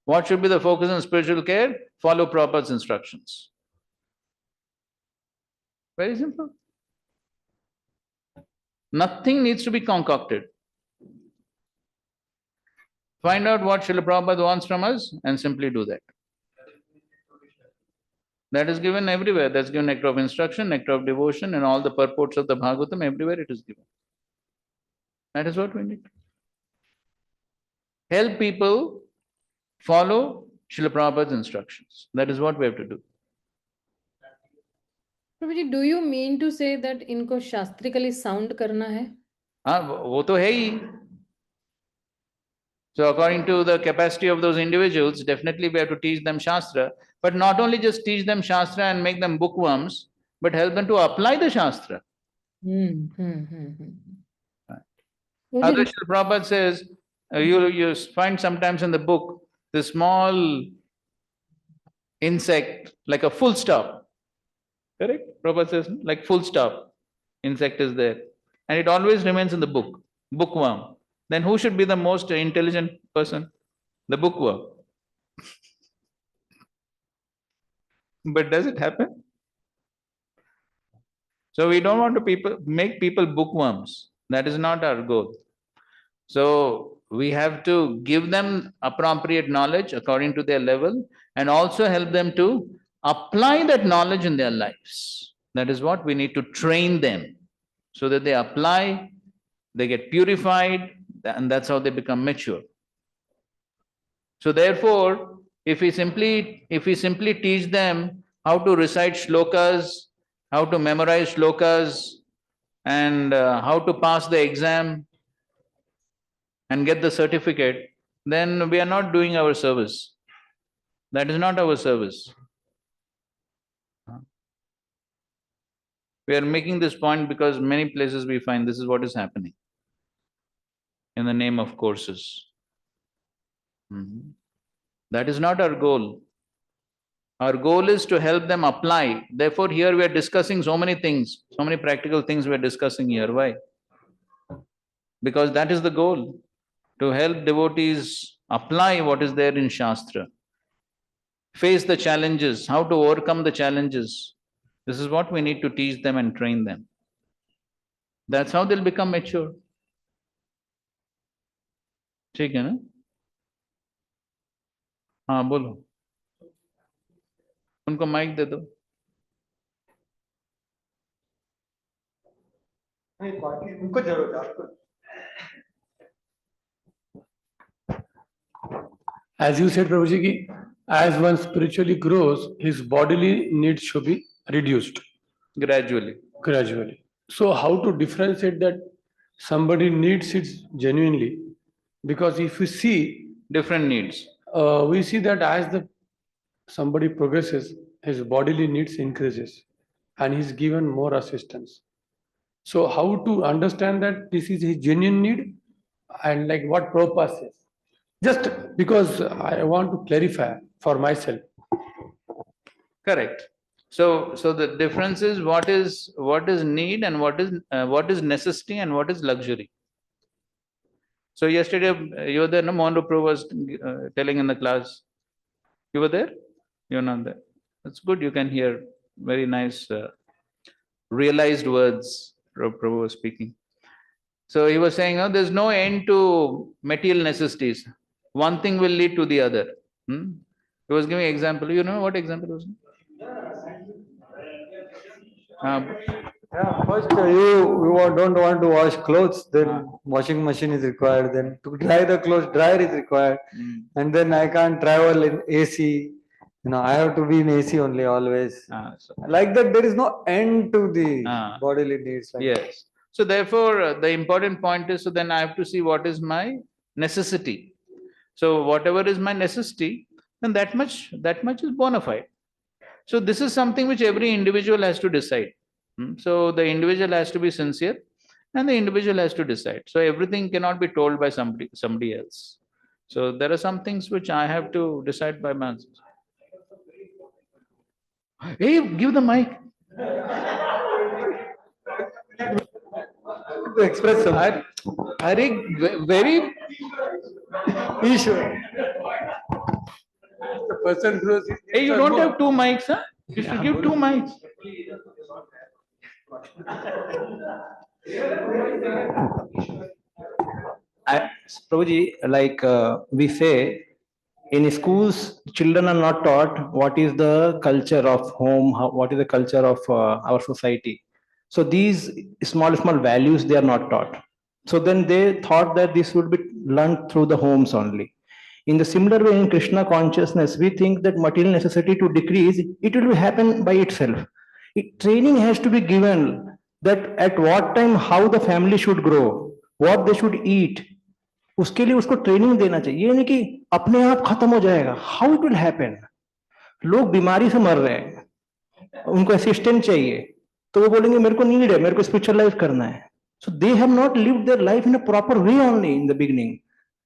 S1: What should be the focus on spiritual care? Follow Prabhupada's instructions. Very simple. Nothing needs to be concocted. Find out what Srila Prabhupada wants from us and simply do that. That is given everywhere. That's given nectar of instruction, nectar of devotion, and all the purports of the Bhagavatam, everywhere it is given. That is what we need. Help people follow Srila Prabhupada's instructions. That is what we have to do.
S11: Prabhuji, do you mean to say that इनको शास्त्रिकली sound करना है?
S1: हाँ, वो तो है ही. So according to the capacity of those individuals, definitely we have to teach them Shastra, but not only just teach them Shastra and make them bookworms, but help them to apply the Shastra. Other Srila Prabhupada says, you find sometimes in the book, the small insect, like a full stop. Correct? Prabhupada says, like full stop, insect is there. And it always remains in the book, bookworm. Then who should be the most intelligent person? The bookworm. But does it happen? So we don't want to make people bookworms. That is not our goal. So we have to give them appropriate knowledge according to their level and also help them to apply that knowledge in their lives. That is what we need to train them so that they apply, they get purified, and that's how they become mature. So therefore, if we simply teach them how to recite shlokas, how to memorize shlokas, and how to pass the exam and get the certificate, then we are not doing our service. That is not our service. We are making this point because many places we find this is what is happening in the name of courses. That is not our goal. Our goal is to help them apply. Therefore, here we are discussing so many things, so many practical things we are discussing here. Why? Because that is the goal, to help devotees apply what is there in Shastra, face the challenges, how to overcome the challenges. This is what we need to teach them and train them. That's how they'll become mature. ठीक है ना? हाँ बोलो, उनको mic दे दो.
S12: As you said, Prabhuji, ki as one spiritually grows, his bodily needs should be reduced.
S1: Gradually.
S12: Gradually. So how to differentiate that somebody needs it genuinely? Because if you see
S1: different needs,
S12: we see that as somebody progresses, his bodily needs increases and he's given more assistance. So how to understand that this is his genuine need and like what Prabhupada says? Just because I want to clarify for myself.
S1: Correct. So the difference is what is need and what is necessity and what is luxury. So yesterday you were there, no? Mohan Prabhu was telling in the class. You were there? You're not there. That's good. You can hear very nice realized words Prabhu was speaking. So he was saying, oh, there's no end to material necessities. One thing will lead to the other. He was giving example. You know what example was?
S6: First you don't want to wash clothes, then washing machine is required. Then to dry the clothes, dryer is required. And then I can't travel in AC. I have to be in AC only always. Like that, there is no end to the bodily needs. Like
S1: yes. So therefore, the important point is, so then I have to see what is my necessity. So whatever is my necessity, then that much is bona fide. So this is something which every individual has to decide. So the individual has to be sincere and the individual has to decide. So everything cannot be told by somebody else. So there are some things which I have to decide by myself. Hey, give the mic.
S6: To express some.
S1: Very.
S6: Sure. The person who.
S1: Hey, you don't have two mics, huh? You should give two mics.
S7: Prabhuji, like we say, in schools, children are not taught what is the culture of home, what is the culture of our society. So these small values they are not taught. So then they thought that this would be learned through the homes only. In the similar way, in Krishna consciousness, we think that material necessity to decrease, it will happen by itself. Training has to be given that at what time, how the family should grow, what they should eat. उसके लिए उसको training देना चाहिए, ये नहीं कि अपने आप खत्म हो जाएगा. How it will happen? लोग बीमारी से मर रहे हैं, उनको असिस्टेंट चाहिए, तो वो बोलेंगे मेरे को नीड है, मेरे को स्पिरिचुअलाइज करना है. So they have not lived their life in a proper way only in the beginning,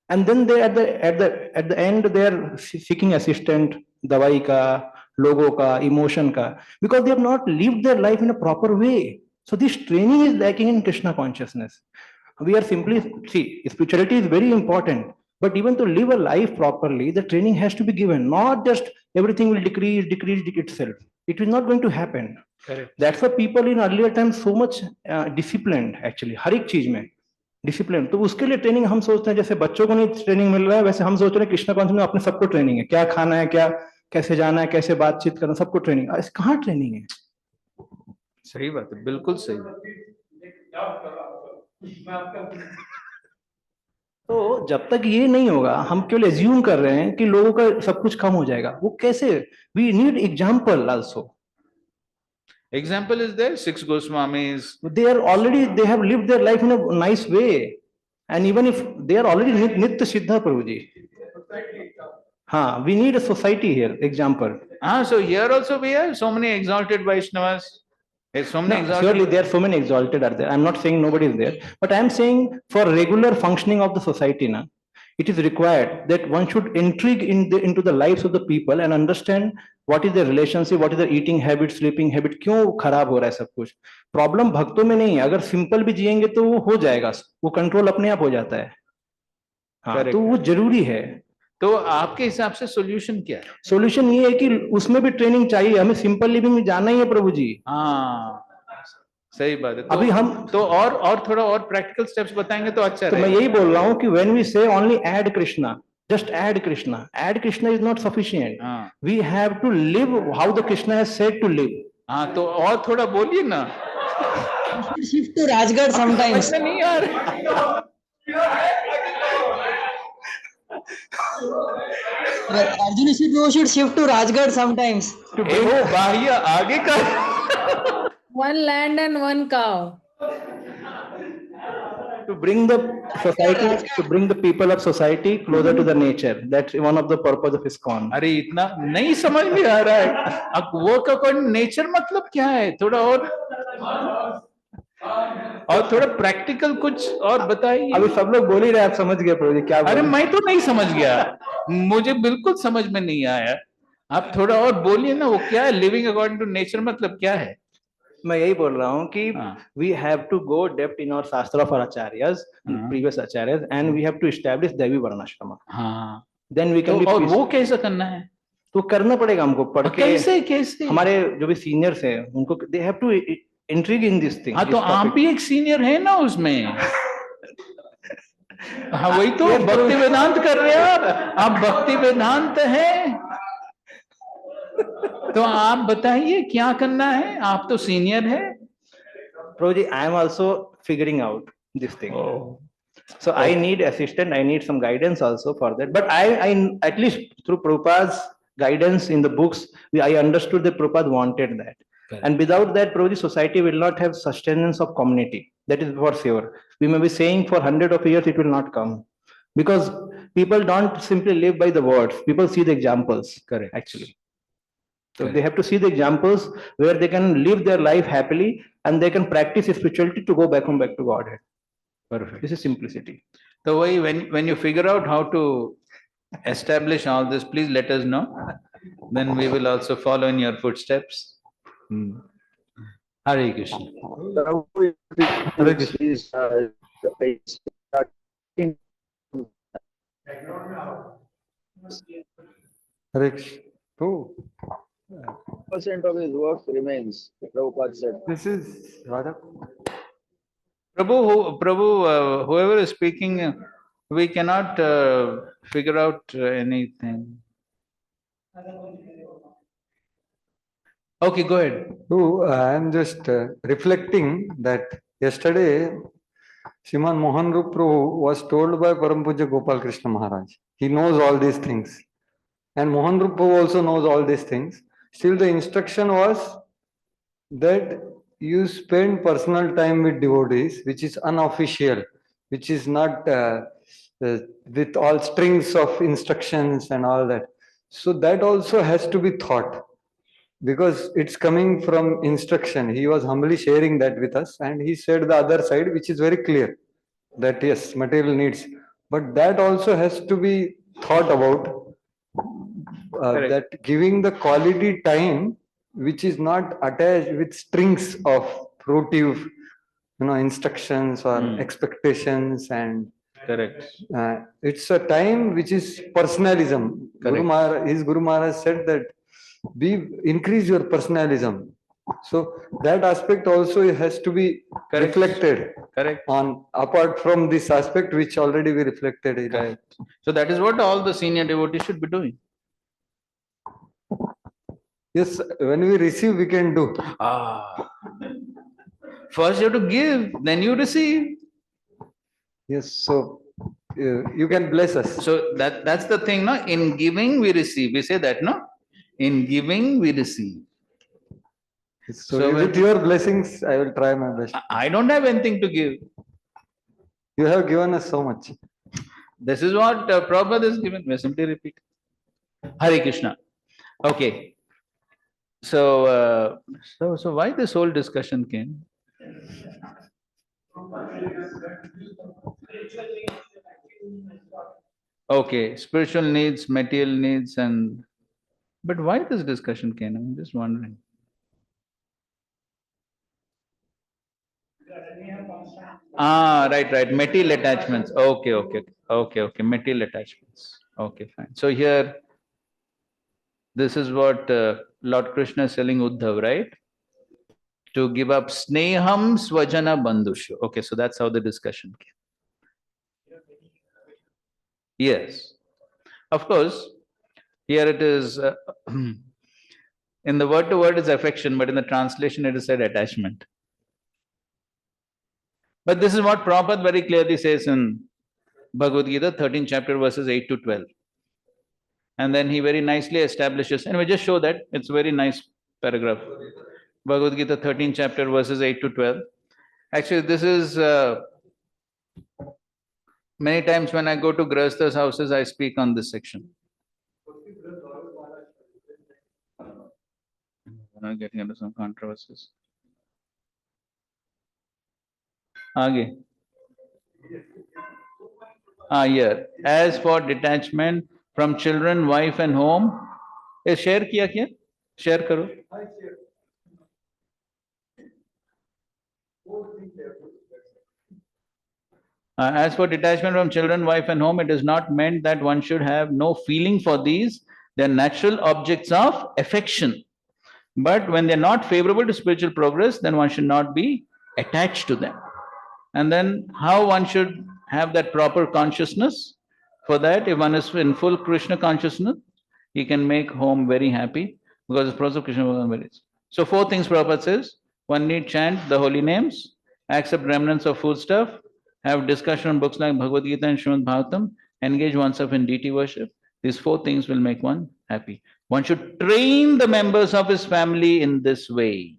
S7: and then they at the end they are seeking assistant, दवाई का, लोगों का, emotion का, because they have not lived their life in a proper way. So this training is lacking in Krishna consciousness. We are simply, see, spirituality is very important, but even to live a life properly, the training has to be given, not just everything will decrease itself. It is not going to happen. Correct. That's why people in earlier times so much disciplined actually, हर एक चीज में discipline. तो उसके लिए training हम सोचते हैं जैसे बच्चों को नहीं ट्रेनिंग मिल रहा है, वैसे हम सोच रहे हैं कृष्ण कॉन्सेप्ट में अपने सबको ट्रेनिंग है, क्या खाना है, क्या कैसे जाना है, कैसे बातचीत करना, सबको ट्रेनिंग. कहाँ ट्रेनिंग है?
S1: सही बात है, बिल्कुल सही.
S7: तो जब तक ये नहीं होगा, हम केवल एज्यूम कर रहे हैं कि लोगों का सब कुछ कम हो जाएगा. वो कैसे? We need example also.
S1: Example is there, 6 Goswamis.
S7: They have lived their life in a nice way, and even if they are already Nitya Siddha, Prabhuji. We need a society here. Example.
S1: So here also we have so many exalted Vaishnavas.
S7: Surely there are so many exalted are there. I'm not saying nobody is there, but I'm saying for regular functioning of the society, it is required that one should intrigue into the lives of the people and understand what is their relationship, what is their eating habit, sleeping habit, क्यों खराब हो रहा है सब कुछ. Problem भक्तों में नहीं है, अगर सिंपल भी जिएंगे तो वो हो जाएगा, वो कंट्रोल अपने आप हो जाता है. तो वो जरूरी है.
S1: तो आपके हिसाब से सॉल्यूशन क्या है?
S7: सॉल्यूशन ये है कि उसमें भी ट्रेनिंग चाहिए, हमें सिंपल लिविंग में जाना ही है प्रभु जी.
S1: सही बात है.
S7: अभी हम
S1: तो और थोड़ा और प्रैक्टिकल स्टेप्स बताएंगे तो अच्छा
S7: रहेगा. तो मैं यही बोल रहा हूँ कि when we say only add Krishna, just add Krishna is not sufficient. We have to live how the Krishna has said to live.
S1: तो और थोड़ा बोलिए ना.
S16: Shift to Rajgarh sometimes.
S1: नहीं यार.
S16: Arjun should shift to Rajgarh sometimes.
S1: आगे का.
S11: One land and one cow.
S7: To bring the society, to bring the people of society closer to the nature. That's one of the purpose of ISKCON.
S1: अरे इतना नहीं समझ में आ रहा है. अब work according nature मतलब क्या है? थोड़ा और थोड़ा प्रैक्टिकल कुछ और बताइए.
S7: अभी सब लोग बोल ही रहे, आप समझ गए प्रभु जी क्या?
S1: अरे मैं तो नहीं समझ गया, मुझे बिल्कुल समझ में नहीं आया. आप थोड़ा और बोलिए ना, वो क्या है लिविंग अकॉर्डिंग टू नेचर मतलब क्या है?
S7: मैं यही बोल रहा हूँ कि we have to go depth in our शास्त्र for acharyas, previous acharyas, and we have to establish दैवी वर्णाश्रम. Then we can be.
S1: और वो कैसे करना है?
S7: तो करना पड़ेगा हमको पढ़ के.
S1: कैसे?
S7: हमारे जो भी सीनियर्स हैं उनको they have to intrigue in this thing.
S1: तो आप भी एक सीनियर है ना उसमें. वही तो भक्ति वेदांत कर रहे हैं आप भक्ति वेदांत है. तो आप बताइए क्या करना है, आप तो सीनियर है.
S7: प्रभु जी, I am also figuring out this thing. So I need assistant, I need some guidance also for that. But I at least through Prabhupada's guidance in the books, I understood that Prabhupada wanted that. Correct. And without that, Prabhuji, society will not have sustenance of community. That is for sure. We may be saying for hundreds of years, it will not come. Because people don't simply live by the words. People see the examples.
S1: Correct.
S7: Actually. So they have to see the examples where they can live their life happily and they can practice spirituality to go back home, back to Godhead.
S1: Perfect.
S7: This is simplicity.
S1: So when you figure out how to establish all this, please let us know. Then we will also follow in your footsteps. Hare Krishna.
S14: Hare Krishna.
S6: Hare Krishna. Oh.
S14: Percent of his work remains. Prabhupada said.
S6: This is Radha.
S1: Prabhu, whoever is speaking, we cannot figure out anything. Okay, go ahead.
S6: So I am just reflecting that yesterday Sriman Mohan Rup Prabhu was told by Param Puja Gopal Krishna Maharaj. He knows all these things. And Mohan Rup Prabhu also knows all these things. Still the instruction was that you spend personal time with devotees, which is unofficial, which is not with all strings of instructions and all that. So that also has to be thought, because it's coming from instruction. He was humbly sharing that with us, and he said the other side, which is very clear, that yes, material needs, but that also has to be thought about, that giving the quality time which is not attached with strings of fruitive instructions or expectations, and
S1: correct,
S6: it's a time which is personalism. His Guru Maharaj said that increase your personalism. So that aspect also has to be reflected on, apart from this aspect which already we reflected in.
S1: Correct. So that is what all the senior devotees should be doing.
S6: Yes, when we receive, we can do.
S1: First you have to give, then you receive.
S6: Yes, so you can bless us.
S1: So that's the thing, no? In giving we receive. We say that, no? In giving we receive.
S6: So with your blessings, I will try my best.
S1: I don't have anything to give.
S6: You have given us so much.
S1: This is what Prabhupada has given. We simply repeat. Hare Krishna. Okay. So why this whole discussion came? Okay, spiritual needs, material needs, but why this discussion came? I'm just wondering. Right. Material attachments. Okay. Material attachments. Okay, fine. So here, this is what Lord Krishna is telling Uddhav, right? To give up sneham swajana bandhushu. Okay, so that's how the discussion came. Yes. Of course, here it is, in the word to word is affection, but in the translation it is said attachment. But this is what Prabhupada very clearly says in Bhagavad Gita, 13th chapter, verses 8 to 12. And then he very nicely establishes, and we just show that, it's a very nice paragraph. Bhagavad Gita, 13th chapter, verses 8 to 12. Actually, this is, many times when I go to Grahastha's houses, I speak on this section. I'm not getting into some controversies. Again. Here. As for detachment from children, wife and home, share kiya kya? Share karo. As for detachment from children, wife and home, it is not meant that one should have no feeling for these. They are natural objects of affection. But when they are not favorable to spiritual progress, then one should not be attached to them. And then how one should have that proper consciousness? For that, if one is in full Krishna consciousness, he can make home very happy, because the process of Krishna varies. So 4 things Prabhupada says. One need chant the holy names, accept remnants of foodstuff, have discussion on books like Bhagavad Gita and Srimad Bhagavatam, engage oneself in deity worship. These 4 things will make one happy. One should train the members of his family in this way.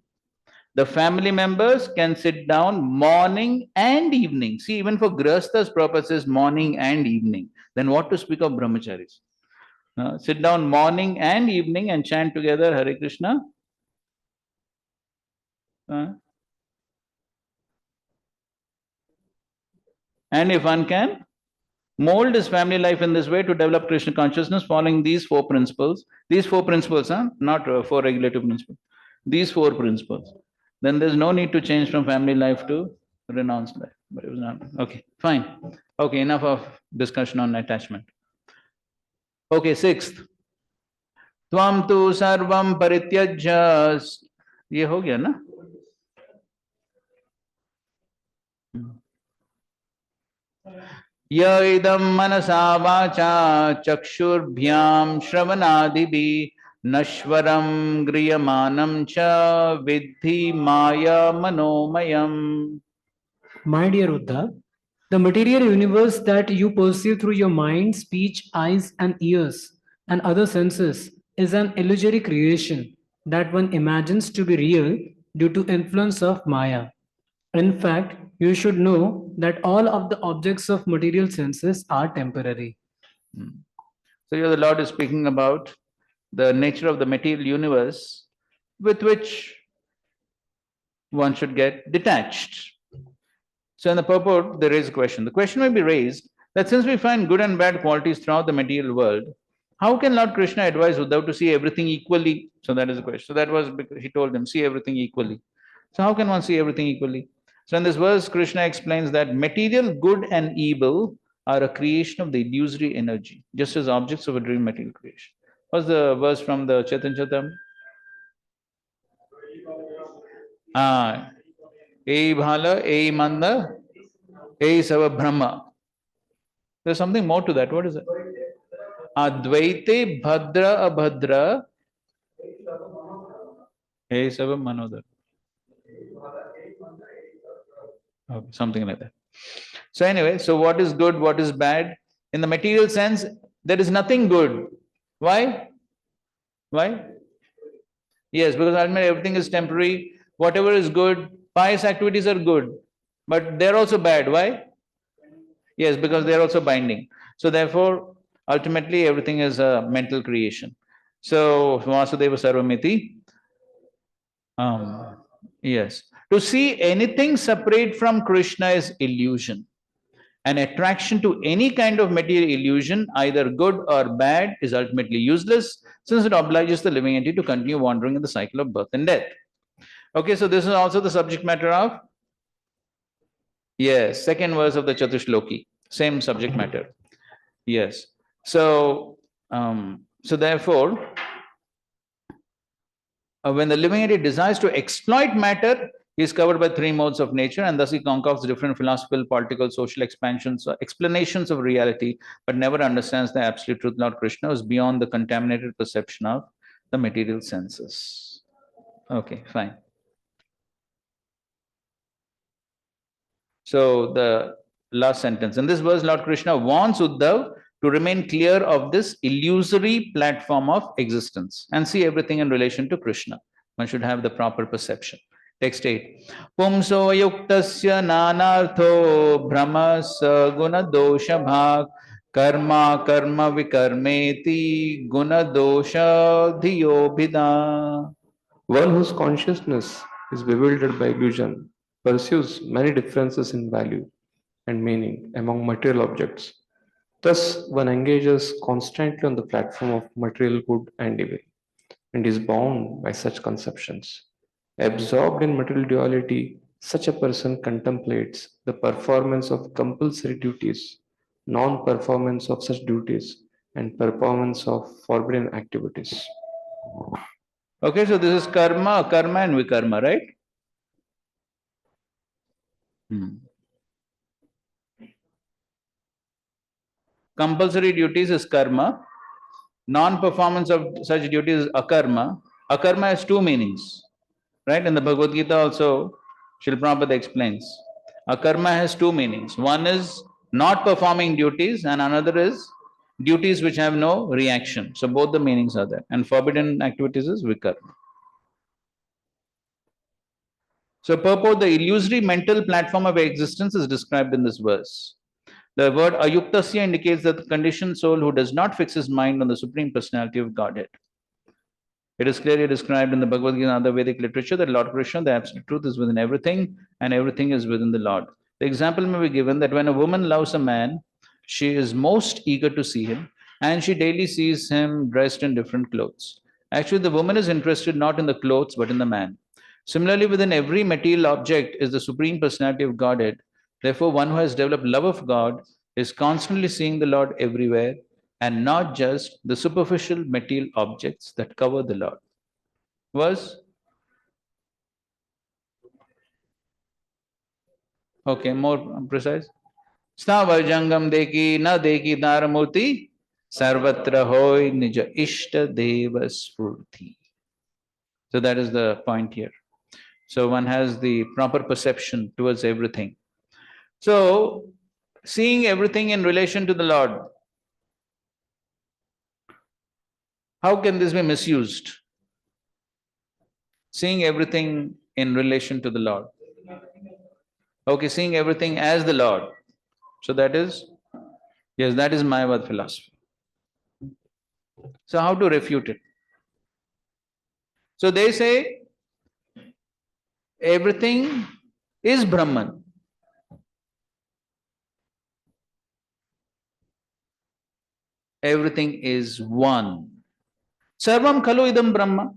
S1: The family members can sit down morning and evening. See, even for Grahasthas, Prabhupada says morning and evening. Then what to speak of brahmacharis? Sit down morning and evening and chant together Hare Krishna. And if one can mold his family life in this way to develop Krishna consciousness following these four principles, not four regulative principles, these four principles, then there's no need to change from family life to renounced life. But it was not. Okay, fine. Okay, enough of discussion on attachment. Okay, sixth. Tvam tu sarvam parityajya. ये हो गया ना? य इदं मनसा वाचा चक्षुर्भ्यां श्रवणादिभिः नश्वरं गृह्यमानं च विद्धि माया मनोमयम्.
S4: My dear Uddhav, the material universe that you perceive through your mind, speech, eyes, and ears, and other senses is an illusory creation that one imagines to be real due to influence of Maya. In fact, you should know that all of the objects of material senses are temporary.
S1: So here the Lord is speaking about the nature of the material universe with which one should get detached. So in the purport, there is a question. The question may be raised that since we find good and bad qualities throughout the material world, how can Lord Krishna advise Uddhav to see everything equally? So that is the question. So that was because he told him, see everything equally. So how can one see everything equally? So in this verse, Krishna explains that material good and evil are a creation of the illusory energy, just as objects of a dream material creation. What's the verse from the Chaitanya Charitamrita? Ei bhala, ei manda, ei sava brahma. There's something more to that. What is it? Advaite bhadra abhadra, ei sava manodar. Okay, something like that. So anyway, so what is good, what is bad? In the material sense, there is nothing good. Why? Why? Yes, because ultimately everything is temporary. Whatever is good, pious activities are good, but they're also bad. Why? Yes, because they're also binding. So therefore, ultimately everything is a mental creation. So Vasudeva Sarvamiti. Yes. To see anything separate from Krishna is illusion. An attraction to any kind of material illusion, either good or bad, is ultimately useless since it obliges the living entity to continue wandering in the cycle of birth and death. Okay, so this is also the subject matter of, yes, second verse of the Chatushloki, same subject matter. Yes. So, therefore, when the living entity desires to exploit matter, he is covered by three modes of nature, and thus he concocts different philosophical, political, social expansions, or explanations of reality, but never understands the absolute truth. Lord Krishna is beyond the contaminated perception of the material senses. Okay, fine. So the last sentence. In this verse, Lord Krishna warns Uddhav to remain clear of this illusory platform of existence and see everything in relation to Krishna. One should have the proper perception. Text 8. Pumso yuktasya nanartho brahmasa guna dosha bhag karma karma vikarmeti guna dosha dhiyobhida.
S17: One whose consciousness is bewildered by illusion pursues many differences in value and meaning among material objects. Thus, one engages constantly on the platform of material good and evil and is bound by such conceptions. Absorbed in material duality, such a person contemplates the performance of compulsory duties, non performance of such duties, and performance of forbidden activities.
S1: Okay, so this is karma and vikarma, right? Compulsory duties is karma. Non-performance of such duties is akarma. Akarma has two meanings, right? In the Bhagavad Gita also, Srila Prabhupada explains. Akarma has two meanings. One is not performing duties and another is duties which have no reaction. So both the meanings are there. And forbidden activities is vikarma. So purport, the illusory mental platform of existence is described in this verse. The word ayuktasya indicates that the conditioned soul who does not fix his mind on the Supreme Personality of Godhead. It is clearly described in the Bhagavad Gita and other Vedic literature that Lord Krishna, the absolute truth, is within everything and everything is within the Lord. The example may be given that when a woman loves a man, she is most eager to see him and she daily sees him dressed in different clothes. Actually, the woman is interested not in the clothes but in the man. Similarly, within every material object is the Supreme Personality of Godhead. Therefore, one who has developed love of God is constantly seeing the Lord everywhere and not just the superficial material objects that cover the Lord. Was? Okay, more precise. Snavarjangam deki na deki naramurti sarvatra hoy nija ishta deva spurti. So that is the point here. So one has the proper perception towards everything. So seeing everything in relation to the Lord, how can this be misused? Seeing everything in relation to the Lord. Okay, seeing everything as the Lord. So that is, yes, that is Mayavad philosophy. So how to refute it? So they say everything is Brahman. Everything is one. Sarvam khalu idam Brahma.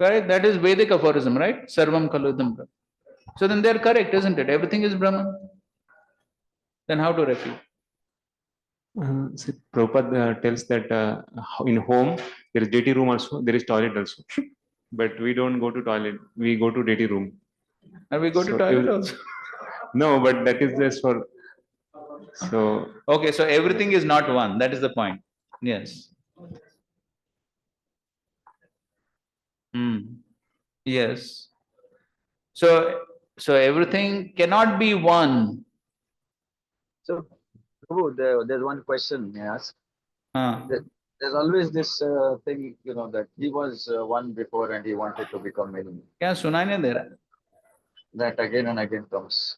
S1: Right? That is Vedic aphorism, right? Sarvam khalu idam Brahma. So then they're correct, isn't it? Everything is Brahman. Then how to refute?
S13: See, Prabhupada tells that in home there is deity room also, there is toilet also. But we don't go to toilet, we go to deity room.
S1: And we go to toilet also?
S13: No, but that is just for... So...
S1: Okay, so everything is not one. That is the point. Yes. Yes. So everything cannot be one.
S14: So, Prabhu, there's one question I ask. There's always this thing, that he was one before and he wanted to become many.
S1: Kya sunai nahi de raha?
S14: That again and again comes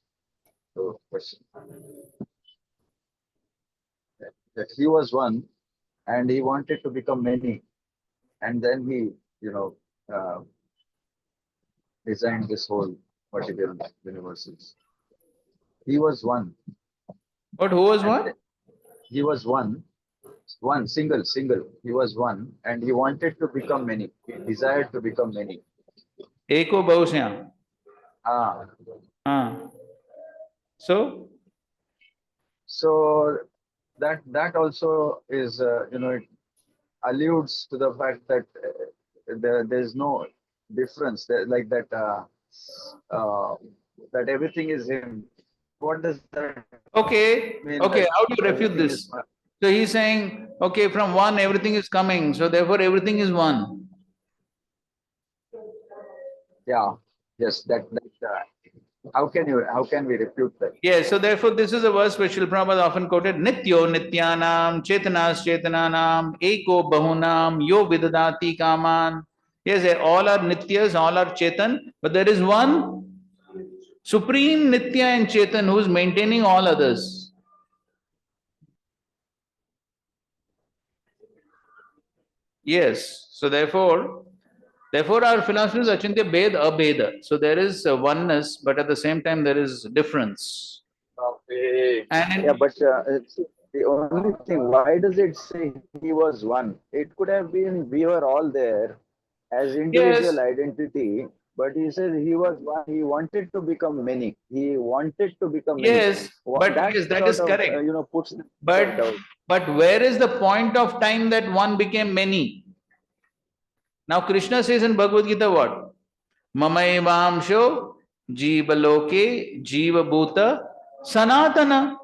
S14: to question. That he was one and he wanted to become many. And then he, designed this whole material universes. He was one.
S1: But who was one?
S14: He was one, single. He was one, and he wanted to become many. He desired to become many.
S1: Eko bahusya. So
S14: that also is, it alludes to the fact that there's no difference. Like that, that everything is him. What does that
S1: okay,
S14: mean?
S1: Okay, how do you refute this? So he's saying, okay, from one everything is coming, so therefore everything is one.
S14: Yeah, yes, how can we refute that?
S1: Yes, so therefore this is a verse which Srila Prabhupada often quoted, Nityo nityanam chetanas chetananam eko bahunam yo vidadati kaman. Yes, they all are nityas, all are chetan, but there is one supreme nitya and chetan who is maintaining all others. Yes, so therefore our philosophy is achintya bhed abheda. So there is oneness, but at the same time there is difference.
S14: Okay. But the only thing, why does it say he was one? It could have been we were all there as individual identity, but he says he was one. He wanted to become many. He wanted to become many.
S1: Yes, but that is correct.
S14: Puts
S1: but where is the point of time that one became many? Now Krishna says in Bhagavad Gita what? Mamaevamsho jivaloke jiva bhuta sanatana.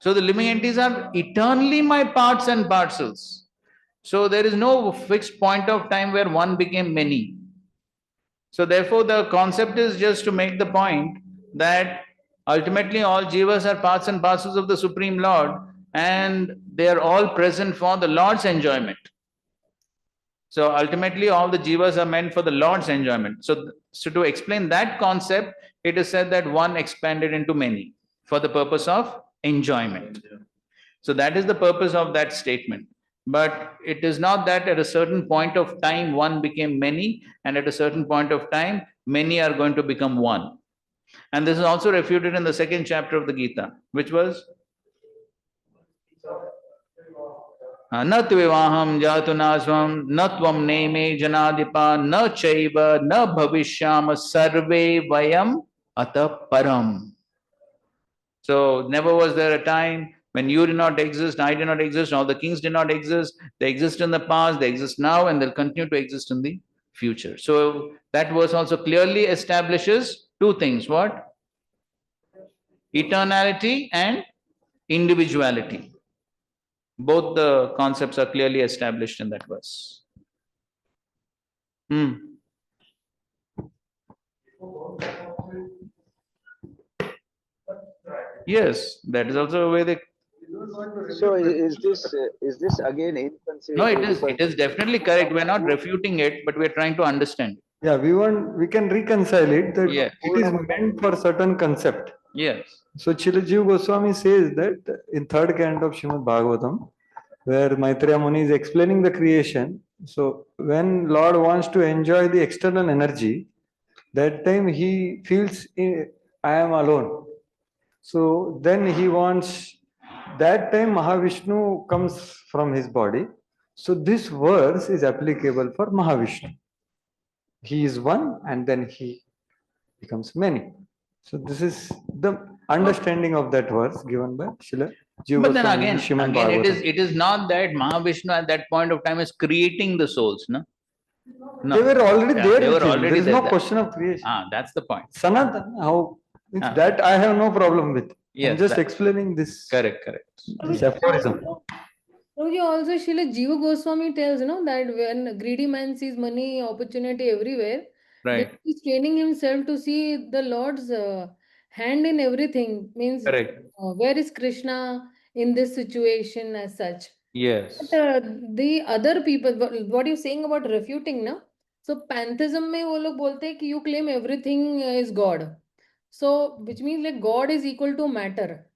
S1: So the living entities are eternally my parts and parcels. So there is no fixed point of time where one became many. So therefore the concept is just to make the point that ultimately all jivas are parts and parcels of the Supreme Lord and they are all present for the Lord's enjoyment. So ultimately all the jivas are meant for the Lord's enjoyment. So to explain that concept, it is said that one expanded into many. for the purpose of enjoyment. So that is the purpose of that statement. But it is not that at a certain point of time one became many, and at a certain point of time many are going to become one. And this is also refuted in the second chapter of the Gita, which was न त्विवाहं जातु नास्वं न त्वं नेमे जनाधिपा न चैव न भविष्याम सर्वे vayam atah param. So never was there a time when you did not exist, I did not exist, all the kings did not exist. They exist in the past, they exist now, and they'll continue to exist in the future. So that verse also clearly establishes two things. What? Eternality and individuality. Both the concepts are clearly established in that verse. Yes, that is also a Vedic.
S14: So is this again inconceivable?
S1: No, it is definitely correct. We're not refuting it, but we're trying to understand.
S6: Yeah, we can reconcile it that
S1: Yes.
S6: it is meant for certain concept.
S1: Yes.
S6: So Srila Jiva Goswami says that in third canto of Srimad Bhagavatam, where Maitreya Muni is explaining the creation. So when Lord wants to enjoy the external energy, that time he feels I am alone. So then he wants, that time Mahavishnu comes from his body. So this verse is applicable for Mahavishnu. He is one and then he becomes many. So this is the understanding of that verse given by Srila Jiva
S1: But then
S6: Goswami in
S1: again,
S6: Srimad Bhagavatam.
S1: it is not that Mahavishnu at that point of time is creating the souls, no? No.
S6: They were already there.
S1: They were
S6: with him.
S1: already
S6: There is
S1: there.
S6: no question of creation.
S1: That's the point.
S6: Sanatana, how that I have no problem with.
S1: Yes,
S6: I'm just explaining this.
S1: Correct.
S6: This aphorism.
S11: Prabhuji, also Srila Jiva Goswami tells, that when a greedy man sees money, opportunity everywhere,
S1: Right.
S11: he's training himself to see the Lord's hand in everything. Means,
S1: Correct.
S11: where is Krishna in this situation as such?
S1: Yes.
S11: But the other people, what you're saying about refuting, na? So pantheism में वो लोग बोलते हैं कि you claim everything is God. So which means like God is equal to matter.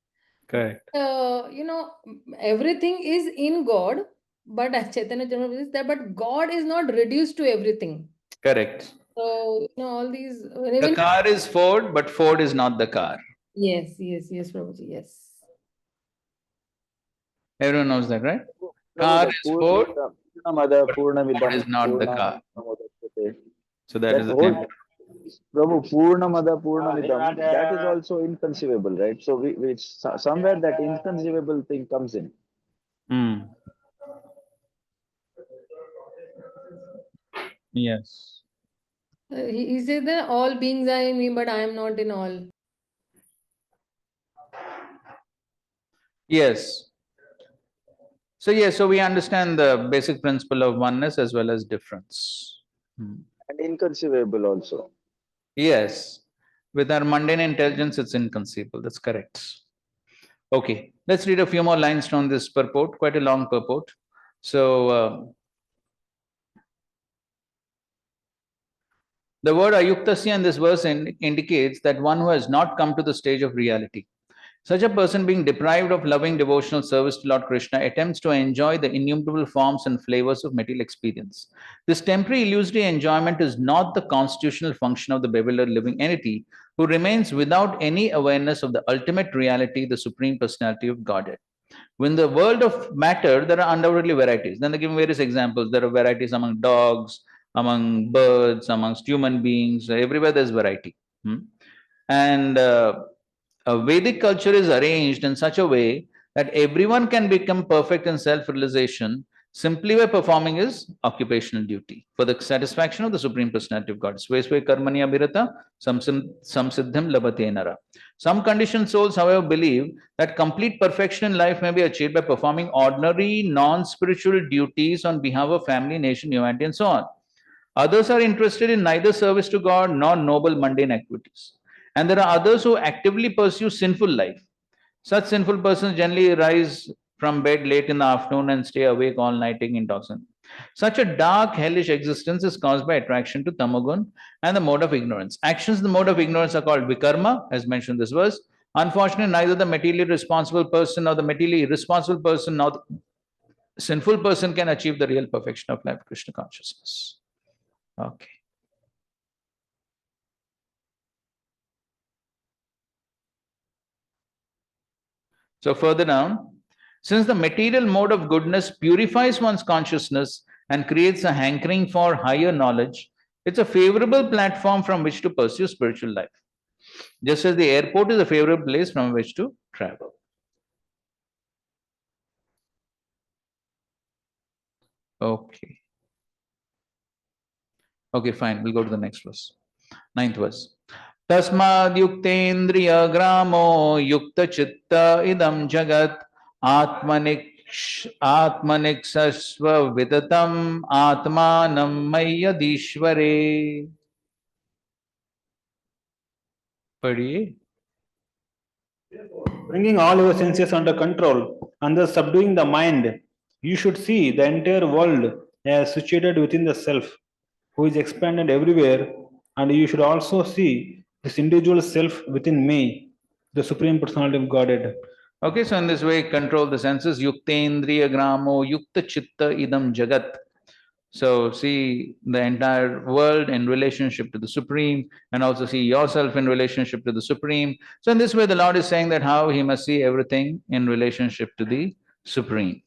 S1: Correct.
S11: Everything is in God, but as Chaitanya Chandra says that, but God is not reduced to everything.
S1: Correct.
S11: So all these.
S1: The car is Ford, but Ford is not the car.
S11: Yes, Prabhuji, yes.
S1: Everyone knows that, right? Car is Ford, Ford is not the car. So that is the thing.
S14: Prabhu, Purnamada Purnamidam, that is also inconceivable, right? So we somewhere that inconceivable thing comes in.
S1: Yes.
S11: He said that all beings are in me, but I am not in all.
S1: Yes. So we understand the basic principle of oneness as well as difference.
S14: And inconceivable also.
S1: Yes. With our mundane intelligence, it's inconceivable. That's correct. Okay. Let's read a few more lines from this purport, quite a long purport. So, the word ayuktasya in this verse indicates that one who has not come to the stage of reality. Such a person, being deprived of loving devotional service to Lord Krishna, attempts to enjoy the innumerable forms and flavors of material experience. This temporary illusory enjoyment is not the constitutional function of the bewildered living entity who remains without any awareness of the ultimate reality, the Supreme Personality of Godhead. In the world of matter, there are undoubtedly varieties. Then they give various examples. There are varieties among dogs, among birds, amongst human beings. Everywhere there's variety. And Vedic culture is arranged in such a way that everyone can become perfect in self-realization simply by performing his occupational duty for the satisfaction of the Supreme Personality of God. Svesve karmani abhirata samsiddhim labhate nara. Some conditioned souls, however, believe that complete perfection in life may be achieved by performing ordinary, non-spiritual duties on behalf of family, nation, humanity, and so on. Others are interested in neither service to God nor noble mundane activities. And there are others who actively pursue sinful life. Such sinful persons generally rise from bed late in the afternoon and stay awake all night taking intoxicants. Such a dark, hellish existence is caused by attraction to tamagun and the mode of ignorance. Actions in the mode of ignorance are called vikarma, as mentioned in this verse, Unfortunately, neither the materially responsible person nor the materially irresponsible person nor the sinful person can achieve the real perfection of life Krishna consciousness. Okay. So further down, since the material mode of goodness purifies one's consciousness and creates a hankering for higher knowledge, it's a favorable platform from which to pursue spiritual life. Just as the airport is a favorable place from which to travel. Okay. Okay, fine. We'll go to the next verse. 9th verse. Tasmad yuktendriya gramo yukta chitta idam jagat atmaniksasva vidatam atmanam mayyadishvare. Padhiye.
S10: Bringing all your senses under control and thus subduing the mind, you should see the entire world as situated within the self, who is expanded everywhere, and you should also see this individual self within me, the Supreme Personality of Godhead.
S1: Okay, so in this way, control the senses. Yuktendriya gramo yukta chitta idam jagat. So see the entire world in relationship to the Supreme, and also see yourself in relationship to the Supreme. So in this way, the Lord is saying that how he must see everything in relationship to the Supreme.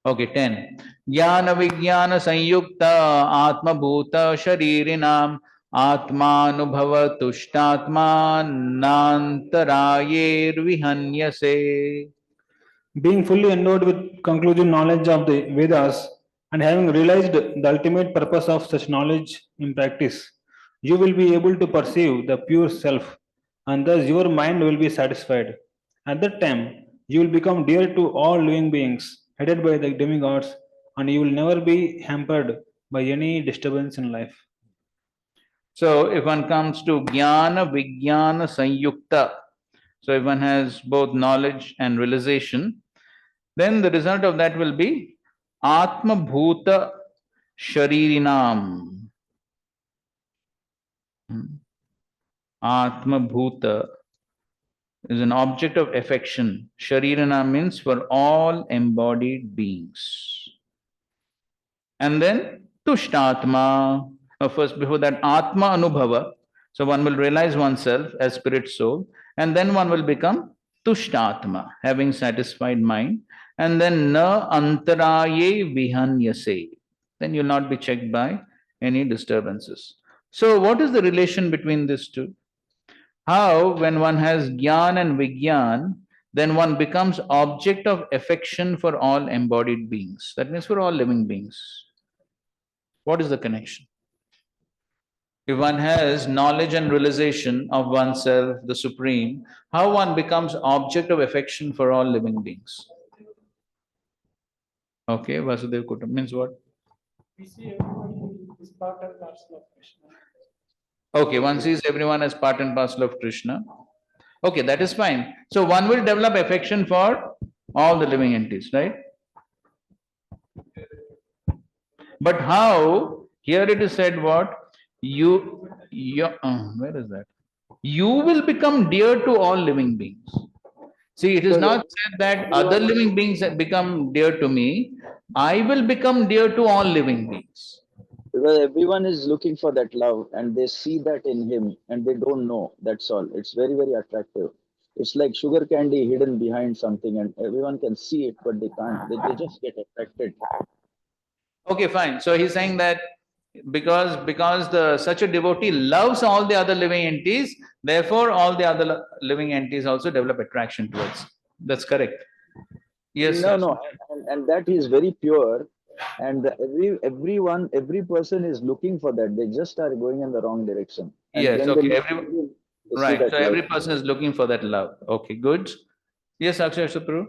S1: Okay, 10. Jnana Vijnana Sanyukta Atma Bhuta Sharirinam Atmanubhava Tushtatma Nantarayer Vihanyase.
S10: Being fully endowed with conclusive knowledge of the Vedas and having realized the ultimate purpose of such knowledge in practice, you will be able to perceive the pure self, and thus your mind will be satisfied. At that time, you will become dear to all living beings, headed by the demigods, and you will never be hampered by any disturbance in life.
S1: So if one comes to Jnana Vijnana Sanyukta, so if one has both knowledge and realization, then the result of that will be Atma Bhuta Sharirinam. Atma Bhuta is an object of affection. Sharirana means for all embodied beings. And then Tushtatma. First, before that, Atma Anubhava. So one will realize oneself as spirit soul, and then one will become Tushtatma, having satisfied mind, and then Na Antaraye Vihanyase. Then you'll not be checked by any disturbances. So, what is the relation between these two? How, when one has Gyan and Vigyan, then one becomes object of affection for all embodied beings. That means for all living beings. What is the connection? If one has knowledge and realization of oneself, the Supreme, how one becomes object of affection for all living beings? Okay, Vasudev Kutum means what?
S12: We see everyone is part and parcel of Krishna.
S1: Okay, one sees everyone as part and parcel of Krishna. Okay, that is fine. So one will develop affection for all the living entities, right? But how? Here it is said what? Where is that? You will become dear to all living beings. See, it is not said that other living beings have become dear to me. I will become dear to all living beings.
S14: Because everyone is looking for that love and they see that in him and they don't know. That's all. It's very, very attractive. It's like sugar candy hidden behind something and everyone can see it, but they can't. They just get attracted.
S1: Okay, fine. So he's saying that because such a devotee loves all the other living entities, therefore all the other living entities also develop attraction towards. That's correct. Yes.
S14: No, and that is very pure. And every person is looking for that. They just are going in the wrong direction. And
S1: yes.
S14: when
S1: Okay.
S14: they
S1: Right. So
S14: love.
S1: every person is looking for that love. Okay. Good. Yes, Akshay Supru.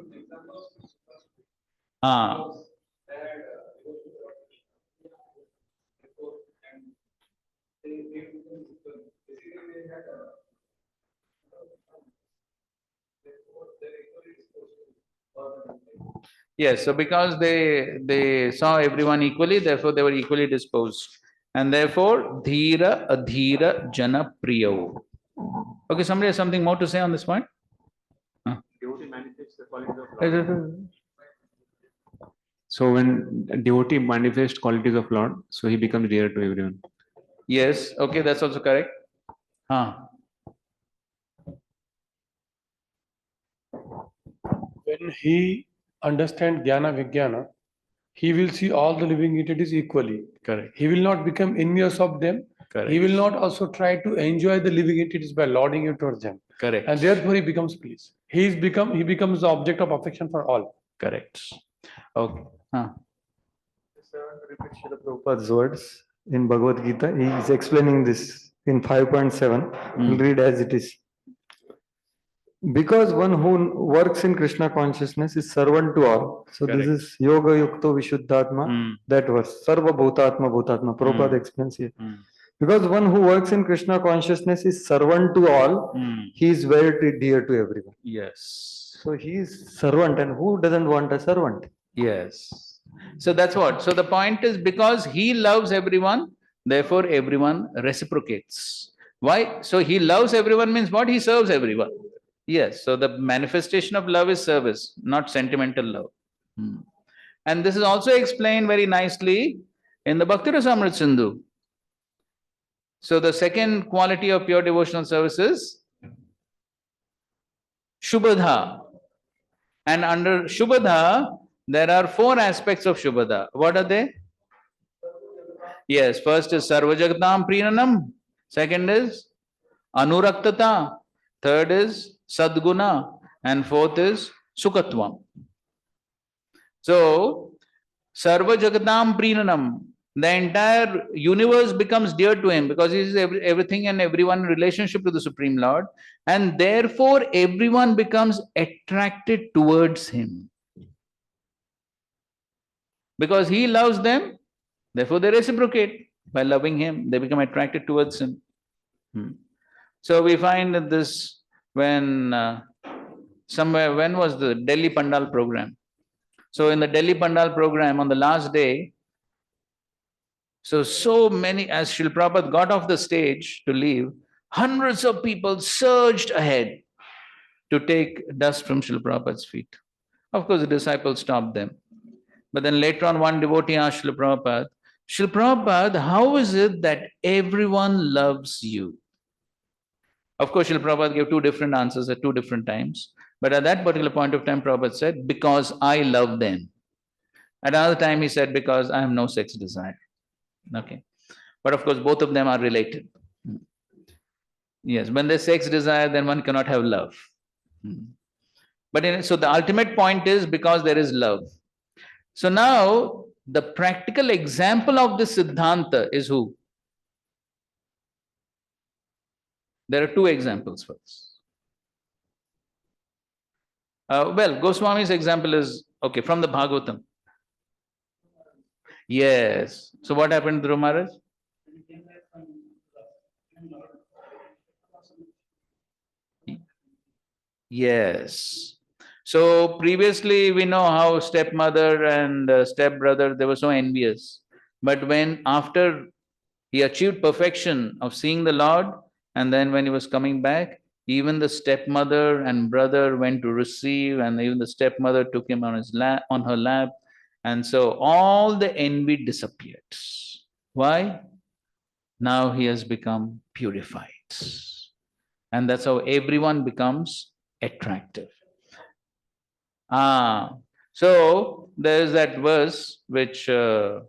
S1: Yes, so because they saw everyone equally, therefore they were equally disposed. And therefore, dhira adhira jana priyo. Okay, somebody has something more to say on this point?
S13: Devotee manifests the qualities of Lord. So when a devotee manifests qualities of Lord, so he becomes dear to everyone.
S1: Yes, okay, that's also correct.
S18: When he understands Jnana Vijnana, he will see all the living entities equally.
S1: Correct.
S18: He will not become envious of them.
S1: Correct.
S18: He will not also try to enjoy the living entities by lauding it towards them.
S1: Correct.
S18: And therefore he becomes pleased. He becomes the object of affection for all.
S1: Correct. Okay.
S6: Repeat Srila Prabhupada's words in Bhagavad Gita. He is explaining this in 5.7. We'll read as it is. Because one who works in Krishna consciousness is servant to all. So
S1: Correct.
S6: this is Yoga Yukto Vishuddhatma. That verse. Sarva Bhutatma Bhutatma. Prabhupada explains here. Because one who works in Krishna consciousness is servant to all, he is very dear to everyone.
S1: Yes.
S6: So he is servant, and who doesn't want a servant?
S1: Yes. So that's what. So the point is, because he loves everyone, therefore everyone reciprocates. Why? So he loves everyone means what? He serves everyone. Yes. So the manifestation of love is service, not sentimental love. And this is also explained very nicely in the Bhakti Rasamrita Sindhu. So the second quality of pure devotional service is Shubhadha. And under Shubhadha, there are 4 aspects of Shubhadha. What are they? Yes, first is Sarvajagatam Prinanam. Second is Anuraktata. Third is Sadguna. And fourth is Sukatvam. So, Sarvajagatam Prinanam. The entire universe becomes dear to him because he is everything and everyone in relationship to the Supreme Lord, and therefore everyone becomes attracted towards him. Because he loves them, therefore they reciprocate. By loving him, they become attracted towards him. So we find that this, when when was the Delhi Pandal program? So in the Delhi Pandal program, on the last day, so many, as Srila Prabhupada got off the stage to leave, hundreds of people surged ahead to take dust from Srila Prabhupada's feet. Of course, the disciples stopped them. But then later on, one devotee asked Srila Prabhupada, Srila Prabhupada, how is it that everyone loves you? Of course, Srila Prabhupada gave 2 different answers at 2 different times. But at that particular point of time, Prabhupada said, because I love them. At another time, he said, because I have no sex desire. Okay. But of course, both of them are related. Yes, when there's sex desire, then one cannot have love. But so the ultimate point is because there is love. So now, the practical example of this Siddhanta is who? There are 2 examples for this. Well, Goswami's example is, okay, from the Bhagavatam. Yes. So what happened to Dhruva Maharaj? Yes. So previously we know how stepmother and stepbrother, they were so envious. But when after he achieved perfection of seeing the Lord, and then when he was coming back, even the stepmother and brother went to receive, and even the stepmother took him on her lap. And so all the envy disappeared. Why? Now he has become purified. And that's how everyone becomes attractive. So there's that verse which is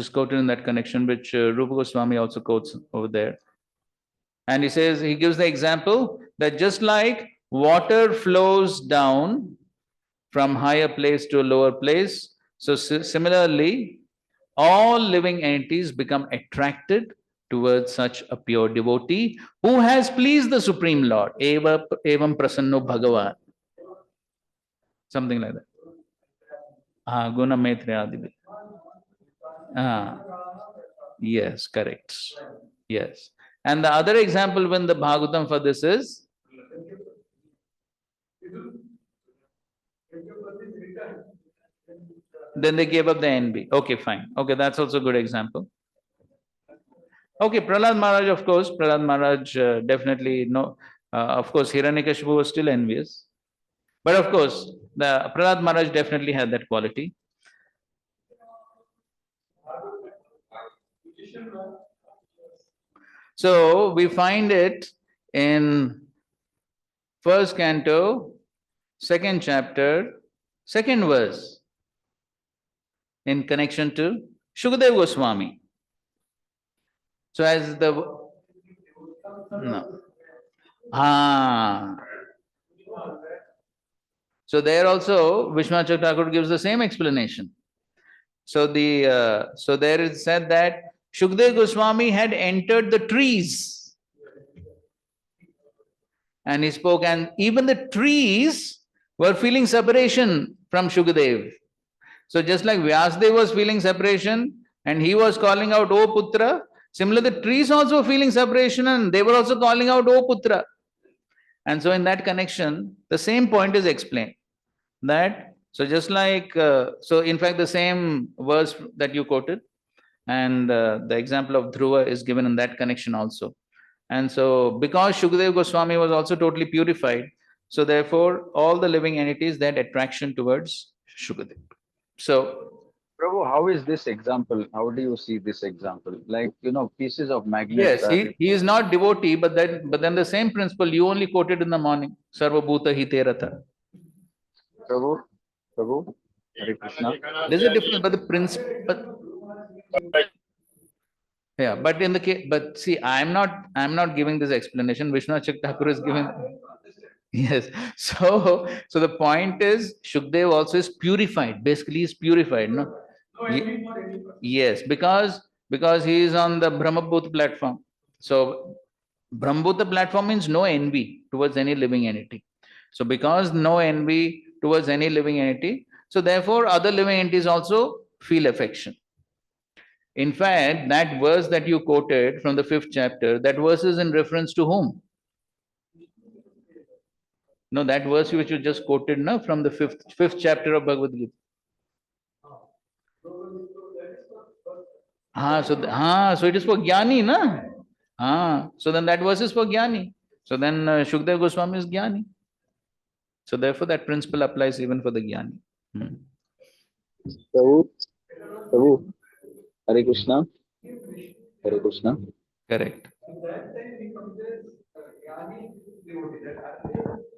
S1: quoted in that connection, which Rupa Goswami also quotes over there. And he says, he gives the example that just like water flows down from higher place to a lower place, so similarly, all living entities become attracted towards such a pure devotee who has pleased the Supreme Lord. Evam prasanno Bhagavan. Something like that. Guna Maitreya Adivi. Yes, correct. Yes. And the other example when the Bhagavatam for this is, then they gave up the envy. Okay, fine. Okay, that's also a good example. Okay, Prahlad Maharaj, of course, Prahlad Maharaj definitely no. Of course, Hiranyakashipu was still envious, but of course, the Prahlad Maharaj definitely had that quality. So we find it in first canto, second chapter, second verse, in connection to Shukadeva Goswami. So as the no. So there also Vishwanath Thakur gives the same explanation. So so there is said that Shukadeva Goswami had entered the trees and he spoke, and even the trees were feeling separation from Shukadeva. So just like Vyasdev was feeling separation and he was calling out, "O Putra," similarly the trees also feeling separation and they were also calling out, "O Putra." And so in that connection, the same point is explained. That, so just like, so in fact the same verse that you quoted and the example of Dhruva is given in that connection also. And so because Shukadeva Goswami was also totally purified, so therefore all the living entities, they had attraction towards Shukadeva. So
S14: Prabhu, how is this example? How do you see this example? Like, pieces of magnets.
S1: yes, he is not devotee, but then the same principle you only quoted in the morning. Sarva Bhuta Hite Ratha.
S14: Prabhu, Hare Krishna.
S1: There's a difference, but the principle. Yeah, but in the case, but see, I'm not giving this explanation. Vishwanath Thakur is giving. Yes. So the point is, Shukdev also is purified. Basically, he's purified, no? Yes, because he is on the Brahmabhuta platform. So Brahmabhuta platform means no envy towards any living entity. So because no envy towards any living entity, so therefore other living entities also feel affection. In fact, that verse that you quoted from the 5th chapter, that verse is in reference to whom? No, that verse which you just quoted, no, from the fifth chapter of Bhagavad Gita. So it is for Jnani, na? So then that verse is for Jnani. So then Shukdev Goswami is Jnani. So therefore that principle applies even for the Jnani.
S14: Prabhu, Hare Krishna. Hare Krishna.
S1: Correct.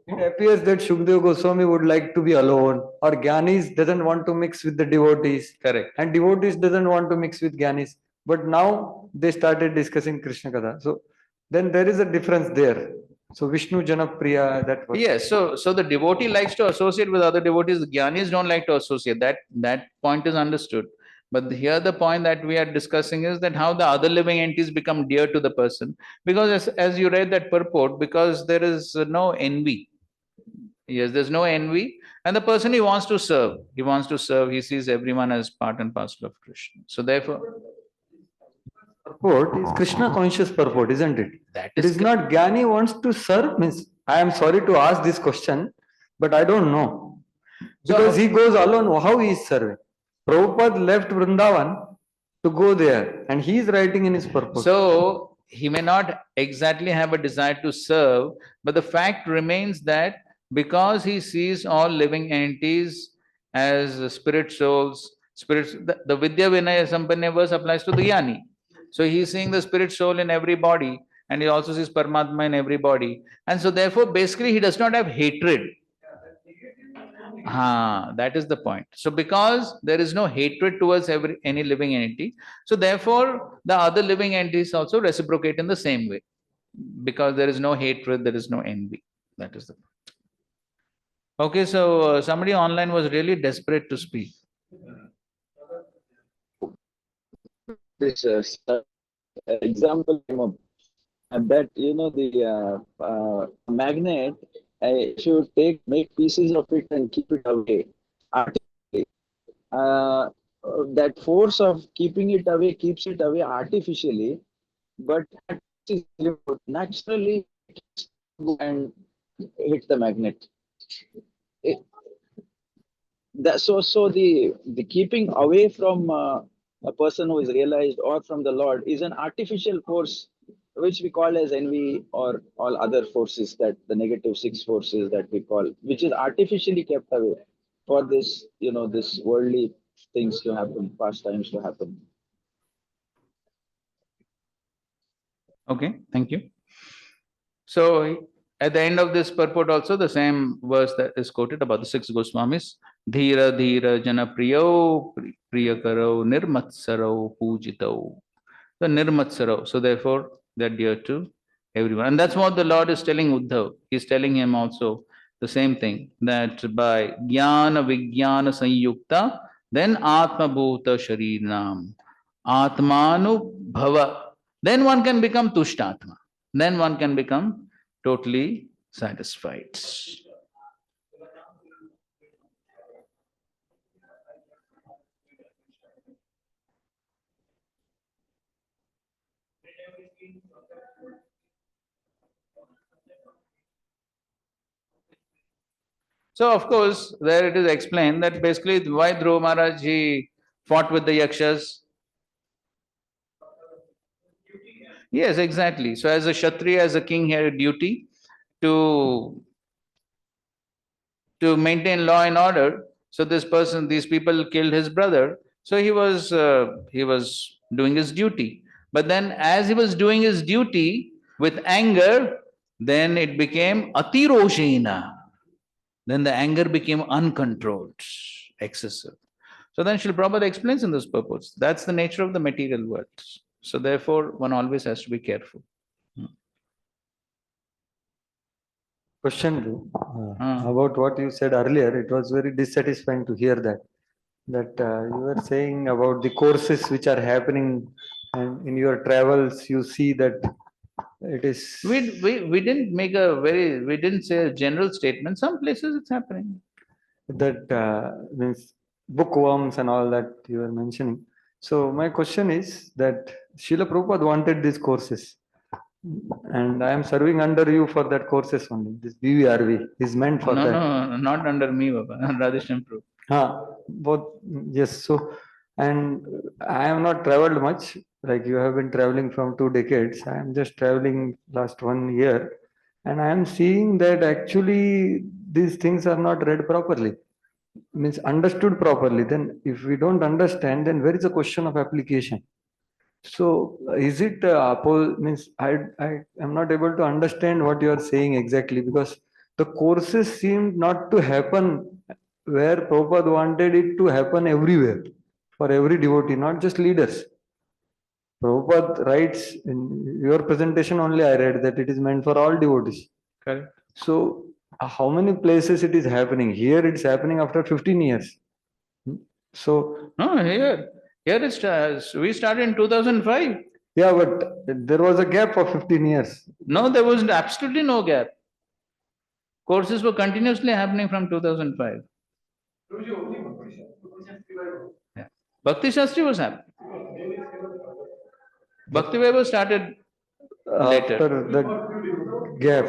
S6: It appears that Shukdev Goswami would like to be alone, or Gyanis doesn't want to mix with the devotees.
S1: Correct.
S6: And devotees doesn't want to mix with Gyanis. But now they started discussing Krishna Katha. So then there is a difference there. So Vishnu Janapriya, that was.
S1: Yes, so the devotee likes to associate with other devotees. The Jnanis don't like to associate. That point is understood. But here the point that we are discussing is that how the other living entities become dear to the person. Because as you read that purport, because there is no envy. Yes, there's no envy. And the person he wants to serve, he sees everyone as part and parcel of Krishna. So therefore,
S6: purport is Krishna conscious purport, isn't it? It is not Gyani wants to serve. Means I am sorry to ask this question, but I don't know. Because he goes alone, how he is serving? Prabhupada left Vrindavan to go there and he is writing in his purport.
S1: So he may not exactly have a desire to serve, but the fact remains that because he sees all living entities as spirit souls, spirits, the Vidya Vinaya Sampanya verse applies to the Jnani. So he is seeing the spirit soul in every body and he also sees Paramatma in every body. And so therefore basically he does not have hatred. That is the point. So because there is no hatred towards any living entity, so therefore the other living entities also reciprocate in the same way. Because there is no hatred, there is no envy. That is the point. Okay, so somebody online was really desperate to speak.
S14: This example came up that the magnet, I should make pieces of it and keep it away artificially. That force of keeping it away keeps it away artificially, but naturally and hit the magnet. So the keeping away from a person who is realized or from the Lord is an artificial force which we call as envy or all other forces, that the negative six forces that we call, which is artificially kept away for this, this worldly things to happen, pastimes to happen.
S1: Okay, thank you. So at the end of this purport also, the same verse that is quoted about the six Goswamis, Dhira Dhira Jana Priyo Priyakaro Nirmatsaro Pujito. The Nirmatsaro. So therefore, they're dear to everyone. And that's what the Lord is telling Uddhav. He's telling him also the same thing, that by Jnana Vijnana Sanyukta, then Atma Bhuta Sharinam, Atmanu Bhava. Then one can become Tushtatma. Then one can become totally satisfied. So, of course, there it is explained that basically why Dhruva Maharaj he fought with the Yakshas. Yes, exactly. So, as a Kshatriya, as a king, he had a duty to maintain law and order. So, these people killed his brother. So, he was doing his duty. But then, as he was doing his duty with anger, then it became Atiroshena. Then the anger became uncontrolled, excessive. So then Srila Prabhupada explains in this purpose. That's the nature of the material world. So therefore, one always has to be careful.
S6: Question about what you said earlier. It was very dissatisfying to hear that. You were saying about the courses which are happening, and in your travels you see that it is.
S1: We didn't we didn't say a general statement. Some places it's happening.
S6: That means bookworms and all that you were mentioning. So my question is that Srila Prabhupada wanted these courses, and I am serving under you for that courses only. This BVRV is meant for that.
S1: No, not under me, Baba. Radheshyam Prabhu.
S6: Both, yes. So, and I have not traveled much. Like you have been traveling from 2 decades. I am just traveling last 1 year, and I am seeing that actually these things are not read properly, means understood properly. Then, if we don't understand, then where is the question of application? So, is it means I am not able to understand what you are saying exactly, because the courses seem not to happen where Prabhupada wanted it to happen everywhere, for every devotee, not just leaders. Prabhupada writes in your presentation only, I read that it is meant for all devotees.
S1: Correct.
S6: So, how many places it is happening? Here it's happening after 15 years. So,
S1: no, here it's we started in 2005.
S6: Yeah, but there was a gap of 15 years.
S1: No, there was absolutely no gap. Courses were continuously happening from 2005. Yeah. Bhakti Shastri was happening. Bhakti Vaibhav started later.
S6: After the gap.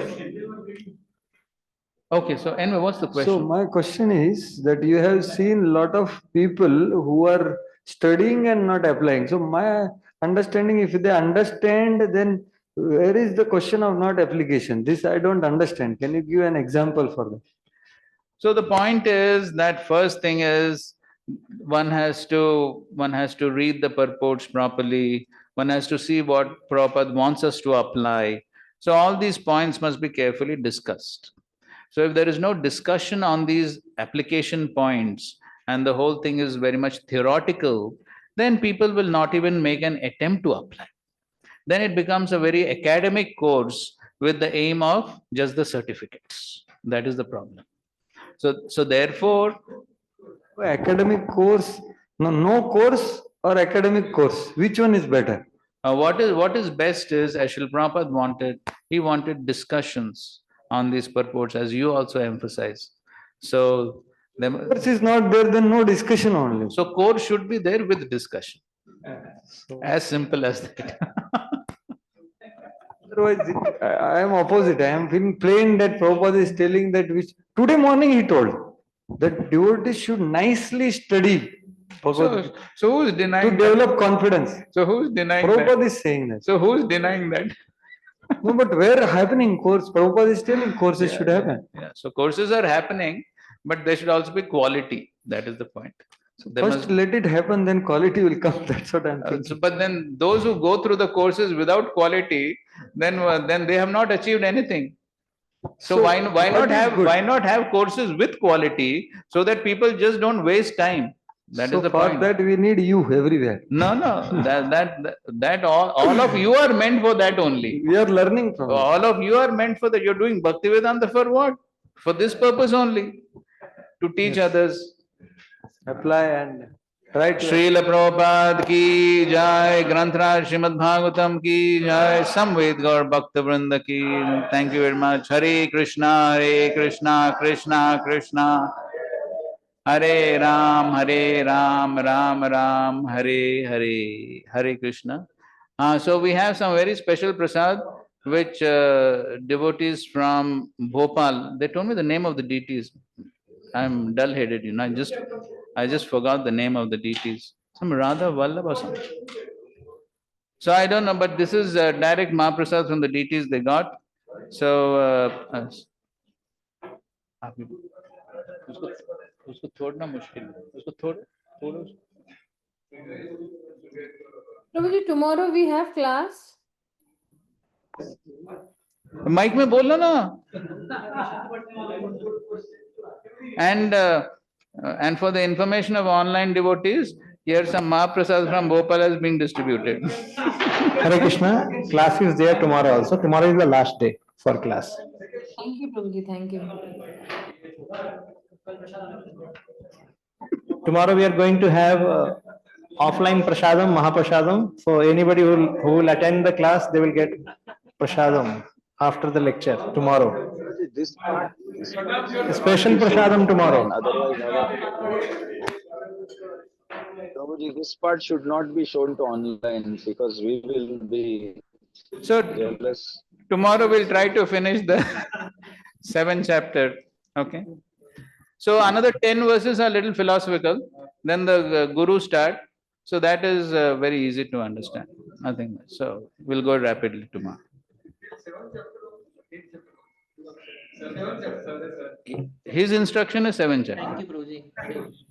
S1: Okay, so anyway, what's the question?
S6: So my question is that you have seen a lot of people who are studying and not applying. So my understanding, if they understand, then where is the question of not application? This I don't understand. Can you give an example for that?
S1: So the point is that first thing is one has to read the purports properly. One has to see what Prabhupada wants us to apply. So all these points must be carefully discussed. So if there is no discussion on these application points and the whole thing is very much theoretical, then people will not even make an attempt to apply. Then it becomes a very academic course with the aim of just the certificates. That is the problem. So therefore,
S6: academic course, no course or academic course, which one is better?
S1: What is best is, as Srila Prabhupada wanted, he wanted discussions on these purports, as you also emphasize. So
S6: course is not there, then no discussion only.
S1: So course should be there with discussion. As simple as that.
S6: Otherwise, I am opposite. I am feeling plain that Prabhupada is telling that, which today morning he told that devotees should nicely study Bhagavad
S1: So who's
S6: to
S1: denying
S6: develop
S1: that?
S6: confidence.
S1: So who's denying
S6: Prabhupada
S1: that?
S6: is saying that.
S1: So who's denying that?
S6: No, but where happening course? Prabhupada is telling courses should happen.
S1: Yeah. So courses are happening, but there should also be quality. That is the point. So there
S6: First, let it happen, then quality will come. That's what I'm thinking.
S1: but then those who go through the courses without quality, then they have not achieved anything. So why not have courses with quality so that people just don't waste time? That is the
S6: for
S1: point.
S6: that we need you everywhere.
S1: No, that all of you are meant for that only.
S6: We are learning from
S1: all of you are meant for that. You're doing Bhakti Vedanta for what? For this purpose only, to teach others.
S6: Apply and right.
S1: Srila Prabhupada ki jai, Granthra Srimad Bhagavatam ki jai, Samved Gaur Bhakta Vrinda ki. Thank you very much. Hare Krishna, Krishna Krishna, Hare Ram, Ram Ram, Hare Hare, Hare Krishna. So we have some very special prasad which devotees from Bhopal, they told me the name of the deities. I'm dull-headed, I just forgot the name of the deities. Some Radha Vallabh or something. So I don't know, but this is direct Mahaprasad from the deities they got. So उसको छोड़ना मुश्किल है उसको थोड़ा
S11: Prabhuji, tomorrow we have class.
S1: Mic में बोलना ना and for the information of online devotees, here some Mahaprasad from Bhopal is being distributed.
S7: Hare Krishna, class is there tomorrow also. Tomorrow is the last day for class.
S11: Thank you, Prabhuji. Thank you.
S7: Tomorrow we are going to have offline prasadam, Mahaprasadam. So anybody who will attend the class, they will get prasadam after the lecture tomorrow.
S14: This part
S7: Special prasadam tomorrow.
S14: Otherwise, Prabhuji, this part should not be shown to online because we will be jealous.
S1: Tomorrow we'll try to finish the 7th chapter. Okay. So another 10 verses are a little philosophical. Then the Guru start. So that is very easy to understand. Nothing much. So we'll go rapidly tomorrow. His instruction is 7 chapters.
S2: Thank you, Prabhuji.